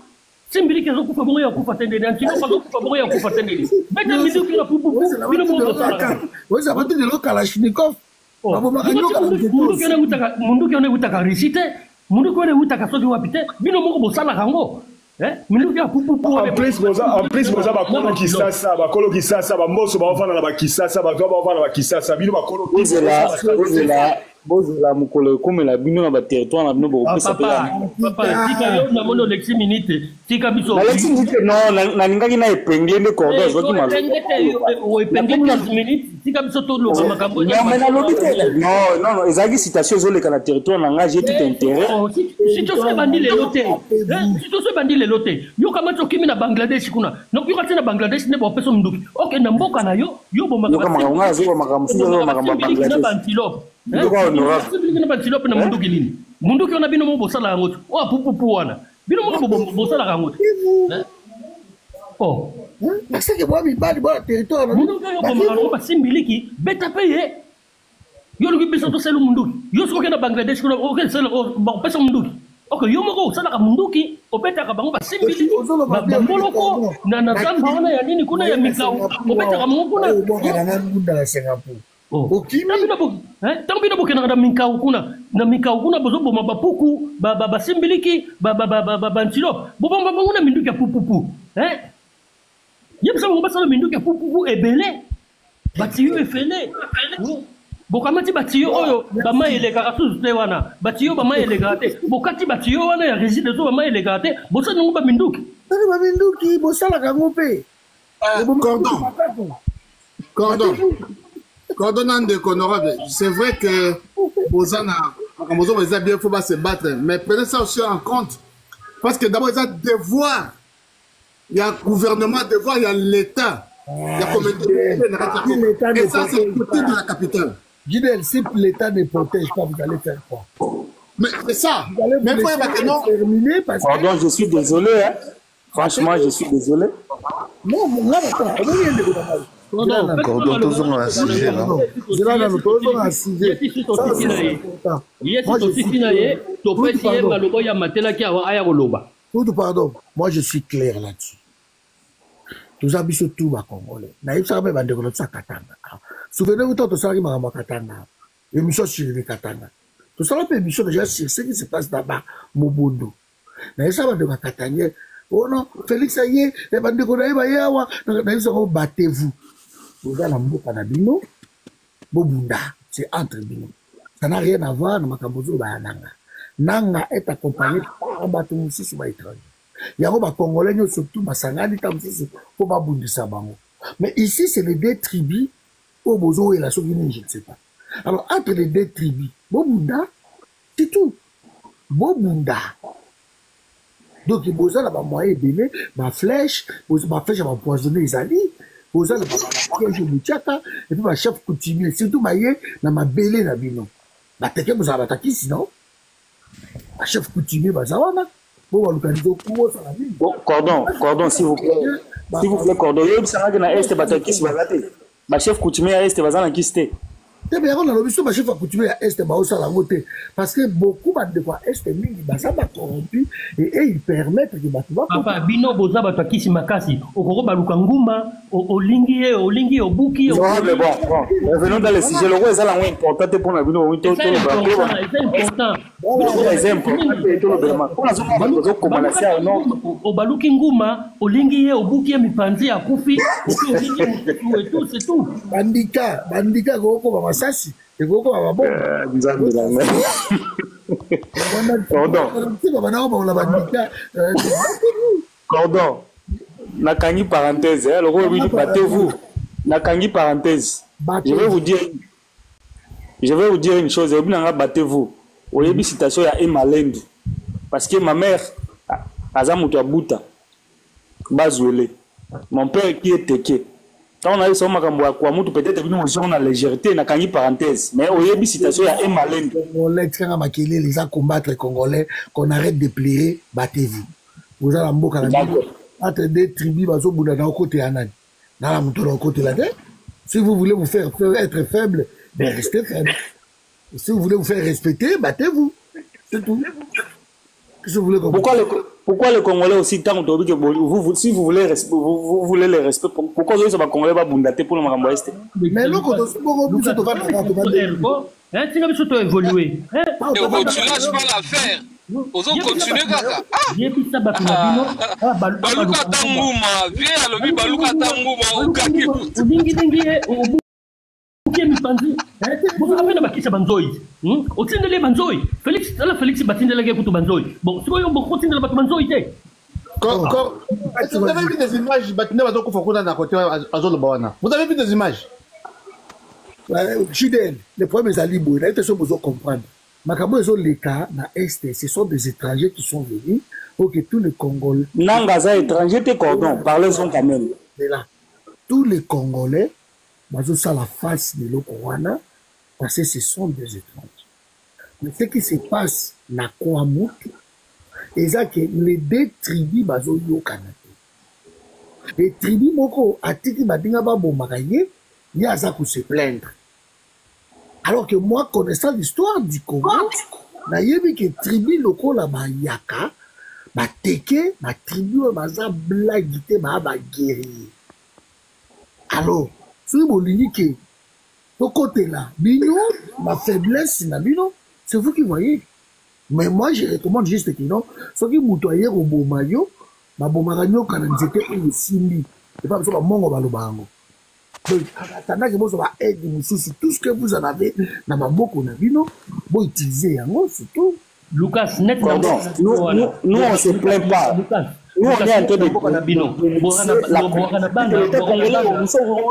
Simbiliki azokufa bongo ya kufa tendeni antino azokufa bongo ya kufa tendeni beta minduki na pupu bino bongo sala
wewe abati de lo Kalashnikov babo makanyoka
munduki ona utaka risite munduki ona utaka soki wapite bino bongo bosala kango minduki ya pupu
en plus boza bakolo kisasa bamboso baofana na bakisasa bato baofana na bakisasa bino bakolo
bozela mokolo ekomela bino na baterritoire na bino bokopesa
papa tika yo na mono lexi minute tika biso
lexi minute non nalingaki na epengle nde cordon ezwaki
epengle 15 minutes tika biso toloba makambo
non ezalaki citation ezoleka na territoire na ngai j'ai tout intérêt
si toso ebandi lelo te yoka mati okimi na Bangladesh kuna yoka te na Bangladesh nde bopesa munduki oke na mboka na yo
makambo
na munduki nini munduki ona bino mo bosala yango o pupu wana bino mo bosala yango
parce que moi mibali ba territoire
munduki yo bomaka ba simbiliki beta paye yo luki biso to selu munduki yo soke na Bangladesh kuna oke selu ba pesa munduki ok yo moko osala ka munduki opetaka bango ba simbiliki ba moloko na zamba wana ya nini kuna ya mikao opetaka bango kuna
na ngunda la Singapore.
Tango bino bokendaka na mikau kuna bozoboma bapuku basimbiliki bantilo bobomba bango na minduki ya pupupu yebisa bango basala minduki ya pupupu ebele batiyo efele bokamati batiyo oyo bama elekaka susu te wana batiyo bama elekaka te bokati batiyo wana ya réside zo bama elekaka te bosala yango baminduki
bosalaka yango mpe
Cordonnant de honorable, c'est vrai que Bozana, bien faut pas se battre, mais prenez ça aussi en compte. Parce que d'abord, il y a devoir. Il y a gouvernement, devoir, il y a l'État. Il y a combien de et ça, c'est le côté de la capitale.
Gidel, si l'État ne protège pas, vous allez faire quoi?
Mais c'est ça. Mais il faut que non.
Pardon, je suis désolé. Hein. Franchement, je suis désolé.
Non, là,
Cordon, tous ont un sujet là.
Pardon, moi je suis clair là-dessus. Tous habitons tout bas congolais. Naïf ça va de notre Katanga. Souvenez-vous tant de ça qui m'a Katanga. Émission sur les Katanga. Tout ça la émission déjà sur ce qui se passe là-bas, Mobondo. Naïf ça va de Katanga. Oh non, Félix Aye, les bandes de Konaï Bayawa, naïf ça va battez-vous. Vous allez en Kanabino, Bobunda, c'est entre bino. Ça n'a rien à voir avec Makambozo Bayananga. Nanga est accompagné par un bateau aussi sur l'étranger. Il y a des Congolais, surtout Masangani, pour Babundisa Bango. Mais ici, c'est les deux tribus, au Bozo et la Soguine, je ne sais pas. Alors, entre les deux tribus, Bobunda, c'est tout. Bobunda. Donc, il y a des moyens de ma flèche, ma flèche va empoisonner les alliés. Vous avez des pièges, et puis ma chef coutumier, surtout ma belé, la bino. Ma teke, vous avez attaqué sinon. Ma chef coutumier, Bazawana.
Cordon, s'il vous plaît. S'il vous plaît, Cordon. Il y a un est bataki si bazate. Ma chef coutumier à est bazana kiste.
C'est bien, on a l'obligation ma chef coutumier à est baosa la moté. Parce que beaucoup de quoi est mingi bazaba corrompu et ils permettent que batuba.
Papa bino boza bataki si makasi. Okoro baluka nguma, olingi obuki.
Bon. Revenons dans le sujet. Le roi est là important pour la bino. C'est important.
Obaluki nguma, olingi obuki mipanzi akufi. C'est tout.
Bandika goko ba masasi, et goko ba bombe.
Cordon. Nakangi parenthèse, le roi lui dit battez-vous. Nakangi parenthèse. Je vais vous dire une chose, battez-vous. Au début, citation, il y a un malendu. Parce que ma mère, Azamuto Abuta, Bazouele, mon père qui est teke. Quand on a eu son makamboua, peut-être que nous on a légèreté, n'a qu'à parenthèse. Mais au début, citation, il y a un malendu.
Les gens combattent les Congolais, qu'on arrête de plier, battez-vous. Vous avez un mot entre deux tribus, dans le côté Anan. Dans le côté là. Si vous voulez vous faire être faible, ben restez faible. Si vous voulez vous faire respecter, battez-vous. C'est tout.
Pourquoi les Congolais aussi, tant que si vous voulez les respecter, pourquoi les Congolais vont bundater pour le Marambo Est?
Mais là, quand on va
tu vas évoluer.
Tu lâches pas l'affaire. Aux autres continuer kaka. Baluka tanguma, viens à l'objet baluka tanguma au kaki.
Vous avez la bakisa banzoi. Au sein de les banzoi. Félix batindela ke kutu banzoi. Bon, tu vois on continue la banzoi té.
Vous avez vu des images batinda bazoko fokona na côté azolo bawana. Vous avez vu des images?
Chidel, les problèmes alibou, là ils sont besoin comprendre. Makabo ezo leka na Est, ce sont des étrangers qui sont venus pour que tous les Congolais.
Nangaza étranger te cordon, parlez-en quand même.
Mais là, tous les Congolais ça la face de l'Okowana, parce que ce sont des étrangers. Mais ce qui se passe na Kouamout, c'est que les deux tribus bazo yo Canada. Les tribus moko atiki badinga babo makaye, il y a ça pour se plaindre. Alors que moi, connaissant l'histoire du Congo, na yebi que tribu loko la ba yaka, ba teke, ba tribu baza blagité ba guerrier. Alors si vous dites que de côté là, bino, ma faiblesse, c'est vous qui voyez. Mais moi, je recommande juste que non, ceux qui moutoyent au beau maillot, ma bon maranyo, quand ils étaient au Simi, c'est pas parce que mon balobango. Donc, attendant que vous avez tout ce que vous en avez, dans ma boko na bino, vous utilisez c'est tout.
Lucas, net,
nous on se plaint pas. Nous, on est en train de...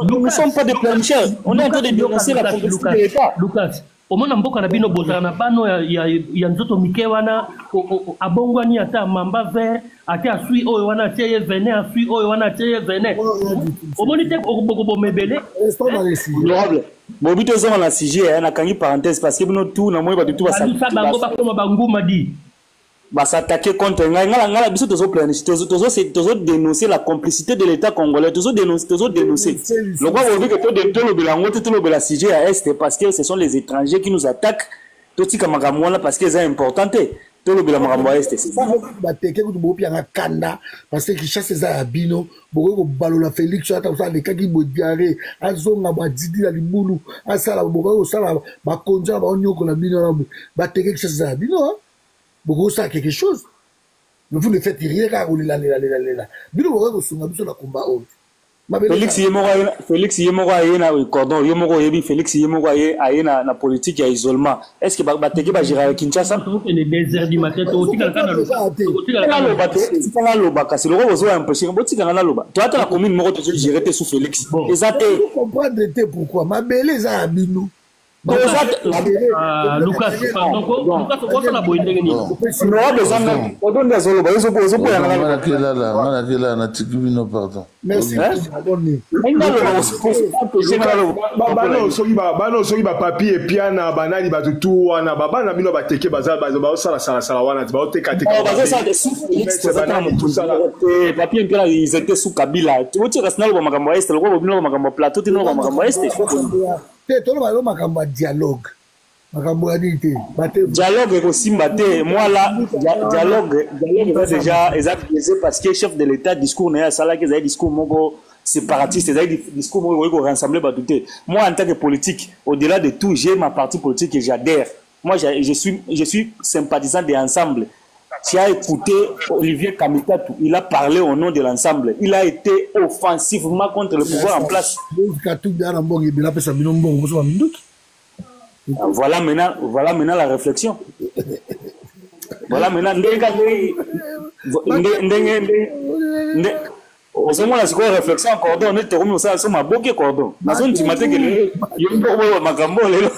Nous ne sommes pas des planchers. On est en train de dénoncer la progressivité de l'État.
Lucas, au moins, mboka na bino bozana bano ya nzoto mike wana abongwani ata mamba vert ata asui oyo wana teye vene asui oyo wana teye vene omoni te okoboko mebele
honorable bobito zo na sujet na kangi parenthèse parce que bino tout na moyo ba tout ba
ça bango ba koma banguma di
s'attaquer contre ngala biso tozo planifier tozo dénoncer la complicité de l'État congolais, tozo dénoncer le quoi on veut que to lobela ngote to lobela sujet à est parce que ce sont les étrangers qui nous attaquent totika makamwana parce que c'est important to lobela makambo à est c'est ça
ba teke ko bo pianga kanda parce que chasse za bino boko balola Félix ata ça les kaki bodiare azonga ba didi la libulu asala boko sala ba konja ba onyoko la bino ba teke chasse za bino beaucoup ça quelque chose mais vous ne faites rien car vous la bino vous sunga biso la combat autre
Félix yemoko ayena cordon yemoko yebi Félix yemoko ayena na politique ya isolement est-ce que ba teke ba gérer Kinshasa
les déserts du matin otika kana
loba kasi loko bozo empêcher botika na loba to ata la commune moko to gérer te sous Félix ezate
comprendre pourquoi mabele za bino
Lucas, pardon, Lucas, la boîte de Guinée.
Merci.
Soki ba papier piana banali ba tutu wana baba na bino ba teke baza ba sala sala wana ba teka teka.
Papier piana ils étaient sous Kabila. Tu vois tu restes na lo makambo est, lo ko bino makambo plateau, tu no makambo est.
Dialogue.
Dialogue aussi maté moi là dialogue déjà biaisé parce que chef de l'état discours n'est ça là que ça discours mongo séparatiste ça discours mongo rassembler ba douter moi en tant que politique au-delà de tout j'ai ma partie politique et j'adhère moi je suis sympathisant de l'ensemble. Tu as écouté Olivier Kamitatou, il a parlé au nom de l'ensemble. Il a été offensivement contre le pouvoir en place. Voilà maintenant la réflexion. Voilà maintenant Osemo la sikoyo réflexion cordon ne te remis ça sur ma boke cordon. Na zone timate que yombo wa makambo lelo.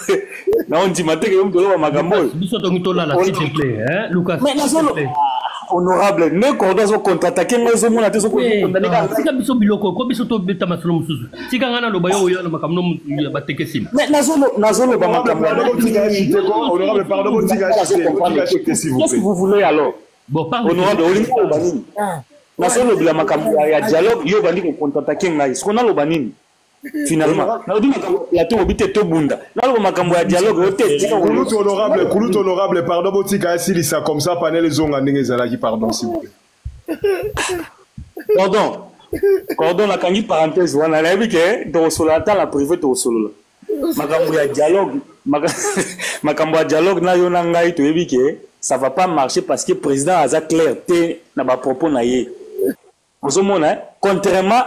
Na on timate que yombo wa makambo.
Biso to ngitola la s'il te plaît, hein Lucas.
Mais na zone honorable ne cordon zo contre-attaquer ngozo mona te zo condamner ka.
Sika biso biloko ko biso to beta masolo mususu. Sika ngana lo bayo yo na makamno ya bateke sim.
Mais na zone ba makambo.
Honorable pardon vous diga s'il vous plaît.
Qu'est-ce que vous voulez alors?
Bon pardon.
Honorable olingo banini. Na solo bila makambo ya dialogue yo bandi ko contre-attaquer ngai. Ce qu'on a lo banini. Finalement na odi makambo ya to obite to bunda. Na lo makambo ya dialogue yo te tika
Kulut honorable pardon botika asili ça comme ça panel zonga ndenge zala qui pardon s'il vous plaît.
Cordon la kangi parenthèse wana la bike to solata la privé to solo. Makambo ya dialogue makambo ya dialogue na yo na ngai to ebike ça va pas marcher parce que président aza clarté na ba propos na ye. Contrairement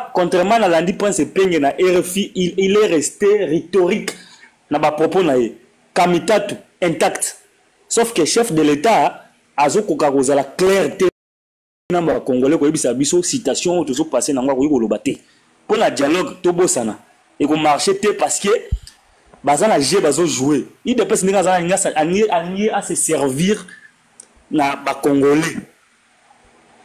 à Landi Prince Penge na RFI, il est resté rhétorique na ba propos na ye. Kamitatu intact. Sauf que chef de l'État azo kokaroza la clarté na ba congolais ko yebisa biso citation to zo passer na ngwa ko lobate. Pour la dialogue to bosana et ko marcher te parce que bazana jeu bazo jouer. Il dépêche ninga za à se servir na ba congolais.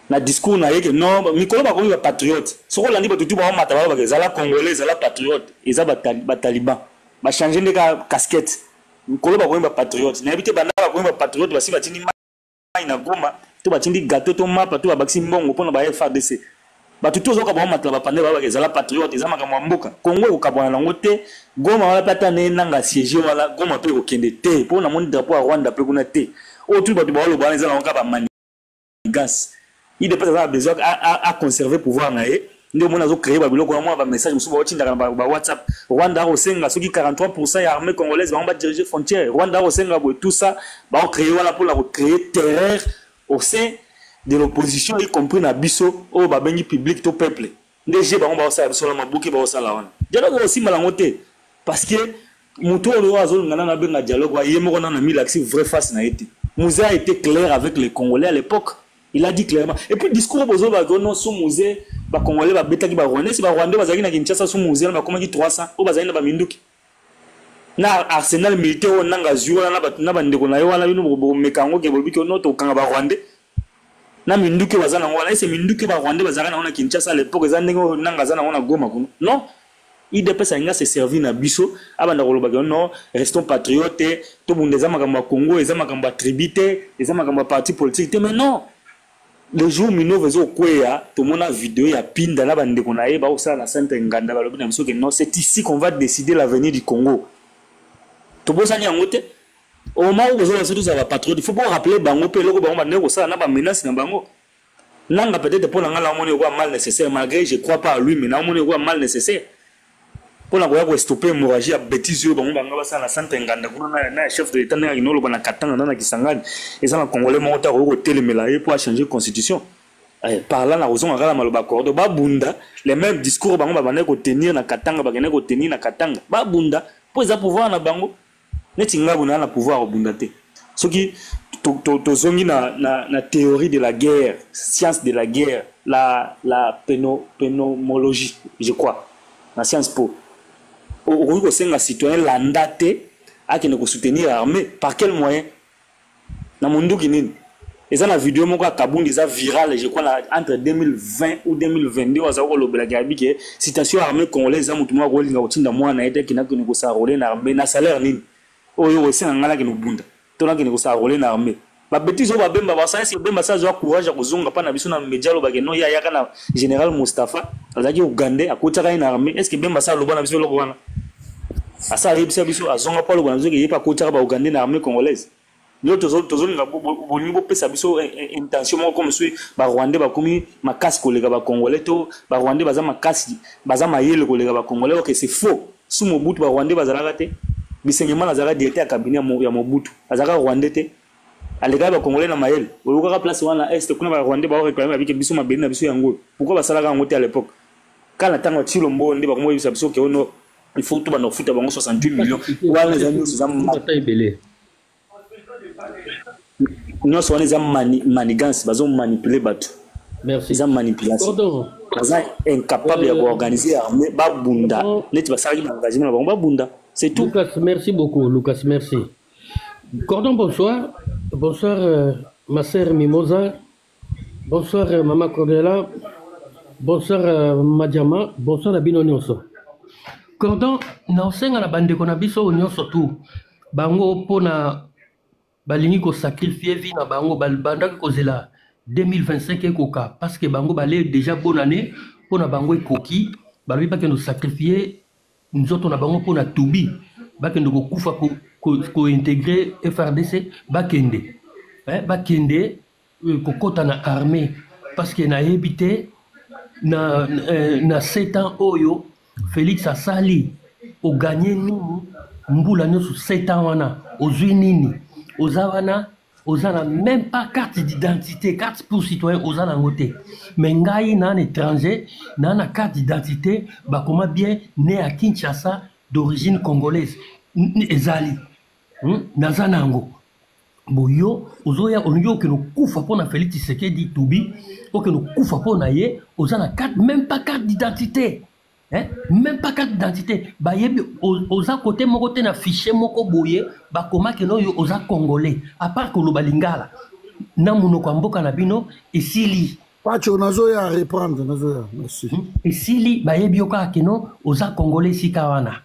Na discours na yeke non mikolo ba komi ba patriote soko landi ba tutu ba mata ba zala congolais zala patriote eza ba taliban ba changer ndeka casquette mikolo ba komi ba patriote na habité banda ba komi ba patriote ba si ba tindi mai na Goma to ba tindi gâteau to mapa to ba baxi mbongo pona ba FARDC ba tutu zoka ba mata ba pande ba zala patriote eza makamwa mboka Congo ko kabona nango te Goma wala pata ne nanga siège wala Goma pe ko kende te pona mon drapeau à Rwanda pe kuna te o tu ba ba lo ba eza na ba manigas. Il a besoin à conserver pouvoir naé. Nous avons créé un message sur WhatsApp. Rwanda au Senga, ceux qui 43% de l'armée congolaise va diriger frontière. Rwanda au Senga, tout ça, va créer pour créer terreur au sein de l'opposition, y compris na biso au babengi public au peuple. Déjà, on va ça sur la mabouki va ça là. Dialogue aussi malangoté parce que muto lo azol ngana na benga dialogue wa yemo na mi l'accès vrai face na été. Moussa a été clair avec les Congolais à l'époque. Il a dit clairement. Et puis, le discours de Bagono sous musée, les Congolais, les Beta qui va Rwanda, si les Rwandais, les Rwandais, qui sont sous musée, ils comment 300, ou les Rwandais, les Minduki. Na arsenal militaire, on a gazou, on a bandé, on a eu un mécango qui est volé, on a au Kanga Rwandais. Na Minduki, les Rwandais, c'est Minduki, les Rwandais, les Rwandais, on a Kinshasa à l'époque, les Rwandais, on a Goma. Non. IDPS a se servi na biso abanda kolobaka non restons patriotes to bundeza makambo Congo eza makambo tribité eza makambo parti politique mais non le jour mino vezo kweya to mona vidéo ya pinda na bande kona yeba o sala na centre nganda balobi na biso que non c'est ici qu'on va décider l'avenir du Congo to bosani yangote au moment où vous avez tous patriotes il faut pas rappeler bango pe loko bango bande ko sala na ba menace na bango nanga peut-être pour nga la moni ko mal nécessaire malgré je crois pas à lui mais na moni ko mal nécessaire pour la ko stopper hémorragie à bêtise yo bango banga basala na centre nganda kuna na chef de l'état na inolo bana katanga na Kisangani et ça na congolais mo ta ko telemela pour changer constitution par là na raison ngala maloba cordo ba bunda les mêmes discours bango ba ko tenir na katanga ba ko tenir na katanga ba bunda pour ça pouvoir na bango neti ngabu na pouvoir au bunda te ce qui to zongi na théorie de la guerre science de la guerre la phénoménologie je crois la science po au ko senga citoyen landate a qui ne ko soutenir l'armée par quel moyen na mundu kinini eza na vidéo moko Kabundi eza viral je crois entre 2020 ou 2022 oza ko lobela gabi ke citation armée congolaise amutu mwa ko linga otinda mwana ete kinako ko sa rôler na armée na salaire nini oyo senga ngala ke no bunda tona ke ko sa rôler na armée ba bêtise o ba bemba ba sa c'est bemba sa zo courage ko zonga pa na biso na media lo ba ke no ya kana général Mustafa azaki Uganda akotaka ina armée est-ce que bemba sa lo bana biso lo ko wana asa ribisa biso azonga pa lo bana biso ke yepa kotaka ba Uganda na armée congolaise l'autre tozo nga bo pesa biso intention mo comme celui ba Rwandais ba komi makasi kolega ba Congolais to ba Rwandais baza makasi baza mayele kolega ba Congolais que c'est faux sous Mobutu ba Rwandais bazalaka te bisengema nazaka directeur ya cabinet ya Mobutu azaka Rwandais te alega ba Congolais na mayele oluka place wana est kuna ba Rwandais ba réclamer avec biso mabeni na biso yango pourquoi basalaka ngote à l'époque kana tango tilo mbonde ba komo bisa biso ke ono il faut tout ba no futa bango 68 millions wa les amis ça belé nous sommes les manigances bazo manipuler bateau merci ils ont manipulation baza incapable d'organiser armée babunda net basaki engagement ba babunda c'est tout.
Lucas, merci beaucoup Lucas, merci. Cordon, bonsoir. Bonsoir ma sœur Mimosa. Bonsoir maman Cordela. Bonsoir Madjama. Bonsoir Nabino Nyonso. Cordon, na osenga na bande kona biso nyonso tout. Bango pona balingi ko sacrifier vie na bango banda ko zela 2025 ekoka parce que bango balé déjà bonne année pona bango ekoki balobi pas que nous sacrifier nous autres na bango pona tubi ba que nous kufa ko intégrer FRDC bakende bakende ko kota na armée parce que na habité na 7 ans oyo Félix asali o gagner nini mbula nyoso 7 ans wana ozwi nini Ozawana, Ozana même pas carte d'identité, carte pour citoyen, Ozana ngote. Mais ngai na un étranger, na na carte d'identité, bah comment bien né à Kinshasa d'origine congolaise, ezali, nazanango. Boyo, ozoya onyo que nous koufa pour na Félix Tshisekedi Toubi, ou que nous koufa pour na ye, Ozana carte, même pas carte d'identité. Même pas carte d'identité ba yebi oza côté mon côté na fichier moko boye ba koma ke no yo oza congolais à part que lo balingala na munoko mboka na bino esili
pacho nazo ya reprendre nazo ya merci
esili ba yebi oka ke no oza congolais sikawana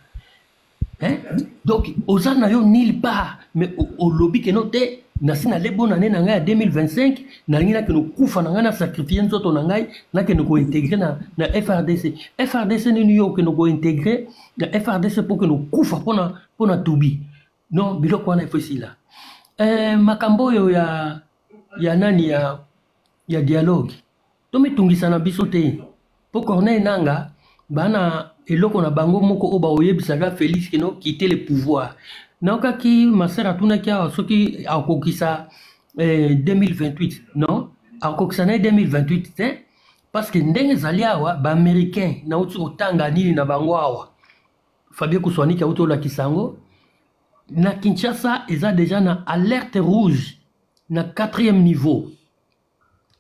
donc oza na yo nulle part mais au lobby ke no te na sina le bonne année na ngai 2025 na ngina ke no kufa na ngai na sacrifier nzoto na ngai na ke no ko intégrer na FRDC ni yo ke no ko intégrer na FRDC pour que no kufa pona tubi non biloko wana ifo sila makambo yo ya nani ya dialogue to mitungisa na biso te po Corneille Nanga bana eloko na bango moko oba oyebisaka Félix ke no quitter le pouvoir. Naoka ki masera tuna kia soki akokisa 2028 non akokisa na 2028 te parce que ndenge zali awa ba américain na uti otanga nini na bango awa Fabien Kuswani ki auto la kisango na Kinshasa eza déjà na alerte rouge na 4e niveau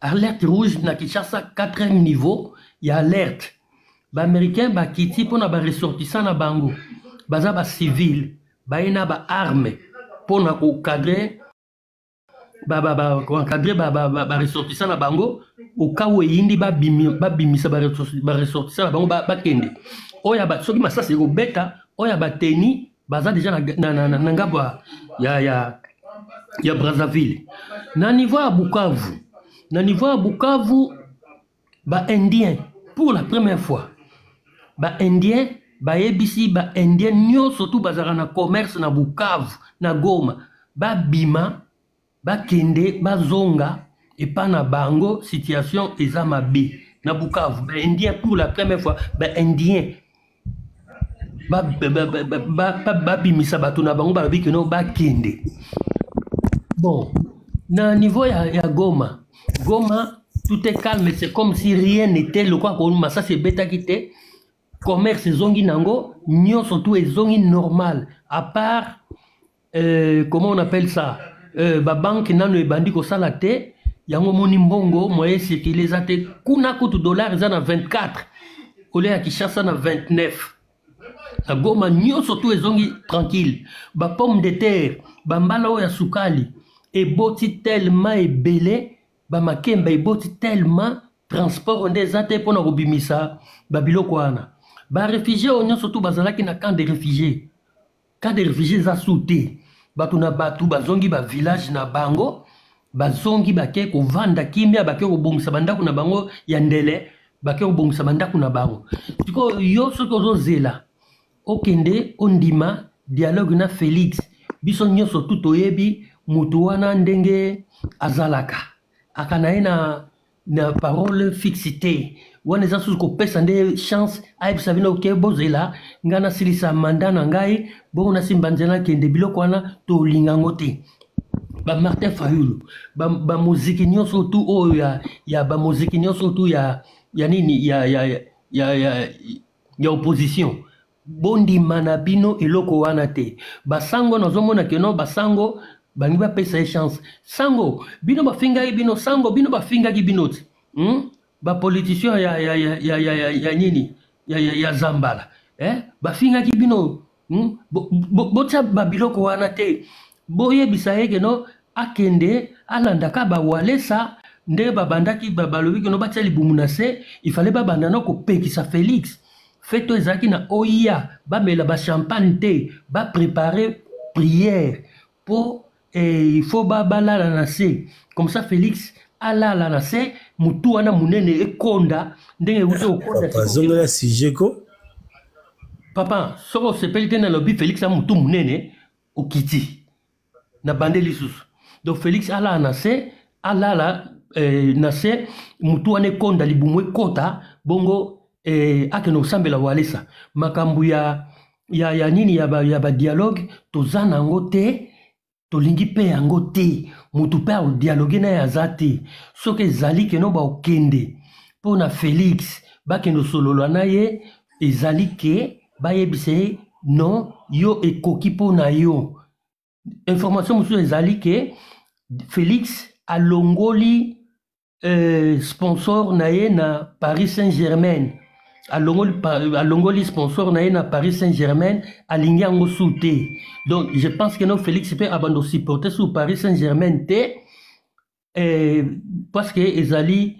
alerte rouge na Kinshasa 4e niveau ya alerte ba américain ba kiti pona ba ressortissant na bango baza ba civil baina ba arme pona ko cadrer ba ressortissant na bango au cas où yindi ba bimisa ba ressortissant na bango ba kende oya ba soki masasi ekobeta oya bateni baza déjà na ngambo ya Brazzaville. Na niveau ya Bukavu, ba indien pour la première fois ba indien ba yebisi ba indien nyonso tout bazara na commerce na Bukavu na Goma ba bima ba kende ba zonga et pas na bango situation eza mabe na Bukavu. Ba indien pour la première fois ba indien ba bimisa bato na bango ba bi que no ba kende. Bon, na niveau ya Goma, tout est calme, c'est comme si rien n'était. Le quoi qu'on ça c'est bêta quitté. Commerce zongi nango, nyon surtout est zongi normal. À part, comment on appelle ça? Ba banque nano e bandi ko salate, yango moni mbongo, moyen c'est qu'il les a te kuna kutu dollars za na 24. Ole ya Kinshasa na 29. Na Goma nyon surtout est zongi tranquille. Ba pomme de terre, ba mbala ya sukali. Et boti tellement ébélé, ba makemba boti tellement transport on des até pour na robimisa babilo kwana. Ba réfugiés on surtout bazalaki na camp de réfugiés. Camp de réfugiés za sauté. Batu na batu bazongi ba village na bango, bazongi bake ko vanda kimia bake ko bongisa bandako na bango ya ndele, bake ko bongisa bandako na bango. Tiko yo soko zo zela. Okende ondima dialogue na Félix. Biso nyonso tout oyebi mutu wana ndenge azalaka akanaye na parole fixité wana eza susu kopesa nde chance ayebisa bino ke bozela nga nasilisa manda na ngai bongo nasimba nzela kende biloko wana tolingango te. Ba Martin Fayulu ba muziki nyonso tu oyo ya ba muziki nyonso tu ya nini ya opposition bondi manabino eloko wana te. Basango nazomona keno basango bangi ba pesa chance sango bino bafinga bino sango bino bafinga ki bino ba politicien ya nini ya Zambala bafinga ki bino botsa babiloko wana te boyebisa yeke no akende alandaka bawalesa nde babandaki balobi keno batia libumu na se ifale babanda no kopekisa Félix feto ezalaki na oya bamela ba champagne te ba préparer prière pour il faut balala na se comme ça Félix alala na se mutu wana munene ekonda ndenge wuto okonda
papa zonga sujet ko
papa soko sepelite na lobby Félix a mutu munene okiti na bande lisusu donc Félix alala na se alala na se mutu wana ekonda libumu ekota bongo akeno sambela walesa makambu ya nini ya ba dialogue tozana yango te tolingi pe yango te mutu pe dialogue na ya zate soki ezali keno ba okende po na Félix bakendo solola na ye ezali ke bayebise non yo ekoki po na yo information musu ezali ke Félix alongoli sponsor na ye na Paris Saint-Germain alongoli sponsor na ye na Paris Saint-Germain alingi yango sous te. Donc je pense que non Félix peut abandonner supporter sous Paris Saint-Germain te parce que ezali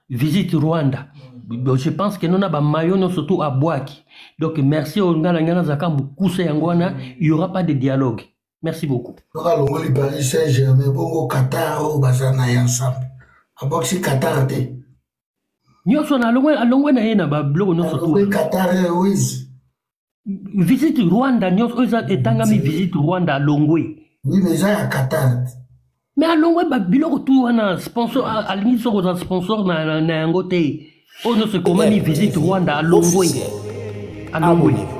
visite Rwanda. Donc je pense que non ba mayo non surtout à Boaki. Donc merci au ngana ngana zaka mukuse yango wana il y aura pas de dialogue. Merci beaucoup.
Alongoli Paris Saint-Germain bongo Qatar o bazana ensemble. Aboxi Qatar te.
Nyonso na alongwe na ye na babloko nyonso tu
Qatar Airways
visite Rwanda nyonso eza etangami visite Rwanda alongwe
oui mais ça ya Qatar
mais alongwe babiloko tu wana sponsor alingi soko za sponsor na yango te o nyonso ekomami visite Rwanda alongwe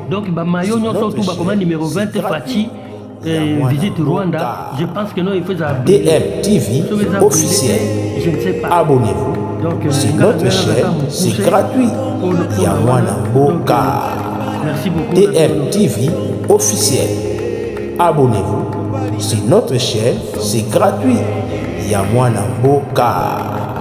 donc bamayo nyonso tu bakoma numéro 20 Fachi visite Rwanda je pense que non il faut ça
DM TV officiel
je ne sais pas
abonnez-vous. C'est notre chaîne, c'est gratuit. Yamwana Mboka.
Merci beaucoup.
DM TV officiel. Abonnez-vous. C'est notre chaîne, c'est gratuit. Yamwana Mboka.